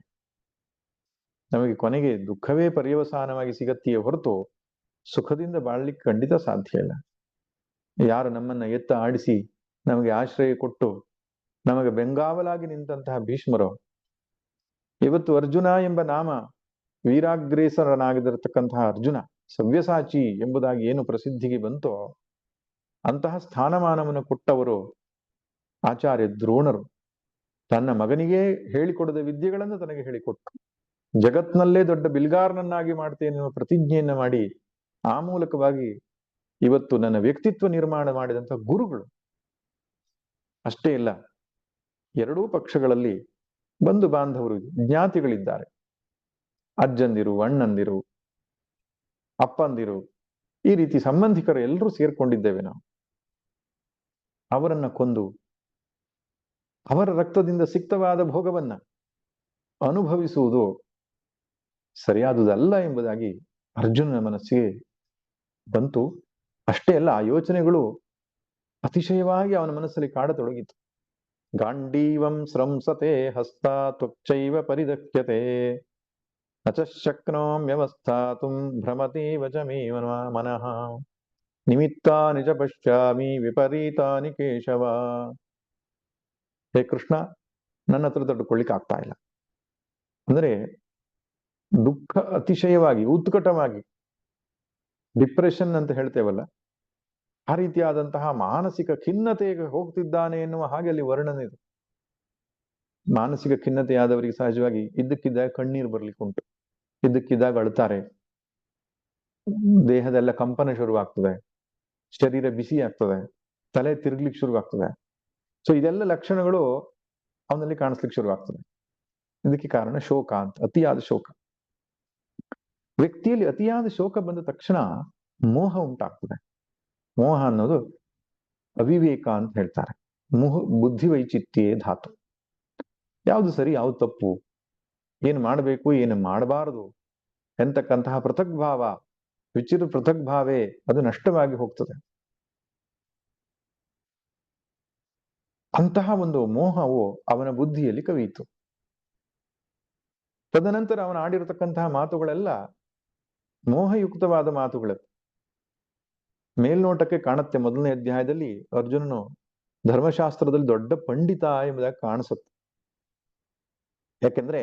ನಮಗೆ ಕೊನೆಗೆ ದುಃಖವೇ ಪರ್ಯವಸಾನವಾಗಿ ಸಿಗತ್ತೆಯೇ ಹೊರತು ಸುಖದಿಂದ ಬಾಳ್ಲಿಕ್ಕೆ ಖಂಡಿತ ಸಾಧ್ಯ ಇಲ್ಲ. ಯಾರು ನಮ್ಮನ್ನ ಎತ್ತ ಆಡಿಸಿ ನಮಗೆ ಆಶ್ರಯ ಕೊಟ್ಟು ನಮಗೆ ಬೆಂಗಾವಲಾಗಿ ನಿಂತಹ ಭೀಷ್ಮರು ಇವತ್ತು ಅರ್ಜುನ ಎಂಬ ನಾಮ ವೀರಾಗ್ರೇಸರನಾಗಿರತಕ್ಕಂತಹ ಅರ್ಜುನ ಸವ್ಯಸಾಚಿ ಎಂಬುದಾಗಿ ಏನು ಪ್ರಸಿದ್ಧಿಗೆ ಬಂತೋ ಅಂತಹ ಸ್ಥಾನಮಾನವನ್ನು ಕೊಟ್ಟವರು ಆಚಾರ್ಯ ದ್ರೋಣರು. ತನ್ನ ಮಗನಿಗೆ ಹೇಳಿಕೊಡದ ವಿದ್ಯೆಗಳನ್ನು ತನಗೆ ಹೇಳಿಕೊಟ್ರು. ಜಗತ್ನಲ್ಲೇ ದೊಡ್ಡ ಬಿಲ್ಗಾರನನ್ನಾಗಿ ಮಾಡ್ತೇನೆ ಎನ್ನುವ ಪ್ರತಿಜ್ಞೆಯನ್ನ ಮಾಡಿ ಆ ಮೂಲಕವಾಗಿ ಇವತ್ತು ನನ್ನ ವ್ಯಕ್ತಿತ್ವ ನಿರ್ಮಾಣ ಮಾಡಿದಂತಹ ಗುರುಗಳು. ಅಷ್ಟೇ ಇಲ್ಲ, ಎರಡೂ ಪಕ್ಷಗಳಲ್ಲಿ ಬಂಧು ಬಾಂಧವರು, ಜ್ಞಾತಿಗಳಿದ್ದಾರೆ, ಅಜ್ಜಂದಿರು, ಅಣ್ಣಂದಿರು, ಅಪ್ಪಂದಿರು, ಈ ರೀತಿ ಸಂಬಂಧಿಕರು ಎಲ್ಲರೂ ಸೇರ್ಕೊಂಡಿದ್ದೇವೆ ನಾವು. ಅವರನ್ನ ಕೊಂದು ಅವರ ರಕ್ತದಿಂದ ಸಿಕ್ತವಾದ ಭೋಗವನ್ನ ಅನುಭವಿಸುವುದು ಸರಿಯಾದುದಲ್ಲ ಎಂಬುದಾಗಿ ಅರ್ಜುನನ ಮನಸ್ಸಿಗೆ ಬಂತು. ಅಷ್ಟೇ ಅಲ್ಲ, ಆ ಯೋಚನೆಗಳು ಅತಿಶಯವಾಗಿ ಅವನ ಮನಸ್ಸಲ್ಲಿ ಕಾಡತೊಡಗಿತು. ಗಾಂಡೀವಂ ಸ್ರಂಸತೆ ಹಸ್ತ ತ್ವಚ್ಚೈವ ಪರಿದಕ್ಷ್ಯತೆ ನಚ ಶಕ್ನೋಮ್ಯವಸ್ಥಾತುಂ ಭ್ರಮತೀವ ಚ ಮೇ ಮನಃ ನಿಮಿತ್ತಾನಿ ಚ ಪಶ್ಯಾಮಿ ವಿಪರೀತಾನಿ ಕೇಶವ. ಹೇ ಕೃಷ್ಣ, ನನ್ನ ಹತ್ರ ತಡ್ಕೊಳ್ಳಿಕ್ಕೆ ಆಗ್ತಾ ಇಲ್ಲ. ಅಂದ್ರೆ ದುಃಖ ಅತಿಶಯವಾಗಿ, ಉತ್ಕಟವಾಗಿ, ಡಿಪ್ರೆಷನ್ ಅಂತ ಹೇಳ್ತೇವಲ್ಲ, ಆ ರೀತಿಯಾದಂತಹ ಮಾನಸಿಕ ಖಿನ್ನತೆಗೆ ಹೋಗ್ತಿದ್ದಾನೆ ಎನ್ನುವ ಹಾಗೆ ಅಲ್ಲಿ ವರ್ಣನೆ ಇದೆ. ಮಾನಸಿಕ ಖಿನ್ನತೆಯಾದವರಿಗೆ ಸಹಜವಾಗಿ ಇದ್ದಕ್ಕಿದ್ದಾಗ ಕಣ್ಣೀರು ಬರ್ಲಿಕ್ಕೆ ಉಂಟು, ಇದ್ದಕ್ಕಿದ್ದಾಗ ಅಳ್ತಾರೆ, ದೇಹದೆಲ್ಲ ಕಂಪನ ಶುರುವಾಗ್ತದೆ, ಶರೀರ ಬಿಸಿ ಆಗ್ತದೆ, ತಲೆ ತಿರುಗ್ಲಿಕ್ಕೆ ಶುರುವಾಗ್ತದೆ. ಸೊ ಇದೆಲ್ಲ ಲಕ್ಷಣಗಳು ಅವನಲ್ಲಿ ಕಾಣಿಸ್ಲಿಕ್ಕೆ ಶುರುವಾಗ್ತದೆ. ಇದಕ್ಕೆ ಕಾರಣ ಶೋಕ ಅಂತ, ಅತಿಯಾದ ಶೋಕ. ವ್ಯಕ್ತಿಯಲ್ಲಿ ಅತಿಯಾದ ಶೋಕ ಬಂದ ತಕ್ಷಣ ಮೋಹ ಉಂಟಾಗ್ತದೆ. ಮೋಹ ಅನ್ನೋದು ಅವಿವೇಕ ಅಂತ ಹೇಳ್ತಾರೆ. ಬುದ್ಧಿ ವೈಚಿತ್ಯೇ ಧಾತು. ಯಾವುದು ಸರಿ, ಯಾವುದು ತಪ್ಪು, ಏನು ಮಾಡಬೇಕು, ಏನು ಮಾಡಬಾರದು ಎಂತಕ್ಕಂತಹ ಪೃಥಗ್ಭಾವ, ವಿಚಿತ್ರ ಪೃಥಗ್ಭಾವೇ ಅದು ನಷ್ಟವಾಗಿ ಹೋಗ್ತದೆ. ಅಂತಹ ಒಂದು ಮೋಹವು ಅವನ ಬುದ್ಧಿಯಲ್ಲಿ ಕವಿಯಿತು. ತದನಂತರ ಅವನು ಆಡಿರತಕ್ಕಂತಹ ಮಾತುಗಳೆಲ್ಲ ಮೋಹಯುಕ್ತವಾದ ಮಾತುಗಳು. ಮೇಲ್ನೋಟಕ್ಕೆ ಕಾಣುತ್ತೆ, ಮೊದಲನೇ ಅಧ್ಯಾಯದಲ್ಲಿ ಅರ್ಜುನನು ಧರ್ಮಶಾಸ್ತ್ರದಲ್ಲಿ ದೊಡ್ಡ ಪಂಡಿತ ಎಂಬುದಾಗಿ ಕಾಣಿಸುತ್ತೆ. ಯಾಕೆಂದ್ರೆ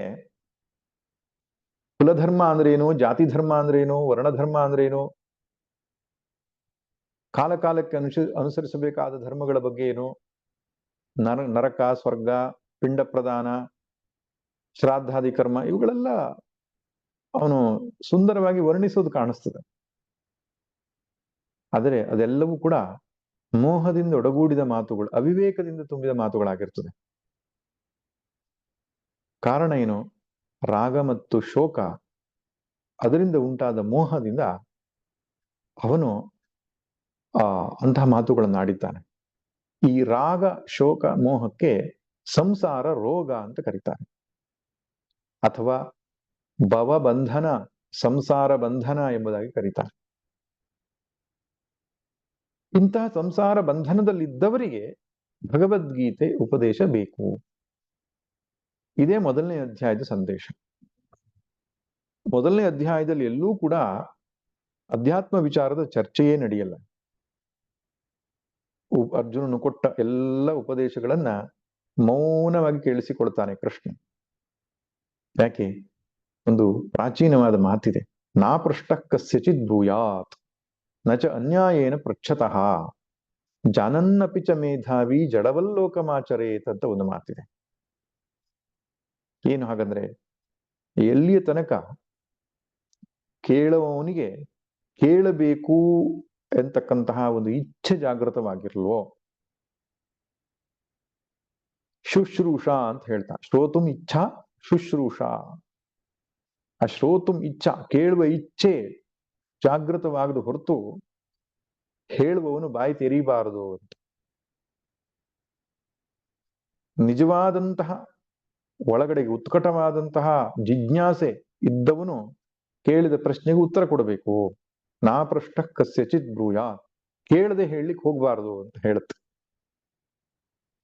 ಕುಲಧರ್ಮ ಅಂದ್ರೇನು, ಜಾತಿ ಧರ್ಮ ಅಂದ್ರೇನು, ವರ್ಣಧರ್ಮ ಅಂದ್ರೇನು, ಕಾಲ ಕಾಲಕ್ಕೆ ಅನುಸರಿಸಬೇಕಾದ ಧರ್ಮಗಳ ಬಗ್ಗೆ ಏನು, ನರಕ, ಸ್ವರ್ಗ, ಪಿಂಡ ಪ್ರದಾನ, ಶ್ರಾದ್ದಾದಿ ಕರ್ಮ, ಇವುಗಳೆಲ್ಲ ಅವನು ಸುಂದರವಾಗಿ ವರ್ಣಿಸೋದು ಕಾಣಿಸ್ತದೆ. ಆದರೆ ಅದೆಲ್ಲವೂ ಕೂಡ ಮೋಹದಿಂದ ಒಡಗೂಡಿದ ಮಾತುಗಳು, ಅವಿವೇಕದಿಂದ ತುಂಬಿದ ಮಾತುಗಳಾಗಿರ್ತದೆ. ಕಾರಣ ಏನು? ರಾಗ ಮತ್ತು ಶೋಕ, ಅದರಿಂದ ಉಂಟಾದ ಮೋಹದಿಂದ ಅವನು ಅಂತಹ ಮಾತುಗಳನ್ನು ಆಡಿದ್ದಾನೆ. ಈ ರಾಗ, ಶೋಕ, ಮೋಹಕ್ಕೆ ಸಂಸಾರ ರೋಗ ಅಂತ ಕರೀತಾರೆ, ಅಥವಾ ಭವಬಂಧನ, ಸಂಸಾರ ಬಂಧನ ಎಂಬುದಾಗಿ ಕರೀತಾರೆ. ಇಂತಹ ಸಂಸಾರ ಬಂಧನದಲ್ಲಿದ್ದವರಿಗೆ ಭಗವದ್ಗೀತೆ ಉಪದೇಶ ಬೇಕು. ಇದೇ ಮೊದಲನೇ ಅಧ್ಯಾಯದ ಸಂದೇಶ. ಮೊದಲನೇ ಅಧ್ಯಾಯದಲ್ಲಿ ಎಲ್ಲೂ ಕೂಡ ಅಧ್ಯಾತ್ಮ ವಿಚಾರದ ಚರ್ಚೆಯೇ ನಡೆಯಲ್ಲ. ಅರ್ಜುನನು ಕೊಟ್ಟ ಎಲ್ಲ ಉಪದೇಶಗಳನ್ನ ಮೌನವಾಗಿ ಕೇಳಿಸಿಕೊಳ್ತಾನೆ ಕೃಷ್ಣ. ಯಾಕೆ? ಒಂದು ಪ್ರಾಚೀನವಾದ ಮಾತಿದೆ, ನಾ ಪೃಷ್ಟ ಕಸ್ಯಚಿತ್ ಭೂಯಾತ್ ನಚ ಅನ್ಯಾಯೇನ ಪೃಚ್ಛತಃ ಜಾನನ್ನಪಿ ಚ ಮೇಧಾವಿ ಜಡವಲ್ಲೋಕಮಾಚರೇತ್ ಅಂತ ಒಂದು ಮಾತಿದೆ. ಏನು ಹಾಗಂದ್ರೆ, ಎಲ್ಲಿಯ ತನಕ ಕೇಳುವವನಿಗೆ ಕೇಳಬೇಕು ಎಂತಕ್ಕಂತಹ ಒಂದು ಇಚ್ಛೆ ಜಾಗೃತವಾಗಿರ್ಲ್ವೋ, ಶುಶ್ರೂಷ ಅಂತ ಹೇಳ್ತಾರೆ. ಶ್ರೋತುಂ ಇಚ್ಛಾ ಶುಶ್ರೂಷ. ಆ ಶ್ರೋತುಂ ಇಚ್ಛಾ, ಕೇಳುವ ಇಚ್ಛೆ ಜಾಗೃತವಾಗದು ಹೊರತು ಹೇಳುವವನು ಬಾಯಿ ತೆರೀಬಾರದು ಅಂತ. ನಿಜವಾದಂತಹ ಒಳಗಡೆಗೆ ಉತ್ಕಟವಾದಂತಹ ಜಿಜ್ಞಾಸೆ ಇದ್ದವನು ಕೇಳಿದ ಪ್ರಶ್ನೆಗೆ ಉತ್ತರ ಕೊಡಬೇಕು. ನಾ ಪೃಷ್ಟ ಕಸ್ಯಚಿತ್ ಬ್ರೂಯಾ, ಕೇಳದೆ ಹೇಳಲಿಕ್ಕೆ ಹೋಗ್ಬಾರ್ದು ಅಂತ ಹೇಳುತ್ತೆ.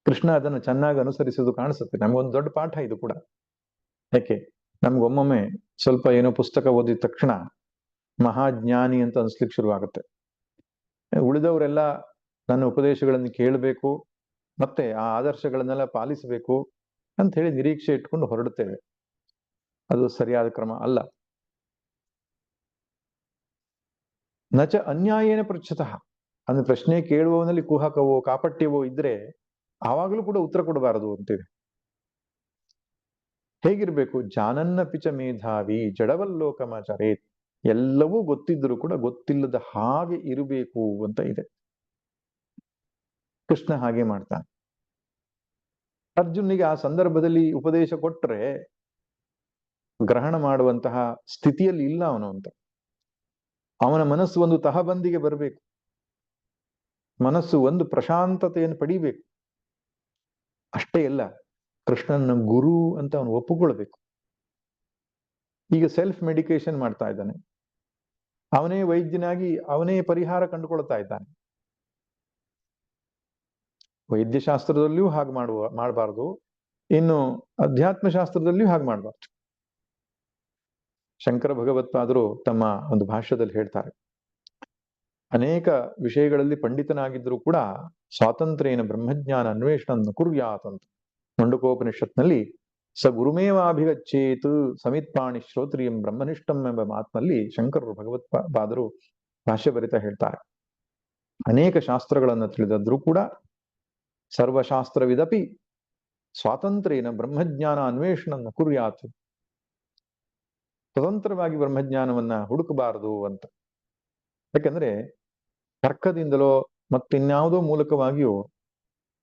ಕೃಷ್ಣ ಅದನ್ನು ಚೆನ್ನಾಗಿ ಅನುಸರಿಸುವುದು ಕಾಣಿಸುತ್ತೆ. ನಮಗೊಂದು ದೊಡ್ಡ ಪಾಠ ಇದು ಕೂಡ. ಯಾಕೆ? ನಮ್ಗೊಮ್ಮೊಮ್ಮೆ ಸ್ವಲ್ಪ ಏನೋ ಪುಸ್ತಕ ಓದಿದ ತಕ್ಷಣ ಮಹಾಜ್ಞಾನಿ ಅಂತ ಅನ್ಸ್ಲಿಕ್ಕೆ ಶುರುವಾಗುತ್ತೆ. ಉಳಿದವರೆಲ್ಲ ನನ್ನ ಉಪದೇಶಗಳನ್ನು ಕೇಳಬೇಕು, ಮತ್ತೆ ಆ ಆದರ್ಶಗಳನ್ನೆಲ್ಲ ಪಾಲಿಸಬೇಕು ಅಂತ ಹೇಳಿ ನಿರೀಕ್ಷೆ ಇಟ್ಕೊಂಡು ಹೊರಡುತ್ತೇವೆ. ಅದು ಸರಿಯಾದ ಕ್ರಮ ಅಲ್ಲ. ನಚ ಅನ್ಯಾಯೇನ ಪೃಚ್ಛತಃ ಅಂದ್ರೆ ಪ್ರಶ್ನೆ ಕೇಳುವವನಲ್ಲಿ ಕುಹಕವೋ ಕಾಪಟ್ಯವೋ ಇದ್ರೆ ಆವಾಗಲೂ ಕೂಡ ಉತ್ತರ ಕೊಡಬಾರದು ಅಂತಿದೆ. ಹೇಗಿರ್ಬೇಕು? ಜಾನನ್ನಪಿ ಚ ಮೇಧಾವಿ ಜಡವಲ್ಲೋಕಮಾಚರೇತ್, ಎಲ್ಲವೂ ಗೊತ್ತಿದ್ರೂ ಕೂಡ ಗೊತ್ತಿಲ್ಲದ ಹಾಗೆ ಇರಬೇಕು ಅಂತ ಇದೆ. ಕೃಷ್ಣ ಹಾಗೆ ಮಾಡ್ತಾನೆ. ಅರ್ಜುನಿಗೆ ಆ ಸಂದರ್ಭದಲ್ಲಿ ಉಪದೇಶ ಕೊಟ್ಟರೆ ಗ್ರಹಣ ಮಾಡುವಂತಹ ಸ್ಥಿತಿಯಲ್ಲಿ ಇಲ್ಲ ಅವನು ಅಂತ. ಅವನ ಮನಸ್ಸು ಒಂದು ತಹಬಂದಿಗೆ ಬರಬೇಕು, ಮನಸ್ಸು ಒಂದು ಪ್ರಶಾಂತತೆಯನ್ನು ಪಡಿಬೇಕು. ಅಷ್ಟೇ ಅಲ್ಲ, ಕೃಷ್ಣನ ಗುರು ಅಂತ ಅವನು ಒಪ್ಪಿಕೊಳ್ಬೇಕು. ಈಗ ಸೆಲ್ಫ್ ಮೆಡಿಕೇಶನ್ ಮಾಡ್ತಾ ಇದ್ದಾನೆ, ಅವನೇ ವೈದ್ಯನಾಗಿ ಅವನೇ ಪರಿಹಾರ ಕಂಡುಕೊಳ್ತಾ ಇದ್ದಾನೆ. ವೈದ್ಯಶಾಸ್ತ್ರದಲ್ಲಿಯೂ ಹಾಗೆ ಮಾಡಬಾರ್ದು, ಇನ್ನು ಅಧ್ಯಾತ್ಮಶಾಸ್ತ್ರದಲ್ಲಿಯೂ ಹಾಗೆ ಮಾಡಬಾರ್ದು. ಶಂಕರ ಭಗವತ್ಪಾದರು ತಮ್ಮ ಒಂದು ಭಾಷ್ಯದಲ್ಲಿ ಹೇಳ್ತಾರೆ, ಅನೇಕ ವಿಷಯಗಳಲ್ಲಿ ಪಂಡಿತನಾಗಿದ್ದರೂ ಕೂಡ ಸ್ವಾತಂತ್ರ್ಯೇನ ಬ್ರಹ್ಮಜ್ಞಾನ ಅನ್ವೇಷಣ ಕುರ್ಯಾತ್ ಅಂತ ಮಂಡುಕೋಪನಿಷತ್ನಲ್ಲಿ ಸ ಗುರುಮೇವಾಭಿಗಚ್ಚೇತು ಸಮಿತ್ಪಾಣಿ ಶ್ರೋತ್ರಿಯಂ ಬ್ರಹ್ಮನಿಷ್ಠಂ ಎಂಬ ಮಾತಿನಲ್ಲಿ ಶಂಕರರು ಭಗವತ್ಪಾದರು ಭಾಷ್ಯ ಬರಿತಾ ಹೇಳ್ತಾರೆ, ಅನೇಕ ಶಾಸ್ತ್ರಗಳನ್ನು ತಿಳಿದಿದ್ರೂ ಕೂಡ ಸರ್ವಶಾಸ್ತ್ರವಿದಪಿ ಸ್ವಾತಂತ್ರ್ಯೇನ ಬ್ರಹ್ಮಜ್ಞಾನ ಅನ್ವೇಷಣ ಕುರ್ಯಾತ್, ಸ್ವತಂತ್ರವಾಗಿ ಬ್ರಹ್ಮಜ್ಞಾನವನ್ನ ಹುಡುಕಬಾರದು ಅಂತ. ಯಾಕಂದ್ರೆ ತರ್ಕದಿಂದಲೋ ಮತ್ತಿನ್ಯಾವುದೋ ಮೂಲಕವಾಗಿಯೋ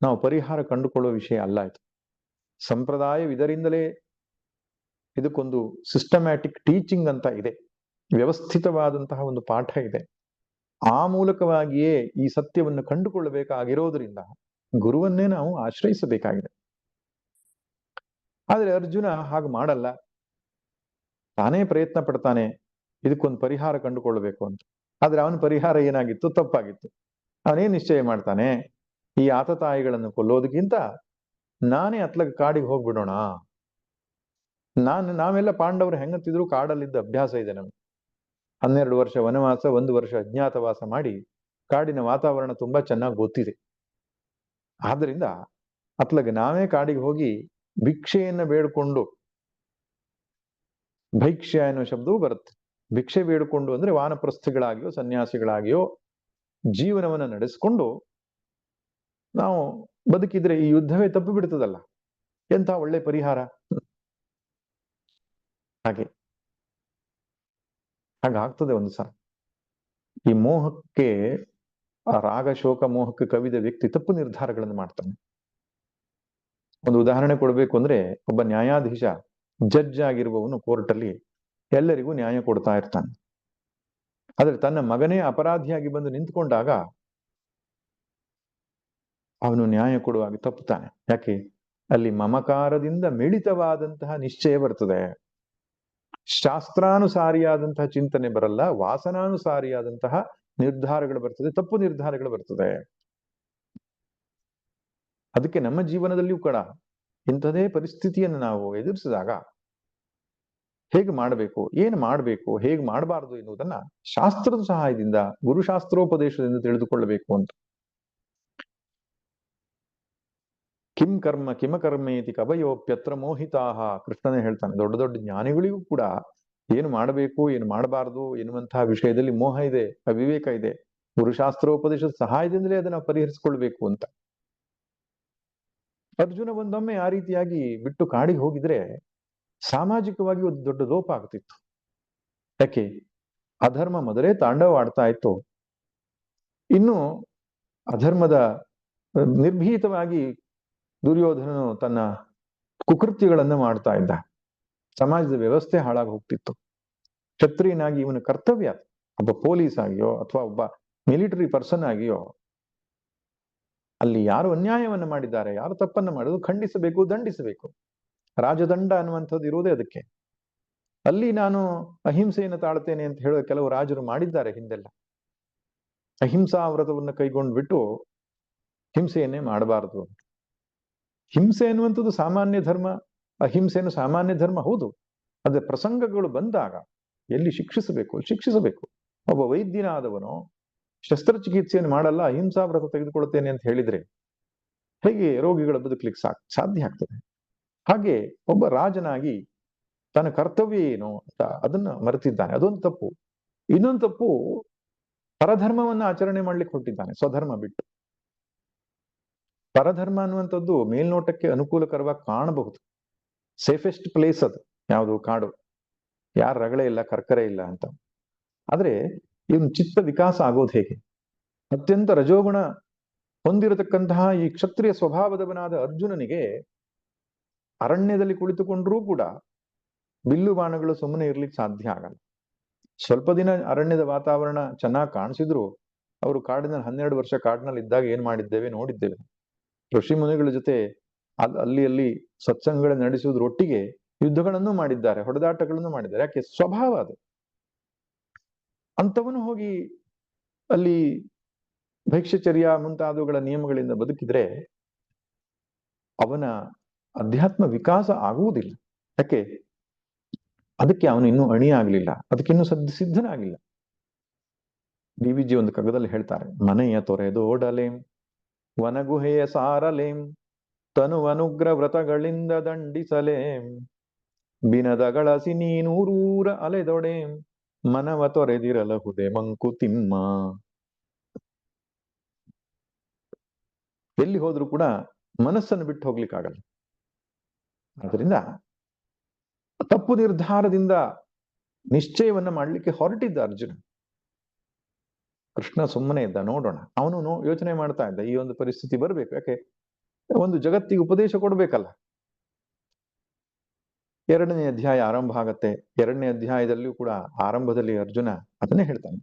ನಾವು ಪರಿಹಾರ ಕಂಡುಕೊಳ್ಳುವ ವಿಷಯ ಅಲ್ಲ ಇದು. ಸಂಪ್ರದಾಯವಿದರಿಂದಲೇ ಇದಕ್ಕೊಂದು ಸಿಸ್ಟಮ್ಯಾಟಿಕ್ ಟೀಚಿಂಗ್ ಅಂತ ಇದೆ, ವ್ಯವಸ್ಥಿತವಾದಂತಹ ಒಂದು ಪಾಠ ಇದೆ. ಆ ಮೂಲಕವಾಗಿಯೇ ಈ ಸತ್ಯವನ್ನು ಕಂಡುಕೊಳ್ಳಬೇಕಾಗಿರೋದ್ರಿಂದ ಗುರುವನ್ನೇ ನಾವು ಆಶ್ರಯಿಸಬೇಕಾಗಿದೆ. ಆದ್ರೆ ಅರ್ಜುನ ಹಾಗೆ ಮಾಡಲ್ಲ, ತಾನೇ ಪ್ರಯತ್ನ ಪಡ್ತಾನೆ ಇದಕ್ಕೊಂದು ಪರಿಹಾರ ಕಂಡುಕೊಳ್ಳಬೇಕು ಅಂತ. ಆದ್ರೆ ಅವನ ಪರಿಹಾರ ಏನಾಗಿತ್ತು? ತಪ್ಪಾಗಿತ್ತು. ಅವನೇನ್ ನಿಶ್ಚಯ ಮಾಡ್ತಾನೆ, ಈ ಆತತಾಯಿಗಳನ್ನು ಕೊಲ್ಲೋದಕ್ಕಿಂತ ನಾನೇ ಅತ್ಲಗ ಕಾಡಿಗೆ ಹೋಗ್ಬಿಡೋಣ. ನಾವೆಲ್ಲ ಪಾಂಡವರು ಹೆಂಗಂತಿದ್ರು ಕಾಡಲ್ಲಿದ್ದ ಅಭ್ಯಾಸ ಇದೆ ನಮ್ಗೆ. 12 ವರ್ಷ ವನವಾಸ, 1 ವರ್ಷ ಅಜ್ಞಾತವಾಸ ಮಾಡಿ ಕಾಡಿನ ವಾತಾವರಣ ತುಂಬಾ ಚೆನ್ನಾಗಿ ಗೊತ್ತಿದೆ. ಆದ್ರಿಂದ ಅತ್ಲಗ ನಾವೇ ಕಾಡಿಗೆ ಹೋಗಿ ಭಿಕ್ಷೆಯನ್ನ ಬೇಡ್ಕೊಂಡು, ಭೈಕ್ಷ್ಯ ಎನ್ನುವ ಶಬ್ದವೂ ಬರುತ್ತೆ. ಭಿಕ್ಷೆ ಬೇಡಿಕೊಂಡು ಅಂದ್ರೆ ವಾನಪ್ರಸ್ಥಗಳಾಗಿಯೋ ಸನ್ಯಾಸಿಗಳಾಗಿಯೋ ಜೀವನವನ್ನ ನಡೆಸಿಕೊಂಡು ನಾವು ಬದುಕಿದ್ರೆ ಈ ಯುದ್ಧವೇ ತಪ್ಪಿ ಬಿಡ್ತದಲ್ಲ. ಎಂಥ ಒಳ್ಳೆ ಪರಿಹಾರ. ಹಾಗಾಗ್ತದೆ ಒಂದು ಸಲ. ಈ ಮೋಹಕ್ಕೆ, ಆ ರಾಗ ಶೋಕ ಮೋಹಕ್ಕೆ ಕವಿದ ವ್ಯಕ್ತಿ ತಪ್ಪು ನಿರ್ಧಾರಗಳನ್ನು ಮಾಡ್ತಾನೆ. ಒಂದು ಉದಾಹರಣೆ ಕೊಡ್ಬೇಕು ಅಂದ್ರೆ, ಒಬ್ಬ ನ್ಯಾಯಾಧೀಶ ಜಡ್ಜ್ ಆಗಿರುವವನು ಕೋರ್ಟಲ್ಲಿ ಎಲ್ಲರಿಗೂ ನ್ಯಾಯ ಕೊಡ್ತಾ ಇರ್ತಾನೆ. ಆದ್ರೆ ತನ್ನ ಮಗನೇ ಅಪರಾಧಿಯಾಗಿ ಬಂದು ನಿಂತ್ಕೊಂಡಾಗ ಅವನು ನ್ಯಾಯ ಕೊಡುವಾಗ ತಪ್ಪುತ್ತಾನೆ. ಯಾಕೆ? ಅಲ್ಲಿ ಮಮಕಾರದಿಂದ ಮಿಳಿತವಾದಂತಹ ನಿಶ್ಚಯ ಬರ್ತದೆ, ಶಾಸ್ತ್ರಾನುಸಾರಿಯಾದಂತಹ ಚಿಂತನೆ ಬರಲ್ಲ, ವಾಸನಾನುಸಾರಿಯಾದಂತಹ ನಿರ್ಧಾರಗಳು ಬರ್ತದೆ, ತಪ್ಪು ನಿರ್ಧಾರಗಳು ಬರ್ತದೆ. ಅದಕ್ಕೆ ನಮ್ಮ ಜೀವನದಲ್ಲಿಯೂ ಕೂಡ ಇಂಥದೇ ಪರಿಸ್ಥಿತಿಯನ್ನು ನಾವು ಎದುರಿಸಿದಾಗ ಹೇಗೆ ಮಾಡಬೇಕು, ಏನು ಮಾಡಬೇಕು, ಹೇಗೆ ಮಾಡಬಾರದು ಎನ್ನುವುದನ್ನ ಶಾಸ್ತ್ರದ ಸಹಾಯದಿಂದ, ಗುರುಶಾಸ್ತ್ರೋಪದೇಶದಿಂದ ತಿಳಿದುಕೊಳ್ಳಬೇಕು ಅಂತ. ಕಿಂ ಕರ್ಮ ಕಿಮಕರ್ಮೇತಿ ಕವಯೋಪ್ಯತ್ರ ಮೋಹಿತಾಹ, ಕೃಷ್ಣನೇ ಹೇಳ್ತಾನೆ. ದೊಡ್ಡ ದೊಡ್ಡ ಜ್ಞಾನಿಗಳಿಗೂ ಕೂಡ ಏನು ಮಾಡಬೇಕು ಏನು ಮಾಡಬಾರದು ಎನ್ನುವಂತಹ ವಿಷಯದಲ್ಲಿ ಮೋಹ ಇದೆ, ಅವಿವೇಕ ಇದೆ. ಗುರುಶಾಸ್ತ್ರೋಪದೇಶದ ಸಹಾಯದಿಂದಲೇ ಅದನ್ನ ಪರಿಹರಿಸಿಕೊಳ್ಬೇಕು ಅಂತ. ಅರ್ಜುನ ಒಂದೊಮ್ಮೆ ಆ ರೀತಿಯಾಗಿ ಬಿಟ್ಟು ಕಾಡಿಗೆ ಹೋಗಿದ್ರೆ ಸಾಮಾಜಿಕವಾಗಿ ಒಂದು ದೊಡ್ಡ ಲೋಪ ಆಗ್ತಿತ್ತು. ಯಾಕೆ? ಅಧರ್ಮ ಮೊದಲೇ ತಾಂಡವವಾಡ್ತಾ ಇತ್ತು. ಇನ್ನು ಅಧರ್ಮದ ನಿರ್ಭೀತವಾಗಿ ದುರ್ಯೋಧನನು ತನ್ನ ಕುಕೃತ್ಯಗಳನ್ನ ಮಾಡ್ತಾ ಇದ್ದ. ಸಮಾಜದ ವ್ಯವಸ್ಥೆ ಹಾಳಾಗಿ ಹೋಗ್ತಿತ್ತು. ಕ್ಷತ್ರಿಯನಾಗಿ ಇವನ ಕರ್ತವ್ಯ, ಒಬ್ಬ ಪೊಲೀಸ್ ಆಗಿಯೋ ಅಥವಾ ಒಬ್ಬ ಮಿಲಿಟರಿ ಪರ್ಸನ್ ಆಗಿಯೋ, ಅಲ್ಲಿ ಯಾರು ಅನ್ಯಾಯವನ್ನು ಮಾಡಿದ್ದಾರೆ, ಯಾರು ತಪ್ಪನ್ನ ಮಾಡೋದು ಖಂಡಿಸಬೇಕು, ದಂಡಿಸಬೇಕು. ರಾಜದಂಡ ಅನ್ನುವಂಥದ್ದು ಇರುವುದೇ ಅದಕ್ಕೆ. ಅಲ್ಲಿ ನಾನು ಅಹಿಂಸೆಯನ್ನು ತಾಳ್ತೇನೆ ಅಂತ ಹೇಳೋ ಕೆಲವು ರಾಜರು ಮಾಡಿದ್ದಾರೆ ಹಿಂದೆಲ್ಲ. ಅಹಿಂಸಾ ವ್ರತವನ್ನು ಕೈಗೊಂಡ್ಬಿಟ್ಟು ಹಿಂಸೆಯನ್ನೇ ಮಾಡಬಾರದು. ಹಿಂಸೆ ಅನ್ನುವಂಥದ್ದು ಸಾಮಾನ್ಯ ಧರ್ಮ, ಅಹಿಂಸೆಯನ್ನು ಸಾಮಾನ್ಯ ಧರ್ಮ ಹೌದು. ಅದೇ ಪ್ರಸಂಗಗಳು ಬಂದಾಗ ಎಲ್ಲಿ ಶಿಕ್ಷಿಸಬೇಕು. ಒಬ್ಬ ವೈದ್ಯನಾದವನು ಶಸ್ತ್ರಚಿಕಿತ್ಸೆಯನ್ನು ಮಾಡಲ್ಲ, ಅಹಿಂಸಾ ವ್ರತ ತೆಗೆದುಕೊಳ್ತೇನೆ ಅಂತ ಹೇಳಿದ್ರೆ ಹೇಗೆ ರೋಗಿಗಳ ಬದುಕಲಿಕ್ಕೆ ಸಾಧ್ಯ ಆಗ್ತದೆ? ಹಾಗೆ ಒಬ್ಬ ರಾಜನಾಗಿ ತನ್ನ ಕರ್ತವ್ಯ ಏನು ಅಂತ ಅದನ್ನ ಮರೆತಿದ್ದಾನೆ. ಅದೊಂದು ತಪ್ಪು. ಇನ್ನೊಂದು ತಪ್ಪು, ಪರಧರ್ಮವನ್ನ ಆಚರಣೆ ಮಾಡ್ಲಿಕ್ಕೆ ಹೊರಟಿದ್ದಾನೆ, ಸ್ವಧರ್ಮ ಬಿಟ್ಟು. ಪರಧರ್ಮ ಅನ್ನುವಂಥದ್ದು ಮೇಲ್ನೋಟಕ್ಕೆ ಅನುಕೂಲಕರವಾಗಿ ಕಾಣಬಹುದು, ಸೇಫೆಸ್ಟ್ ಪ್ಲೇಸ್ ಅದು. ಯಾವುದು? ಕಾಡು, ಯಾರ ರಗಳೆ ಇಲ್ಲ, ಕರ್ಕರೆ ಇಲ್ಲ ಅಂತ. ಆದ್ರೆ ಇವನ್ ಚಿತ್ತ ವಿಕಾಸ ಆಗೋದು ಹೇಗೆ? ಅತ್ಯಂತ ರಜೋಗುಣ ಹೊಂದಿರತಕ್ಕಂತಹ ಈ ಕ್ಷತ್ರಿಯ ಸ್ವಭಾವದವನಾದ ಅರ್ಜುನನಿಗೆ ಅರಣ್ಯದಲ್ಲಿ ಕುಳಿತುಕೊಂಡ್ರೂ ಕೂಡ ಬಿಲ್ಲು ಬಾಣಗಳು ಸುಮ್ಮನೆ ಇರ್ಲಿಕ್ಕೆ ಸಾಧ್ಯ ಆಗಲ್ಲ. ಸ್ವಲ್ಪ ದಿನ ಅರಣ್ಯದ ವಾತಾವರಣ ಚೆನ್ನಾಗಿ ಕಾಣಿಸಿದ್ರು ಅವರು ಕಾಡಿನಲ್ಲಿ 12 ವರ್ಷ ಕಾಡಿನಲ್ಲಿ ಇದ್ದಾಗ ಏನ್ ಮಾಡಿದ್ದೇವೆ ನೋಡಿದ್ದೇವೆ. ಋಷಿ ಮುನಿಗಳ ಜೊತೆ ಅಲ್ಲಿ ಸತ್ಸಂಗಗಳ ನಡೆಸುವುದರೊಟ್ಟಿಗೆ ಯುದ್ಧಗಳನ್ನು ಮಾಡಿದ್ದಾರೆ, ಹೊಡೆದಾಟಗಳನ್ನು ಮಾಡಿದ್ದಾರೆ. ಯಾಕೆ? ಸ್ವಭಾವ ಅದು. ಅಂತವನು ಹೋಗಿ ಅಲ್ಲಿ ಭೈಕ್ಷಚರ್ಯ ಮುಂತಾದವುಗಳ ನಿಯಮಗಳಿಂದ ಬದುಕಿದ್ರೆ ಅವನ ಅಧ್ಯಾತ್ಮ ವಿಕಾಸ ಆಗುವುದಿಲ್ಲ. ಯಾಕೆ? ಅದಕ್ಕೆ ಅವನು ಇನ್ನೂ ಅಣಿಯಾಗ್ಲಿಲ್ಲ, ಅದಕ್ಕೆ ಇನ್ನೂ ಸಿದ್ಧನಾಗಿಲ್ಲ. ಡಿ.ವಿ.ಜಿ ಒಂದು ಕಗ್ಗದಲ್ಲಿ ಹೇಳ್ತಾರೆ, ಮನೆಯ ತೊರೆದೋಡಲೇಂ ವನಗುಹೆಯ ಸಾರಲೇಂ ತನುವನುಗ್ರ ವ್ರತಗಳಿಂದ ದಂಡಿಸಲೇಂ ಬಿನದಗಳಸಿ ನೀನೂರೂರ ಅಲೆದೊಡೇಂ ಮನವ ತೊರೆದಿರಲಹುದೆ ಮಂಕುತಿಮ್ಮ. ಎಲ್ಲಿ ಹೋದ್ರೂ ಕೂಡ ಮನಸ್ಸನ್ನು ಬಿಟ್ಟು ಹೋಗ್ಲಿಕ್ಕಾಗಲ್ಲ. ಆದ್ರಿಂದ ತಪ್ಪು ನಿರ್ಧಾರದಿಂದ ನಿಶ್ಚಯವನ್ನ ಮಾಡ್ಲಿಕ್ಕೆ ಹೊರಟಿದ್ದ ಅರ್ಜುನ. ಕೃಷ್ಣ ಸುಮ್ಮನೆ ಇದ್ದ, ನೋಡೋಣ. ಅವನು ಯೋಚನೆ ಮಾಡ್ತಾ ಇದ್ದ, ಈ ಒಂದು ಪರಿಸ್ಥಿತಿ ಬರ್ಬೇಕು, ಯಾಕೆ ಒಂದು ಜಗತ್ತಿಗೆ ಉಪದೇಶ ಕೊಡ್ಬೇಕಲ್ಲ. 2ನೇ ಅಧ್ಯಾಯ ಆರಂಭ ಆಗತ್ತೆ. 2ನೇ ಅಧ್ಯಾಯದಲ್ಲಿಯೂ ಕೂಡ ಆರಂಭದಲ್ಲಿ ಅರ್ಜುನ ಅದನ್ನೇ ಹೇಳ್ತಾನೆ.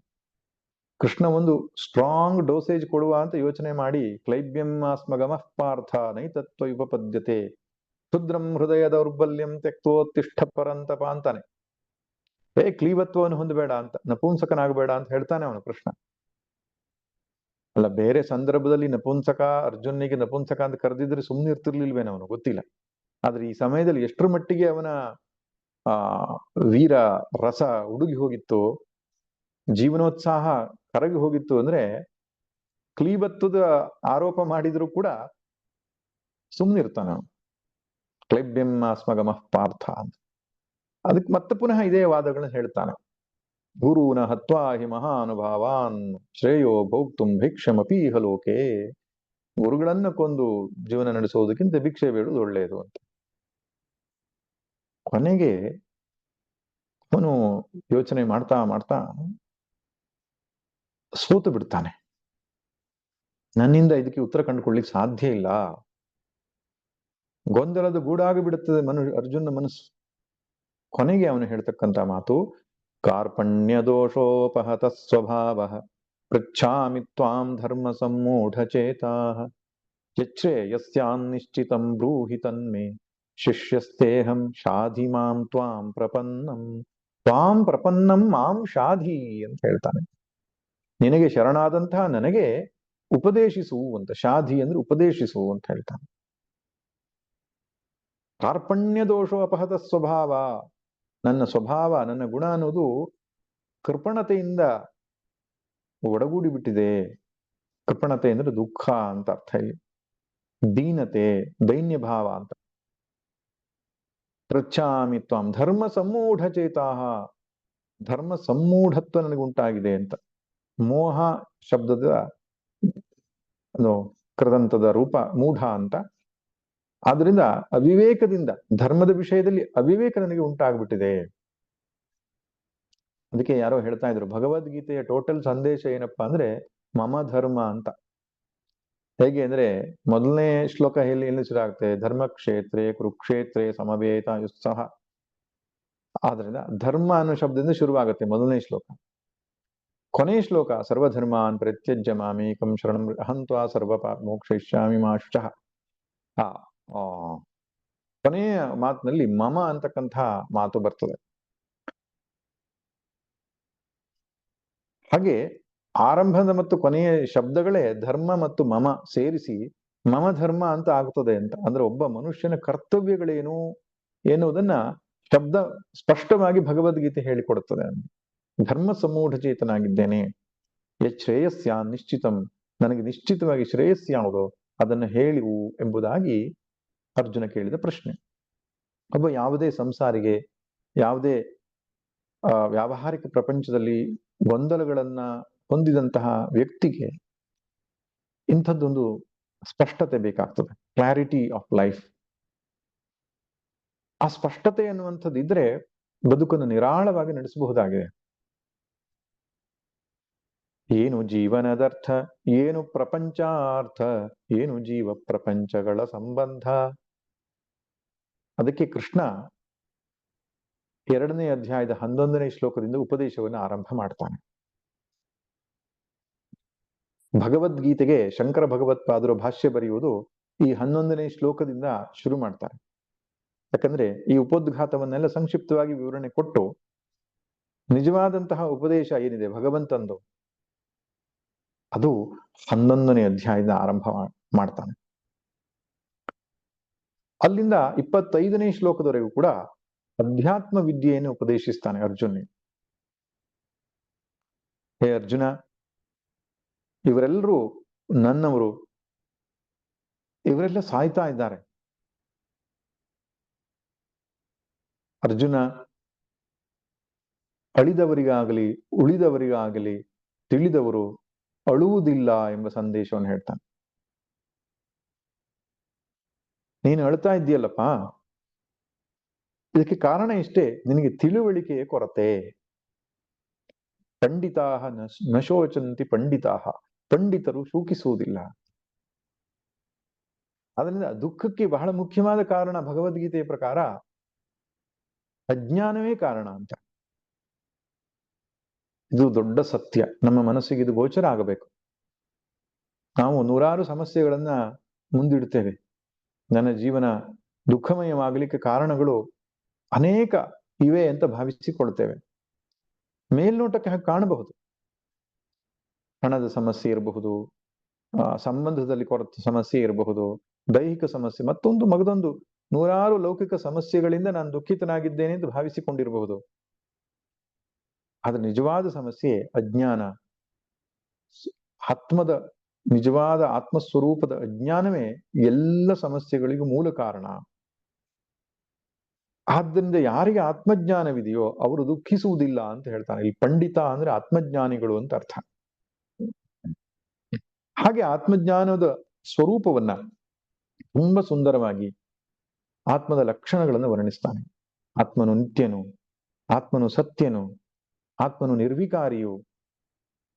ಕೃಷ್ಣ ಒಂದು ಸ್ಟ್ರಾಂಗ್ ಡೋಸೇಜ್ ಕೊಡುವ ಅಂತ ಯೋಚನೆ ಮಾಡಿ, ಕ್ಲೈಬ್ಯಮಾಸ್ಮಗಮಃ ಪಾರ್ಥ ನೈತತ್ವ ಉಪಪದ್ಯತೆ ಕ್ಷುದ್ರಂ ಹೃದಯ ದೌರ್ಬಲ್ಯಂ ತ್ಯಕ್ತೋತ್ತಿಷ್ಠ ಪರಂತಪ ಅಂತಾನೆ. ಕ್ಲೀವತ್ವವನ್ನು ಹೊಂದಬೇಡ ಅಂತ, ನಪುಂಸಕನಾಗಬೇಡ ಅಂತ ಹೇಳ್ತಾನೆ ಅವನು ಕೃಷ್ಣ. ಅಲ್ಲ, ಬೇರೆ ಸಂದರ್ಭದಲ್ಲಿ ನಪುಂಸಕ, ಅರ್ಜುನಿಗೆ ನಪುಂಸಕ ಅಂತ ಕರೆದಿದ್ರೆ ಸುಮ್ಮನೆ ಇರ್ತಿರ್ಲಿಲ್ವೇನವನು, ಗೊತ್ತಿಲ್ಲ. ಆದ್ರೆ ಈ ಸಮಯದಲ್ಲಿ ಎಷ್ಟರ ಮಟ್ಟಿಗೆ ಅವನ ವೀರ ರಸ ಉಡುಗಿ ಹೋಗಿತ್ತು, ಜೀವನೋತ್ಸಾಹ ಕರಗಿ ಹೋಗಿತ್ತು ಅಂದ್ರೆ, ಕ್ಲೀಬತ್ವದ ಆರೋಪ ಮಾಡಿದ್ರು ಕೂಡ ಸುಮ್ಮನಿರ್ತಾನ ಅವನು. ಕ್ಲೈಬ್ಯಮಾಸ್ಮಗಮಃ ಪಾರ್ಥ ಅಂತ. ಅದಕ್ಕೆ ಮತ್ತೆ ಪುನಃ ಇದೇ ವಾದಗಳನ್ನ ಹೇಳ್ತಾನೆ. ಗುರುನ ಹತ್ವಾ ಹಿ ಮಹಾನುಭಾವಾನ್ ಶ್ರೇಯೋ ಭೋಕ್ತುಂ ಭಿಕ್ಷಮಪೀಹ ಲೋಕೆ. ಗುರುಗಳನ್ನ ಕೊಂದು ಜೀವನ ನಡೆಸೋದಕ್ಕಿಂತ ಭಿಕ್ಷೆ ಬೇಡುವುದು ಒಳ್ಳೆಯದು ಅಂತ. ಕೊನೆಗೆ ಅವನು ಯೋಚನೆ ಮಾಡ್ತಾ ಮಾಡ್ತಾ ಸೋತು ಬಿಡ್ತಾನೆ. ನನ್ನಿಂದ ಇದಕ್ಕೆ ಉತ್ತರ ಕಂಡುಕೊಳ್ಳಿಕ್ಕೆ ಸಾಧ್ಯ ಇಲ್ಲ. ಗೊಂದಲದ ಗೂಡಾಗಿ ಬಿಡುತ್ತದೆ ಅರ್ಜುನ ಮನಸ್ಸು. ಕೊನೆಗೆ ಅವನು ಹೇಳ್ತಕ್ಕಂಥ ಮಾತು, ಕಾರ್ಪಣ್ಯ ದೋಷೋಪಹತ ಸ್ವಭಾವ ಪೃಚ್ಛಾಮಿ ತ್ವಾಂ ಧರ್ಮ ಸಮ್ಮೂಢ ಚೇತಾಃ ಯಚ್ಛ್ರೇಯಸ್ಯಾನ್ನಿಶ್ಚಿತಂ ಬ್ರೂಹಿ ತನ್ಮೇ ಶಿಷ್ಯಸ್ತೇಹಂ ಶಾಧಿ ಮಾಂ ತ್ವಾಂ ಪ್ರಪನ್ನಂ ಮಾಂ ಶಾಧಿ ಅಂತ ಹೇಳ್ತಾನೆ. ನಿನಗೆ ಶರಣಾದಂತಹ ನನಗೆ ಉಪದೇಶಿಸು ಅಂತ. ಶಾಧಿ ಅಂದ್ರೆ ಉಪದೇಶಿಸು ಅಂತ ಹೇಳ್ತಾನೆ. ಕಾರ್ಪಣ್ಯ ದೋಷೋ ಅಪಹತ ಸ್ವಭಾವ. ನನ್ನ ಸ್ವಭಾವ, ನನ್ನ ಗುಣ ಅನ್ನೋದು ಕೃಪಣತೆಯಿಂದ ಒಡಗೂಡಿ ಬಿಟ್ಟಿದೆ. ಕೃಪಣತೆ ಅಂದ್ರೆ ದುಃಖ ಅಂತ ಅರ್ಥ ಇಲ್ಲಿ. ದೀನತೆ, ದೈನ್ಯ ಭಾವ ಅಂತ. ಪೃಚ್ಛಾಮಿ ತ್ವಾಂ ಧರ್ಮ ಸಮ್ಮೂಢ ಚೇತಾಃ. ಧರ್ಮ ಸಮ್ಮೂಢತ್ವ ನನಗುಂಟಾಗಿದೆ ಅಂತ. ಮೋಹ ಶಬ್ದದ ಕೃದಂತದ ರೂಪ ಮೂಢ ಅಂತ. ಆದ್ರಿಂದ ಅವಿವೇಕದಿಂದ, ಧರ್ಮದ ವಿಷಯದಲ್ಲಿ ಅವಿವೇಕ ನನಗೆ ಉಂಟಾಗ್ಬಿಟ್ಟಿದೆ. ಅದಕ್ಕೆ ಯಾರೋ ಹೇಳ್ತಾ ಇದ್ರು, ಭಗವದ್ಗೀತೆಯ ಟೋಟಲ್ ಸಂದೇಶ ಏನಪ್ಪಾ ಅಂದ್ರೆ ಮಮ ಧರ್ಮ ಅಂತ. ಹೇಗೆ ಅಂದ್ರೆ, ಮೊದಲನೇ ಶ್ಲೋಕ ಎಲ್ಲಿ ಶುರುವಾಗುತ್ತೆ? ಧರ್ಮಕ್ಷೇತ್ರೇ ಕುರುಕ್ಷೇತ್ರೇ ಸಮವೇತ ಯುತ್ಸಹ. ಆದ್ರಿಂದ ಧರ್ಮ ಅನ್ನೋ ಶಬ್ದದಿಂದ ಶುರುವಾಗುತ್ತೆ ಮೊದಲನೇ ಶ್ಲೋಕ. ಕೊನೆಯ ಶ್ಲೋಕ ಸರ್ವಧರ್ಮಾನ್ ಪರಿತ್ಯಜ್ಯ ಮಾಮೇಕಂ ಶರಣಂ ಅಹಂತ್ವಾ ಸರ್ವಪ ಮೋಕ್ಷಯಿಷ್ಯಾಮಿ ಮಾ ಶುಚಃ. ಕೊನೆಯ ಮಾತಿನಲ್ಲಿ ಮಮ ಅಂತಕ್ಕಂಥ ಮಾತು ಬರ್ತದೆ. ಹಾಗೆ ಆರಂಭದ ಮತ್ತು ಕೊನೆಯ ಶಬ್ದಗಳೇ ಧರ್ಮ ಮತ್ತು ಮಮ ಸೇರಿಸಿ ಮಮ ಧರ್ಮ ಅಂತ ಆಗ್ತದೆ ಅಂತ. ಅಂದ್ರೆ ಒಬ್ಬ ಮನುಷ್ಯನ ಕರ್ತವ್ಯಗಳೇನು ಎನ್ನುವುದನ್ನ ಶಬ್ದ ಸ್ಪಷ್ಟವಾಗಿ ಭಗವದ್ಗೀತೆ ಹೇಳಿಕೊಡುತ್ತದೆ. ಧರ್ಮ ಸಮೂಢ ಚೇತನಾಗಿದ್ದೇನೆ. ಶ್ರೇಯಸ್ಯ ನಿಶ್ಚಿತಂ. ನನಗೆ ನಿಶ್ಚಿತವಾಗಿ ಶ್ರೇಯಸ್ಸು ಯಾವುದೋ ಅದನ್ನು ಹೇಳಿವು ಎಂಬುದಾಗಿ ಅರ್ಜುನ ಕೇಳಿದ ಪ್ರಶ್ನೆ. ಒಬ್ಬ ಯಾವುದೇ ಸಂಸಾರಿಗೆ, ಯಾವುದೇ ವ್ಯಾವಹಾರಿಕ ಪ್ರಪಂಚದಲ್ಲಿ ಗೊಂದಲಗಳನ್ನ ಹೊಂದಿದಂತಹ ವ್ಯಕ್ತಿಗೆ ಇಂಥದ್ದೊಂದು ಸ್ಪಷ್ಟತೆ ಬೇಕಾಗ್ತದೆ. Clarity of life. ಆ ಸ್ಪಷ್ಟತೆ ಅನ್ನುವಂಥದ್ದು ಇದ್ರೆ ಬದುಕನ್ನು ನಿರಾಳವಾಗಿ ನಡೆಸಬಹುದಾಗಿದೆ. ಏನು ಜೀವನದರ್ಥ, ಏನು ಪ್ರಪಂಚಾರ್ಥ, ಏನು ಜೀವ ಪ್ರಪಂಚಗಳ ಸಂಬಂಧ. ಅದಕ್ಕೆ ಕೃಷ್ಣ 2ನೇ ಅಧ್ಯಾಯದ 11ನೇ ಶ್ಲೋಕದಿಂದ ಉಪದೇಶವನ್ನು ಆರಂಭ ಮಾಡ್ತಾನೆ. ಭಗವದ್ಗೀತೆಗೆ ಶಂಕರ ಭಗವತ್ಪಾದರು ಭಾಷ್ಯ ಬರೆಯುವುದು ಈ 11ನೇ ಶ್ಲೋಕದಿಂದ ಶುರು ಮಾಡ್ತಾರೆ. ಯಾಕಂದ್ರೆ ಈ ಉಪೋದ್ಘಾತವನ್ನೆಲ್ಲ ಸಂಕ್ಷಿಪ್ತವಾಗಿ ವಿವರಣೆ ಕೊಟ್ಟು ನಿಜವಾದಂತಹ ಉಪದೇಶ ಏನಿದೆ ಭಗವಂತಂದು ಅದು 11ನೇ ಅಧ್ಯಾಯದ ಆರಂಭ ಮಾಡ್ತಾನೆ. ಅಲ್ಲಿಂದ 25ನೇ ಶ್ಲೋಕದವರೆಗೂ ಕೂಡ ಅಧ್ಯಾತ್ಮ ವಿದ್ಯೆಯನ್ನು ಉಪದೇಶಿಸ್ತಾನೆ ಅರ್ಜುನಿಗೆ. ಹೇ ಅರ್ಜುನ, ಇವರೆಲ್ಲರೂ ನನ್ನವರು, ಇವರೆಲ್ಲ ಸಾಯ್ತಾ ಇದ್ದಾರೆ. ಅರ್ಜುನ, ಅಳಿದವರಿಗಾಗಲಿ ಉಳಿದವರಿಗಾಗಲಿ ತಿಳಿದವರು ಅಳುವುದಿಲ್ಲ ಎಂಬ ಸಂದೇಶವನ್ನು ಹೇಳ್ತಾನೆ. ನೀನು ಅಳ್ತಾ ಇದ್ದೀಯಲ್ಲಪ್ಪ, ಇದಕ್ಕೆ ಕಾರಣ ಇಷ್ಟೇ, ನಿನಗೆ ತಿಳುವಳಿಕೆಯ ಕೊರತೆ. ಪಂಡಿತಾಹ ನಶೋಚಂತಿ ಪಂಡಿತಾಹ, ಪಂಡಿತರು ಶೋಕಿಸುವುದಿಲ್ಲ. ಅದರಿಂದ ದುಃಖಕ್ಕೆ ಬಹಳ ಮುಖ್ಯವಾದ ಕಾರಣ ಭಗವದ್ಗೀತೆಯ ಪ್ರಕಾರ ಅಜ್ಞಾನವೇ ಕಾರಣ ಅಂತ. ಇದು ದೊಡ್ಡ ಸತ್ಯ, ನಮ್ಮ ಮನಸ್ಸಿಗೆ ಇದು ಗೋಚರ ಆಗಬೇಕು. ನಾವು ನೂರಾರು ಸಮಸ್ಯೆಗಳನ್ನ ಮುಂದಿಡ್ತೇವೆ. ನನ್ನ ಜೀವನ ದುಃಖಮಯವಾಗಲಿಕ್ಕೆ ಕಾರಣಗಳು ಅನೇಕ ಇವೆ ಅಂತ ಭಾವಿಸಿಕೊಳ್ತೇವೆ. ಮೇಲ್ನೋಟಕ್ಕೆ ಹಾಗೆ ಕಾಣಬಹುದು. ಹಣದ ಸಮಸ್ಯೆ ಇರಬಹುದು, ಸಂಬಂಧದಲ್ಲಿ ಸಮಸ್ಯೆ ಇರಬಹುದು, ದೈಹಿಕ ಸಮಸ್ಯೆ, ಮತ್ತೊಂದು ಮಗದೊಂದು ನೂರಾರು ಲೌಕಿಕ ಸಮಸ್ಯೆಗಳಿಂದ ನಾನು ದುಃಖಿತನಾಗಿದ್ದೇನೆ ಎಂದು ಭಾವಿಸಿಕೊಂಡಿರಬಹುದು. ಆದ್ರೆ ನಿಜವಾದ ಸಮಸ್ಯೆ ಅಜ್ಞಾನ. ಆತ್ಮದ ನಿಜವಾದ ಆತ್ಮಸ್ವರೂಪದ ಅಜ್ಞಾನವೇ ಎಲ್ಲ ಸಮಸ್ಯೆಗಳಿಗೂ ಮೂಲ ಕಾರಣ. ಆದ್ದರಿಂದ ಯಾರಿಗೆ ಆತ್ಮಜ್ಞಾನವಿದೆಯೋ ಅವರು ದುಃಖಿಸುವುದಿಲ್ಲ ಅಂತ ಹೇಳ್ತಾನೆ. ಈ ಪಂಡಿತ ಅಂದ್ರೆ ಆತ್ಮಜ್ಞಾನಿಗಳು ಅಂತ ಅರ್ಥ. ಹಾಗೆ ಆತ್ಮಜ್ಞಾನದ ಸ್ವರೂಪವನ್ನ ತುಂಬಾ ಸುಂದರವಾಗಿ ಆತ್ಮದ ಲಕ್ಷಣಗಳನ್ನು ವರ್ಣಿಸ್ತಾನೆ. ಆತ್ಮನು ನಿತ್ಯನು, ಆತ್ಮನು ಸತ್ಯನು, ಆತ್ಮನು ನಿರ್ವಿಕಾರಿಯು,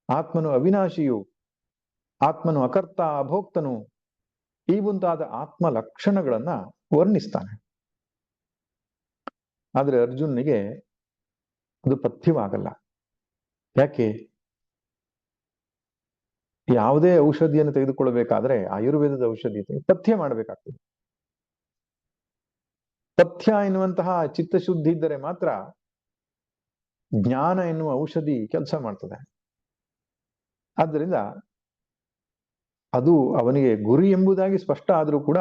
ಆತ್ಮನು ಅವಿನಾಶಿಯು, ಆತ್ಮನು ಅಕರ್ತ ಅಭೋಕ್ತನು, ಈ ಮುಂತಾದ ಆತ್ಮ ಲಕ್ಷಣಗಳನ್ನ ವರ್ಣಿಸ್ತಾನೆ. ಆದ್ರೆ ಅರ್ಜುನ್ನಿಗೆ ಅದು ಪಥ್ಯವಾಗಲ್ಲ. ಯಾಕೆ? ಯಾವುದೇ ಔಷಧಿಯನ್ನು ತೆಗೆದುಕೊಳ್ಳಬೇಕಾದ್ರೆ ಆಯುರ್ವೇದದ ಔಷಧಿ ಪಥ್ಯ ಮಾಡಬೇಕಾಗ್ತದೆ. ಪಥ್ಯ ಎನ್ನುವಂತಹ ಚಿತ್ತಶುದ್ಧಿ ಇದ್ದರೆ ಮಾತ್ರ ಜ್ಞಾನ ಎನ್ನುವ ಔಷಧಿ ಕೆಲಸ ಮಾಡ್ತದೆ. ಆದ್ದರಿಂದ ಅದು ಅವನಿಗೆ ಗುರಿ ಎಂಬುದಾಗಿ ಸ್ಪಷ್ಟ ಆದರೂ ಕೂಡ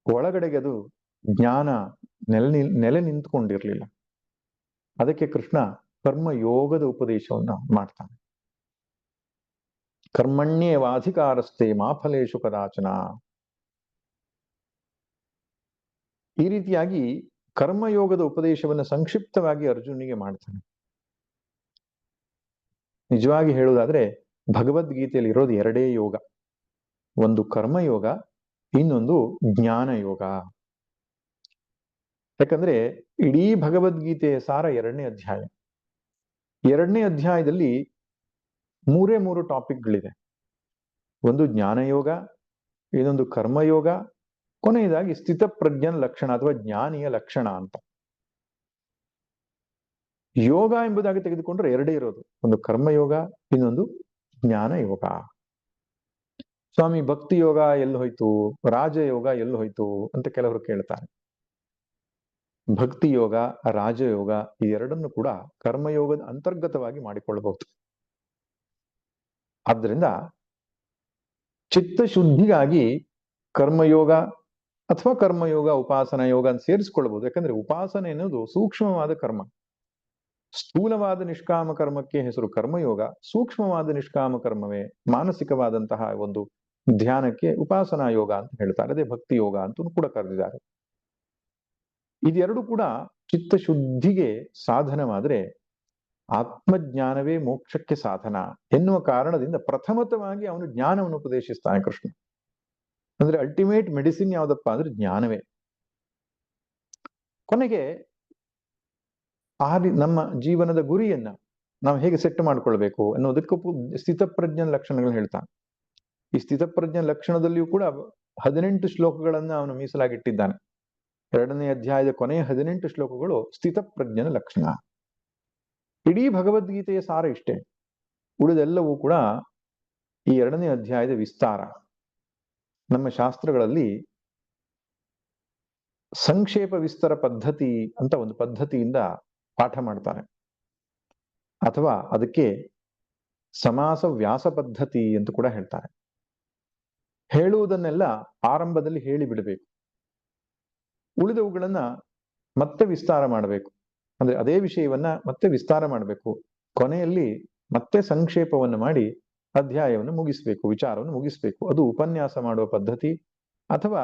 ಒಳಗಡೆಗೆ ಅದು ಜ್ಞಾನ ನೆಲೆ ನಿಂತ್ಕೊಂಡಿರ್ಲಿಲ್ಲ. ಅದಕ್ಕೆ ಕೃಷ್ಣ ಕರ್ಮ ಯೋಗದ ಉಪದೇಶವನ್ನ ಮಾಡ್ತಾನೆ. ಕರ್ಮಣ್ಯೇವಾಧಿಕಾರಸ್ಥೆ ಮಾ ಫಲೇಶು ಕದಾಚನ. ಈ ರೀತಿಯಾಗಿ ಕರ್ಮಯೋಗದ ಉಪದೇಶವನ್ನು ಸಂಕ್ಷಿಪ್ತವಾಗಿ ಅರ್ಜುನಿಗೆ ಮಾಡ್ತಾನೆ. ನಿಜವಾಗಿ ಹೇಳುವುದಾದ್ರೆ ಭಗವದ್ಗೀತೆಯಲ್ಲಿ ಇರೋದು 2 ಯೋಗ. ಒಂದು ಕರ್ಮಯೋಗ, ಇನ್ನೊಂದು ಜ್ಞಾನ ಯೋಗ. ಯಾಕಂದ್ರೆ ಇಡೀ ಭಗವದ್ಗೀತೆಯ ಸಾರ 2ನೇ ಅಧ್ಯಾಯ. 2ನೇ ಅಧ್ಯಾಯದಲ್ಲಿ 3 ಟಾಪಿಕ್ಗಳಿದೆ. ಒಂದು ಜ್ಞಾನಯೋಗ, ಇನ್ನೊಂದು ಕರ್ಮಯೋಗ, ಕೊನೆಯದಾಗಿ ಸ್ಥಿತಪ್ರಜ್ಞನ ಲಕ್ಷಣ ಅಥವಾ ಜ್ಞಾನಿಯ ಲಕ್ಷಣ ಅಂತ. ಯೋಗ ಎಂಬುದಾಗಿ ತೆಗೆದುಕೊಂಡ್ರೆ 2 ಇರೋದು, ಒಂದು ಕರ್ಮಯೋಗ, ಇನ್ನೊಂದು ಜ್ಞಾನ ಯೋಗ. ಸ್ವಾಮಿ ಭಕ್ತಿ ಯೋಗ ಎಲ್ಲಿ ಹೋಯ್ತು, ರಾಜಯೋಗ ಎಲ್ಲಿ ಹೋಯ್ತು ಅಂತ ಕೆಲವರು ಕೇಳ್ತಾರೆ. ಭಕ್ತಿ ಯೋಗ, ರಾಜಯೋಗ ಈ 2ನ್ನು ಕೂಡ ಕರ್ಮಯೋಗದ ಅಂತರ್ಗತವಾಗಿ ಮಾಡಿಕೊಳ್ಳಬಹುದು. ಆದ್ದರಿಂದ ಚಿತ್ತಶುದ್ಧಿಗಾಗಿ ಕರ್ಮಯೋಗ ಅಥವಾ ಕರ್ಮಯೋಗ ಉಪಾಸನಾ ಯೋಗ ಅಂತ ಸೇರಿಸ್ಕೊಳ್ಬಹುದು. ಯಾಕಂದ್ರೆ ಉಪಾಸನೆ ಎನ್ನುವುದು ಸೂಕ್ಷ್ಮವಾದ ಕರ್ಮ. ಸ್ಥೂಲವಾದ ನಿಷ್ಕಾಮ ಕರ್ಮಕ್ಕೆ ಹೆಸರು ಕರ್ಮಯೋಗ, ಸೂಕ್ಷ್ಮವಾದ ನಿಷ್ಕಾಮ ಕರ್ಮವೇ ಮಾನಸಿಕವಾದಂತಹ ಒಂದು ಧ್ಯಾನಕ್ಕೆ ಉಪಾಸನಾ ಯೋಗ ಅಂತ ಹೇಳ್ತಾರೆ. ಅದೇ ಭಕ್ತಿ ಯೋಗ ಅಂತ ಕೂಡ ಕರೆದಿದ್ದಾರೆ. ಇದೆರಡು ಕೂಡ ಚಿತ್ತಶುದ್ಧಿಗೆ ಸಾಧನವಾದ್ರೆ ಆತ್ಮಜ್ಞಾನವೇ ಮೋಕ್ಷಕ್ಕೆ ಸಾಧನ ಎನ್ನುವ ಕಾರಣದಿಂದ ಪ್ರಥಮತವಾಗಿ ಅವನು ಜ್ಞಾನವನ್ನು ಉಪದೇಶಿಸ್ತಾನೆ ಕೃಷ್ಣ. ಅಂದ್ರೆ ಅಲ್ಟಿಮೇಟ್ ಮೆಡಿಸಿನ್ ಯಾವ್ದಪ್ಪ ಅಂದ್ರೆ ಜ್ಞಾನವೇ. ಕೊನೆಗೆ ನಮ್ಮ ಜೀವನದ ಗುರಿಯನ್ನ ನಾವು ಹೇಗೆ ಸೆಟ್ ಮಾಡ್ಕೊಳ್ಬೇಕು ಅನ್ನೋದಕ್ಕೂ ಸ್ಥಿತಪ್ರಜ್ಞನ ಲಕ್ಷಣಗಳನ್ನ ಹೇಳ್ತಾನೆ. ಈ ಸ್ಥಿತಪ್ರಜ್ಞ ಲಕ್ಷಣದಲ್ಲಿಯೂ ಕೂಡ 18 ಶ್ಲೋಕಗಳನ್ನ ಅವನು ಮೀಸಲಾಗಿಟ್ಟಿದ್ದಾನೆ. 2ನೇ ಅಧ್ಯಾಯದ ಕೊನೆಯ 18 ಶ್ಲೋಕಗಳು ಸ್ಥಿತಪ್ರಜ್ಞನ ಲಕ್ಷಣ. ಇಡೀ ಭಗವದ್ಗೀತೆಯ ಸಾರ ಇಷ್ಟೇ. ಉಳಿದೆಲ್ಲವೂ ಕೂಡ ಈ 2ನೇ ಅಧ್ಯಾಯದ ವಿಸ್ತಾರ. ನಮ್ಮ ಶಾಸ್ತ್ರಗಳಲ್ಲಿ ಸಂಕ್ಷೇಪ ವಿಸ್ತಾರ ಪದ್ಧತಿ ಅಂತ ಒಂದು ಪದ್ಧತಿಯಿಂದ ಪಾಠ ಮಾಡ್ತಾರೆ, ಅಥವಾ ಅದಕ್ಕೆ ಸಮಾಸ ವ್ಯಾಸ ಪದ್ಧತಿ ಅಂತ ಕೂಡ ಹೇಳ್ತಾರೆ. ಹೇಳುವುದನ್ನೆಲ್ಲ ಆರಂಭದಲ್ಲಿ ಹೇಳಿ ಬಿಡಬೇಕು, ಉಳಿದವುಗಳನ್ನ ಮತ್ತೆ ವಿಸ್ತಾರ ಮಾಡಬೇಕು. ಅಂದ್ರೆ ಅದೇ ವಿಷಯವನ್ನ ಮತ್ತೆ ವಿಸ್ತಾರ ಮಾಡಬೇಕು, ಕೊನೆಯಲ್ಲಿ ಮತ್ತೆ ಸಂಕ್ಷೇಪವನ್ನು ಮಾಡಿ ಅಧ್ಯಾಯವನ್ನು ಮುಗಿಸ್ಬೇಕು, ವಿಚಾರವನ್ನು ಮುಗಿಸ್ಬೇಕು. ಅದು ಉಪನ್ಯಾಸ ಮಾಡುವ ಪದ್ಧತಿ ಅಥವಾ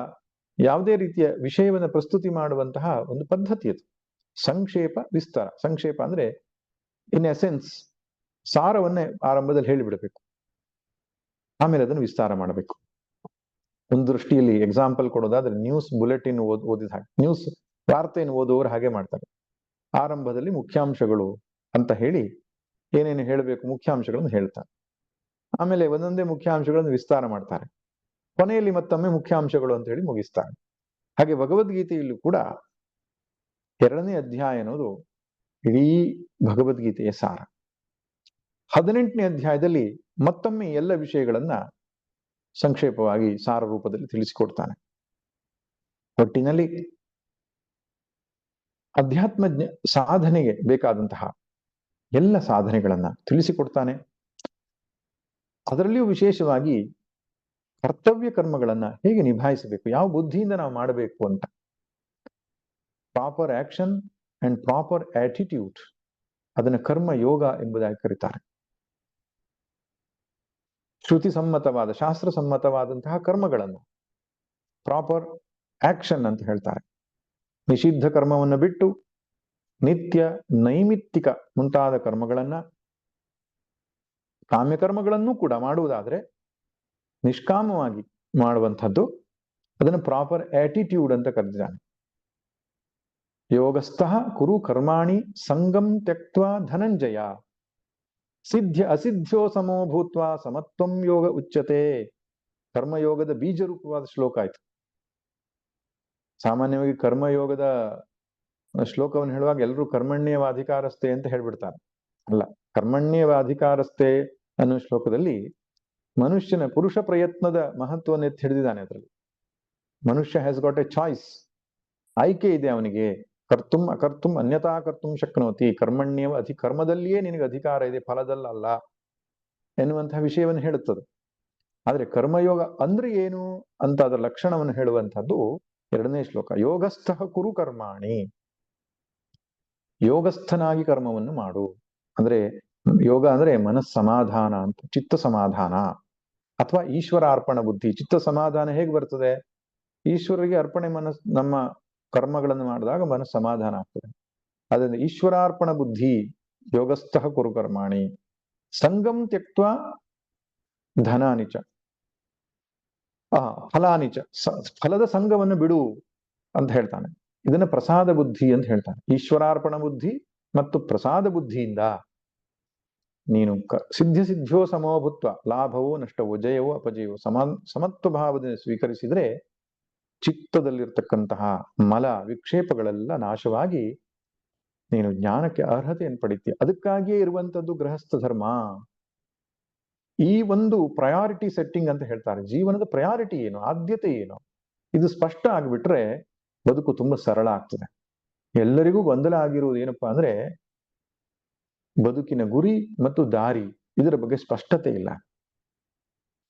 ಯಾವುದೇ ರೀತಿಯ ವಿಷಯವನ್ನು ಪ್ರಸ್ತುತಿ ಮಾಡುವಂತಹ ಒಂದು ಪದ್ಧತಿ ಅದು. ಸಂಕ್ಷೇಪ ವಿಸ್ತಾರ. ಸಂಕ್ಷೇಪ ಅಂದ್ರೆ ಇನ್ ಎಸೆನ್ಸ್ ಸಾರವನ್ನೇ ಆರಂಭದಲ್ಲಿ ಹೇಳಿಬಿಡಬೇಕು, ಆಮೇಲೆ ಅದನ್ನು ವಿಸ್ತಾರ ಮಾಡಬೇಕು. ಒಂದು ದೃಷ್ಟಿಯಲ್ಲಿ ಎಕ್ಸಾಂಪಲ್ ಕೊಡೋದಾದ್ರೆ ನ್ಯೂಸ್ ಬುಲೆಟಿನ್ ಓದಿದ ಹಾಗೆ, ನ್ಯೂಸ್ ವಾರ್ತೆಯನ್ನು ಓದುವವರು ಹಾಗೆ ಮಾಡ್ತಾರೆ. ಆರಂಭದಲ್ಲಿ ಮುಖ್ಯಾಂಶಗಳು ಅಂತ ಹೇಳಿ ಏನೇನು ಹೇಳಬೇಕು ಮುಖ್ಯಾಂಶಗಳನ್ನು ಹೇಳ್ತಾರೆ, ಆಮೇಲೆ ಒಂದೊಂದೇ ಮುಖ್ಯಾಂಶಗಳನ್ನು ವಿಸ್ತಾರ ಮಾಡ್ತಾರೆ, ಕೊನೆಯಲ್ಲಿ ಮತ್ತೊಮ್ಮೆ ಮುಖ್ಯಾಂಶಗಳು ಅಂತ ಹೇಳಿ ಮುಗಿಸ್ತಾರೆ. ಹಾಗೆ ಭಗವದ್ಗೀತೆಯಲ್ಲೂ ಕೂಡ 2ನೇ ಅಧ್ಯಾಯ ಅನ್ನೋದು ಇಡೀ ಭಗವದ್ಗೀತೆಯ ಸಾರ. 18ನೇ ಅಧ್ಯಾಯದಲ್ಲಿ ಮತ್ತೊಮ್ಮೆ ಎಲ್ಲ ವಿಷಯಗಳನ್ನ ಸಂಕ್ಷೇಪವಾಗಿ ಸಾರ ರೂಪದಲ್ಲಿ ತಿಳಿಸಿಕೊಡ್ತಾನೆ. ಒಟ್ಟಿನಲ್ಲಿ ಅಧ್ಯಾತ್ಮ ಸಾಧನೆಗೆ ಬೇಕಾದಂತಹ ಎಲ್ಲ ಸಾಧನೆಗಳನ್ನ ತಿಳಿಸಿಕೊಡ್ತಾನೆ. ಅದರಲ್ಲಿಯೂ ವಿಶೇಷವಾಗಿ ಕರ್ತವ್ಯ ಕರ್ಮಗಳನ್ನ ಹೇಗೆ ನಿಭಾಯಿಸಬೇಕು, ಯಾವ ಬುದ್ಧಿಯಿಂದ ನಾವು ಮಾಡಬೇಕು ಅಂತ. Proper action and proper attitude, ಅದನ್ನು ಕರ್ಮ ಯೋಗ ಎಂಬುದಾಗಿ ಕರೀತಾರೆ. ಶ್ರುತಿ ಸಮ್ಮತವಾದ, ಶಾಸ್ತ್ರ ಸಮ್ಮತವಾದಂತಹ ಕರ್ಮಗಳನ್ನು ಪ್ರಾಪರ್ ಆಕ್ಷನ್ ಅಂತ ಹೇಳ್ತಾರೆ. ನಿಷಿದ್ಧ ಕರ್ಮವನ್ನು ಬಿಟ್ಟು ನಿತ್ಯ ನೈಮಿತ್ತಿಕ ಮುಂತಾದ ಕರ್ಮಗಳನ್ನ, ಕಾಮ್ಯಕರ್ಮಗಳನ್ನು ಕೂಡ ಮಾಡುವುದಾದ್ರೆ ನಿಷ್ಕಾಮವಾಗಿ ಮಾಡುವಂಥದ್ದು, ಅದನ್ನು ಪ್ರಾಪರ್ ಆಟಿಟ್ಯೂಡ್ ಅಂತ ಕರೆದಿದ್ದಾನೆ. ಯೋಗಸ್ಥಃ ಕುರು ಕರ್ಮಾಣಿ ಸಂಗಂ ತ್ಯಕ್ತ್ವಾ ಧನಂಜಯ ಸಿದ್ಧ ಅಸಿದ್ಧೋ ಸಮೋ ಭೂತ್ವ ಸಮತ್ವಂ ಯೋಗ ಉಚ್ಯತೆ. ಕರ್ಮಯೋಗದ ಬೀಜರೂಪವಾದ ಶ್ಲೋಕ ಆಯ್ತು. ಸಾಮಾನ್ಯವಾಗಿ ಕರ್ಮಯೋಗದ ಶ್ಲೋಕವನ್ನು ಹೇಳುವಾಗ ಎಲ್ಲರೂ ಕರ್ಮಣ್ಯವಾಧಿಕಾರಸ್ಥೆ ಅಂತ ಹೇಳ್ಬಿಡ್ತಾರೆ. ಅಲ್ಲ, ಕರ್ಮಣ್ಯವಾಧಿಕಾರಸ್ಥೆ ಅನ್ನೋ ಶ್ಲೋಕದಲ್ಲಿ ಮನುಷ್ಯನ ಪುರುಷ ಪ್ರಯತ್ನದ ಮಹತ್ವವನ್ನು ಎತ್ತಿ ಹಿಡಿದಿದ್ದಾನೆ. ಅದರಲ್ಲಿ ಮನುಷ್ಯ ಹ್ಯಾಸ್ ಗಾಟ್ ಎ ಚಾಯ್ಸ್, ಆಯ್ಕೆ ಇದೆ ಅವನಿಗೆ. ಕರ್ತುಂ ಅಕರ್ತುಂ ಅನ್ಯತಾ ಕರ್ತುಂ ಶಕ್ನೋತಿ, ಕರ್ಮಣ್ಯವ ಕರ್ಮದಲ್ಲಿಯೇ ನಿನಗೆ ಅಧಿಕಾರ ಇದೆ, ಫಲದಲ್ಲಲ್ಲ ಎನ್ನುವಂತಹ ವಿಷಯವನ್ನು ಹೇಳುತ್ತದೆ. ಆದ್ರೆ ಕರ್ಮಯೋಗ ಅಂದ್ರೆ ಏನು ಅಂತ ಅದರ ಲಕ್ಷಣವನ್ನು ಹೇಳುವಂತಹದ್ದು 2ನೇ ಶ್ಲೋಕ. ಯೋಗಸ್ಥಃ ಕುರು ಕರ್ಮಾಣಿ, ಯೋಗಸ್ಥನಾಗಿ ಕರ್ಮವನ್ನು ಮಾಡು. ಅಂದ್ರೆ ಯೋಗ ಅಂದ್ರೆ ಮನಸ್ಸಮಾಧಾನ ಅಂತ, ಚಿತ್ತ ಸಮಾಧಾನ ಅಥವಾ ಈಶ್ವರಾರ್ಪಣ ಬುದ್ಧಿ. ಚಿತ್ತ ಸಮಾಧಾನ ಹೇಗೆ ಬರ್ತದೆ? ಈಶ್ವರರಿಗೆ ಅರ್ಪಣೆ ನಮ್ಮ ಕರ್ಮಗಳನ್ನು ಮಾಡಿದಾಗ ಮನಸ್ಸು ಸಮಾಧಾನ ಆಗ್ತದೆ. ಅದರಿಂದ ಈಶ್ವರಾರ್ಪಣ ಬುದ್ಧಿ. ಯೋಗಸ್ಥಃ ಕುರು ಕರ್ಮಾಣಿ ಸಂಗಂ ತ್ಯಕ್ತ್ವ ಧನಾನಿಚ ಫಲಾನಿಚ, ಫಲದ ಸಂಘವನ್ನು ಬಿಡು ಅಂತ ಹೇಳ್ತಾನೆ. ಇದನ್ನ ಪ್ರಸಾದ ಬುದ್ಧಿ ಅಂತ ಹೇಳ್ತಾನೆ. ಈಶ್ವರಾರ್ಪಣ ಬುದ್ಧಿ ಮತ್ತು ಪ್ರಸಾದ ಬುದ್ಧಿಯಿಂದ ನೀನು ಸಿದ್ಧೋ ಸಮೋಭೂತ್ವ, ಲಾಭವೋ ನಷ್ಟವೋ ಜಯವೋ ಅಪಜಯವೋ ಸಮತ್ವ ಭಾವದಿಂದ ಸ್ವೀಕರಿಸಿದ್ರೆ ಚಿತ್ತದಲ್ಲಿರ್ತಕ್ಕಂತಹ ಮಲ ವಿಕ್ಷೇಪಗಳೆಲ್ಲ ನಾಶವಾಗಿ ನೀನು ಜ್ಞಾನಕ್ಕೆ ಅರ್ಹತೆಯನ್ನು ಪಡಿತೀಯ. ಅದಕ್ಕಾಗಿಯೇ ಇರುವಂತದ್ದು ಗೃಹಸ್ಥ ಧರ್ಮ. ಈ ಒಂದು ಪ್ರಯಾರಿಟಿ ಸೆಟ್ಟಿಂಗ್ ಅಂತ ಹೇಳ್ತಾರೆ. ಜೀವನದ ಪ್ರಯಾರಿಟಿ ಏನು, ಆದ್ಯತೆ ಏನು, ಇದು ಸ್ಪಷ್ಟ ಆಗ್ಬಿಟ್ರೆ ಬದುಕು ತುಂಬಾ ಸರಳ ಆಗ್ತದೆ. ಎಲ್ಲರಿಗೂ ಗೊಂದಲ ಆಗಿರುವುದು ಏನಪ್ಪಾ ಅಂದ್ರೆ ಬದುಕಿನ ಗುರಿ ಮತ್ತು ದಾರಿ, ಇದರ ಬಗ್ಗೆ ಸ್ಪಷ್ಟತೆ ಇಲ್ಲ.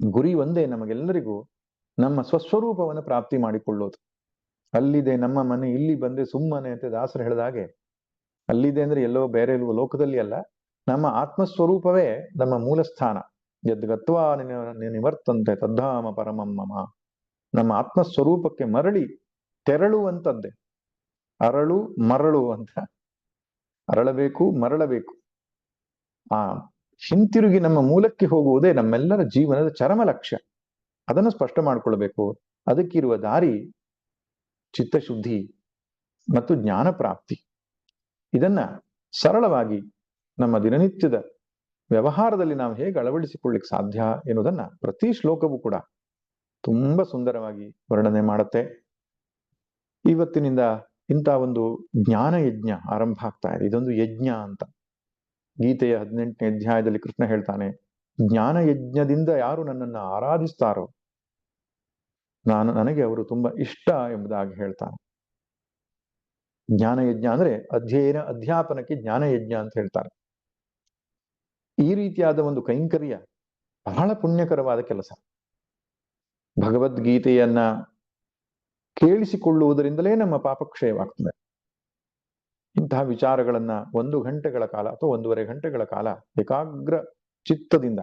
ಗುರಿ ಒಂದೇ, ನಮಗೆಲ್ಲರಿಗೂ ನಮ್ಮ ಸ್ವಸ್ವರೂಪವನ್ನು ಪ್ರಾಪ್ತಿ ಮಾಡಿಕೊಳ್ಳೋದು. ಅಲ್ಲಿದೆ ನಮ್ಮ ಮನೆ, ಇಲ್ಲಿ ಬಂದೆ ಸುಮ್ಮನೆ ಅಂತ ದಾಸರು ಹೇಳಿದಾಗೆ, ಅಲ್ಲಿದೆ ಅಂದ್ರೆ ಎಲ್ಲೋ ಬೇರೆ ಲೋಕದಲ್ಲಿ ಅಲ್ಲ, ನಮ್ಮ ಆತ್ಮಸ್ವರೂಪವೇ ನಮ್ಮ ಮೂಲ ಸ್ಥಾನ. ಯದ್ಗತ್ವಾ ನಿವರ್ತಂತೆ ತದ್ಧಾಮ ಪರಮಂ ಮಮ. ನಮ್ಮ ಆತ್ಮಸ್ವರೂಪಕ್ಕೆ ಮರಳಿ ತೆರಳುವಂತದ್ದೇ. ಅರಳು ಮರಳು ಅಂತ, ಅರಳಬೇಕು ಮರಳಬೇಕು. ಹಿಂತಿರುಗಿ ನಮ್ಮ ಮೂಲಕ್ಕೆ ಹೋಗುವುದೇ ನಮ್ಮೆಲ್ಲರ ಜೀವನದ ಚರಮ ಲಕ್ಷ್ಯ. ಅದನ್ನು ಸ್ಪಷ್ಟ ಮಾಡಿಕೊಳ್ಬೇಕು. ಅದಕ್ಕಿರುವ ದಾರಿ ಚಿತ್ತಶುದ್ಧಿ ಮತ್ತು ಜ್ಞಾನ ಪ್ರಾಪ್ತಿ. ಇದನ್ನ ಸರಳವಾಗಿ ನಮ್ಮ ದಿನನಿತ್ಯದ ವ್ಯವಹಾರದಲ್ಲಿ ನಾವು ಹೇಗೆ ಅಳವಡಿಸಿಕೊಳ್ಳಿಕ್ಕೆ ಸಾಧ್ಯ ಎನ್ನುವುದನ್ನ ಪ್ರತಿ ಶ್ಲೋಕವೂ ಕೂಡ ತುಂಬಾ ಸುಂದರವಾಗಿ ವರ್ಣನೆ ಮಾಡುತ್ತೆ. ಇವತ್ತಿನಿಂದ ಇಂಥ ಒಂದು ಜ್ಞಾನ ಯಜ್ಞ ಆರಂಭ ಆಗ್ತಾ ಇದೆ. ಇದೊಂದು ಯಜ್ಞ ಅಂತ ಗೀತೆಯ 18ನೇ ಅಧ್ಯಾಯದಲ್ಲಿ ಕೃಷ್ಣ ಹೇಳ್ತಾನೆ, ಜ್ಞಾನ ಯಜ್ಞದಿಂದ ಯಾರು ನನ್ನನ್ನು ಆರಾಧಿಸ್ತಾರೋ ನನಗೆ ಅವರು ತುಂಬಾ ಇಷ್ಟ ಎಂಬುದಾಗಿ ಹೇಳ್ತಾನೆ. ಜ್ಞಾನ ಯಜ್ಞ ಅಂದ್ರೆ ಅಧ್ಯಾಪನಕ್ಕೆ ಜ್ಞಾನ ಯಜ್ಞ ಅಂತ ಹೇಳ್ತಾರೆ. ಈ ರೀತಿಯಾದ ಒಂದು ಕೈಂಕರ್ಯ ಬಹಳ ಪುಣ್ಯಕರವಾದ ಕೆಲಸ. ಭಗವದ್ಗೀತೆಯನ್ನ ಕೇಳಿಸಿಕೊಳ್ಳುವುದರಿಂದಲೇ ನಮ್ಮ ಪಾಪಕ್ಷಯವಾಗ್ತದೆ. ಇಂತಹ ವಿಚಾರಗಳನ್ನ 1 ಗಂಟೆಗಳ ಕಾಲ ಅಥವಾ 1.5 ಗಂಟೆಗಳ ಕಾಲ ಏಕಾಗ್ರ ಚಿತ್ತದಿಂದ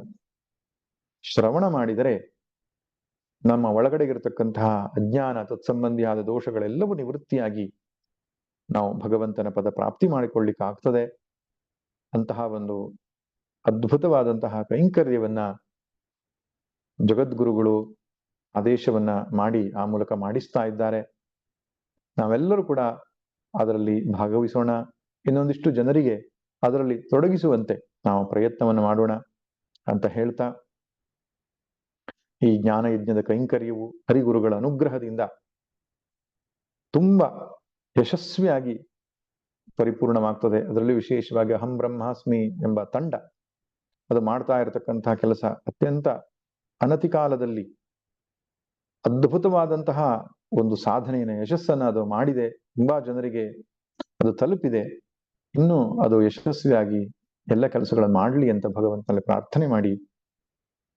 ಶ್ರವಣ ಮಾಡಿದರೆ ನಮ್ಮ ಒಳಗಡೆಗಿರತಕ್ಕಂತಹ ಅಜ್ಞಾನ ತತ್ಸಂಬಂಧಿಯಾದ ದೋಷಗಳೆಲ್ಲವೂ ನಿವೃತ್ತಿಯಾಗಿ ನಾವು ಭಗವಂತನ ಪದ ಪ್ರಾಪ್ತಿ ಮಾಡಿಕೊಳ್ಳಿಕ್ಕಾಗ್ತದೆ. ಅಂತಹ ಒಂದು ಅದ್ಭುತವಾದಂತಹ ಕೈಂಕರ್ಯವನ್ನ ಜಗದ್ಗುರುಗಳು ಆದೇಶವನ್ನ ಮಾಡಿ ಆ ಮೂಲಕ ಮಾಡಿಸ್ತಾ ಇದ್ದಾರೆ. ನಾವೆಲ್ಲರೂ ಕೂಡ ಅದರಲ್ಲಿ ಭಾಗವಹಿಸೋಣ. ಇನ್ನೊಂದಿಷ್ಟು ಜನರಿಗೆ ಅದರಲ್ಲಿ ತೊಡಗಿಸುವಂತೆ ನಾವು ಪ್ರಯತ್ನವನ್ನು ಮಾಡೋಣ ಅಂತ ಹೇಳ್ತಾ, ಈ ಜ್ಞಾನ ಯಜ್ಞದ ಕೈಂಕರ್ಯವು ಹರಿಗುರುಗಳ ಅನುಗ್ರಹದಿಂದ ತುಂಬಾ ಯಶಸ್ವಿಯಾಗಿ ಪರಿಪೂರ್ಣವಾಗ್ತದೆ. ಅದರಲ್ಲಿ ವಿಶೇಷವಾಗಿ ಅಹಂ ಬ್ರಹ್ಮಾಸ್ಮಿ ಎಂಬ ತಂಡ ಅದು ಮಾಡ್ತಾ ಇರತಕ್ಕಂತಹ ಕೆಲಸ ಅತ್ಯಂತ ಅನತಿ ಕಾಲದಲ್ಲಿ ಅದ್ಭುತವಾದಂತಹ ಒಂದು ಸಾಧನೆಯ ಯಶಸ್ಸನ್ನ ಅದು ಮಾಡಿದೆ. ತುಂಬಾ ಜನರಿಗೆ ಅದು ತಲುಪಿದೆ. ಇನ್ನು ಅದು ಯಶಸ್ವಿಯಾಗಿ ಎಲ್ಲ ಕೆಲಸಗಳನ್ನು ಮಾಡಲಿ ಅಂತ ಭಗವಂತನಲ್ಲಿ ಪ್ರಾರ್ಥನೆ ಮಾಡಿ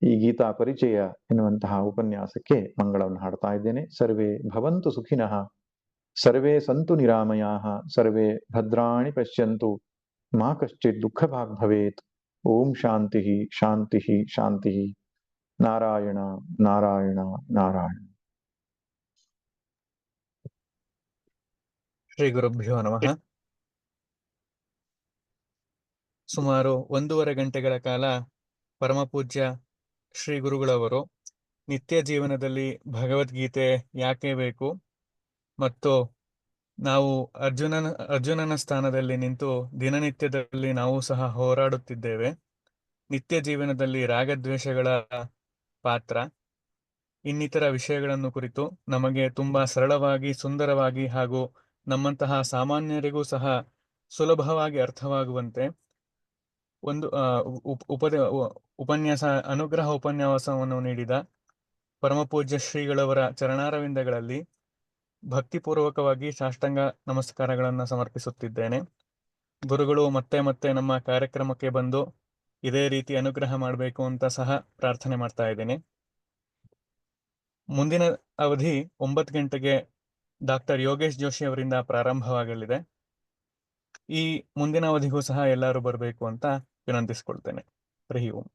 ಈ ಗೀತಾ ಪರಿಚಯ ಎನ್ನುವಂತಹ ಉಪನ್ಯಾಸಕ್ಕೆ ಮಂಗಳವನ್ನು ಹಾಡ್ತಾ ಇದ್ದೇನೆ. ಸರ್ವೇ ಭವಂತು ಸುಖಿನಃ, ಸರ್ವೇ ಸಂತು ನಿರಾಮಯಾಃ, ಸರ್ವೇ ಭದ್ರಾಣಿ ಪಶ್ಯಂತು, ಮಾ ಕಶ್ಚಿತ್ ದುಃಖ ಭಾಗ್ ಭವೇತ್. ಓಂ ಶಾಂತಿ ಶಾಂತಿ ಶಾಂತಿ. ನಾರಾಯಣ ನಾರಾಯಣ ನಾರಾಯಣ. ಶ್ರೀ ಗುರುಭ್ಯೋ ನಮಃ. ಸುಮಾರು 1.5 ಗಂಟೆಗಳ ಕಾಲ ಪರಮಪೂಜ್ಯ ಶ್ರೀ ಗುರುಗಳವರು ನಿತ್ಯ ಜೀವನದಲ್ಲಿ ಭಗವದ್ಗೀತೆ ಯಾಕೆ ಬೇಕು ಮತ್ತು ನಾವು ಅರ್ಜುನನ ಸ್ಥಾನದಲ್ಲಿ ನಿಂತು ದಿನನಿತ್ಯದಲ್ಲಿ ನಾವು ಸಹ ಹೋರಾಡುತ್ತಿದ್ದೇವೆ. ನಿತ್ಯ ಜೀವನದಲ್ಲಿ ರಾಗದ್ವೇಷಗಳ ಪಾತ್ರ, ಇನ್ನಿತರ ವಿಷಯಗಳನ್ನು ಕುರಿತು ನಮಗೆ ತುಂಬಾ ಸರಳವಾಗಿ, ಸುಂದರವಾಗಿ ಹಾಗೂ ನಮ್ಮಂತಹ ಸಾಮಾನ್ಯರಿಗೂ ಸಹ ಸುಲಭವಾಗಿ ಅರ್ಥವಾಗುವಂತೆ ಒಂದು ಉಪನ್ಯಾಸ ಅನುಗ್ರಹ ಉಪನ್ಯಾಸವನ್ನು ನೀಡಿದ ಪರಮಪೂಜ್ಯ ಶ್ರೀಗಳವರ ಚರಣಾರವಿಂದಗಳಲ್ಲಿ ಭಕ್ತಿಪೂರ್ವಕವಾಗಿ ಸಾಷ್ಟಾಂಗ ನಮಸ್ಕಾರಗಳನ್ನು ಸಮರ್ಪಿಸುತ್ತಿದ್ದೇನೆ. ಗುರುಗಳು ಮತ್ತೆ ಮತ್ತೆ ನಮ್ಮ ಕಾರ್ಯಕ್ರಮಕ್ಕೆ ಬಂದು ಇದೇ ರೀತಿ ಅನುಗ್ರಹ ಮಾಡಬೇಕು ಅಂತ ಸಹ ಪ್ರಾರ್ಥನೆ ಮಾಡ್ತಾ ಇದ್ದೇನೆ. ಮುಂದಿನ ಅವಧಿ 9 ಗಂಟೆಗೆ ಡಾಕ್ಟರ್ ಯೋಗೇಶ್ ಜೋಶಿ ಅವರಿಂದ ಪ್ರಾರಂಭವಾಗಲಿದೆ. ಈ ಮುಂದಿನ ಅವಧಿಗೂ ಸಹ ಎಲ್ಲರೂ ಬರಬೇಕು ಅಂತ ವಿನಂತಿಸಿಕೊಳ್ತೇನೆ. ಹರಿ ಓಂ.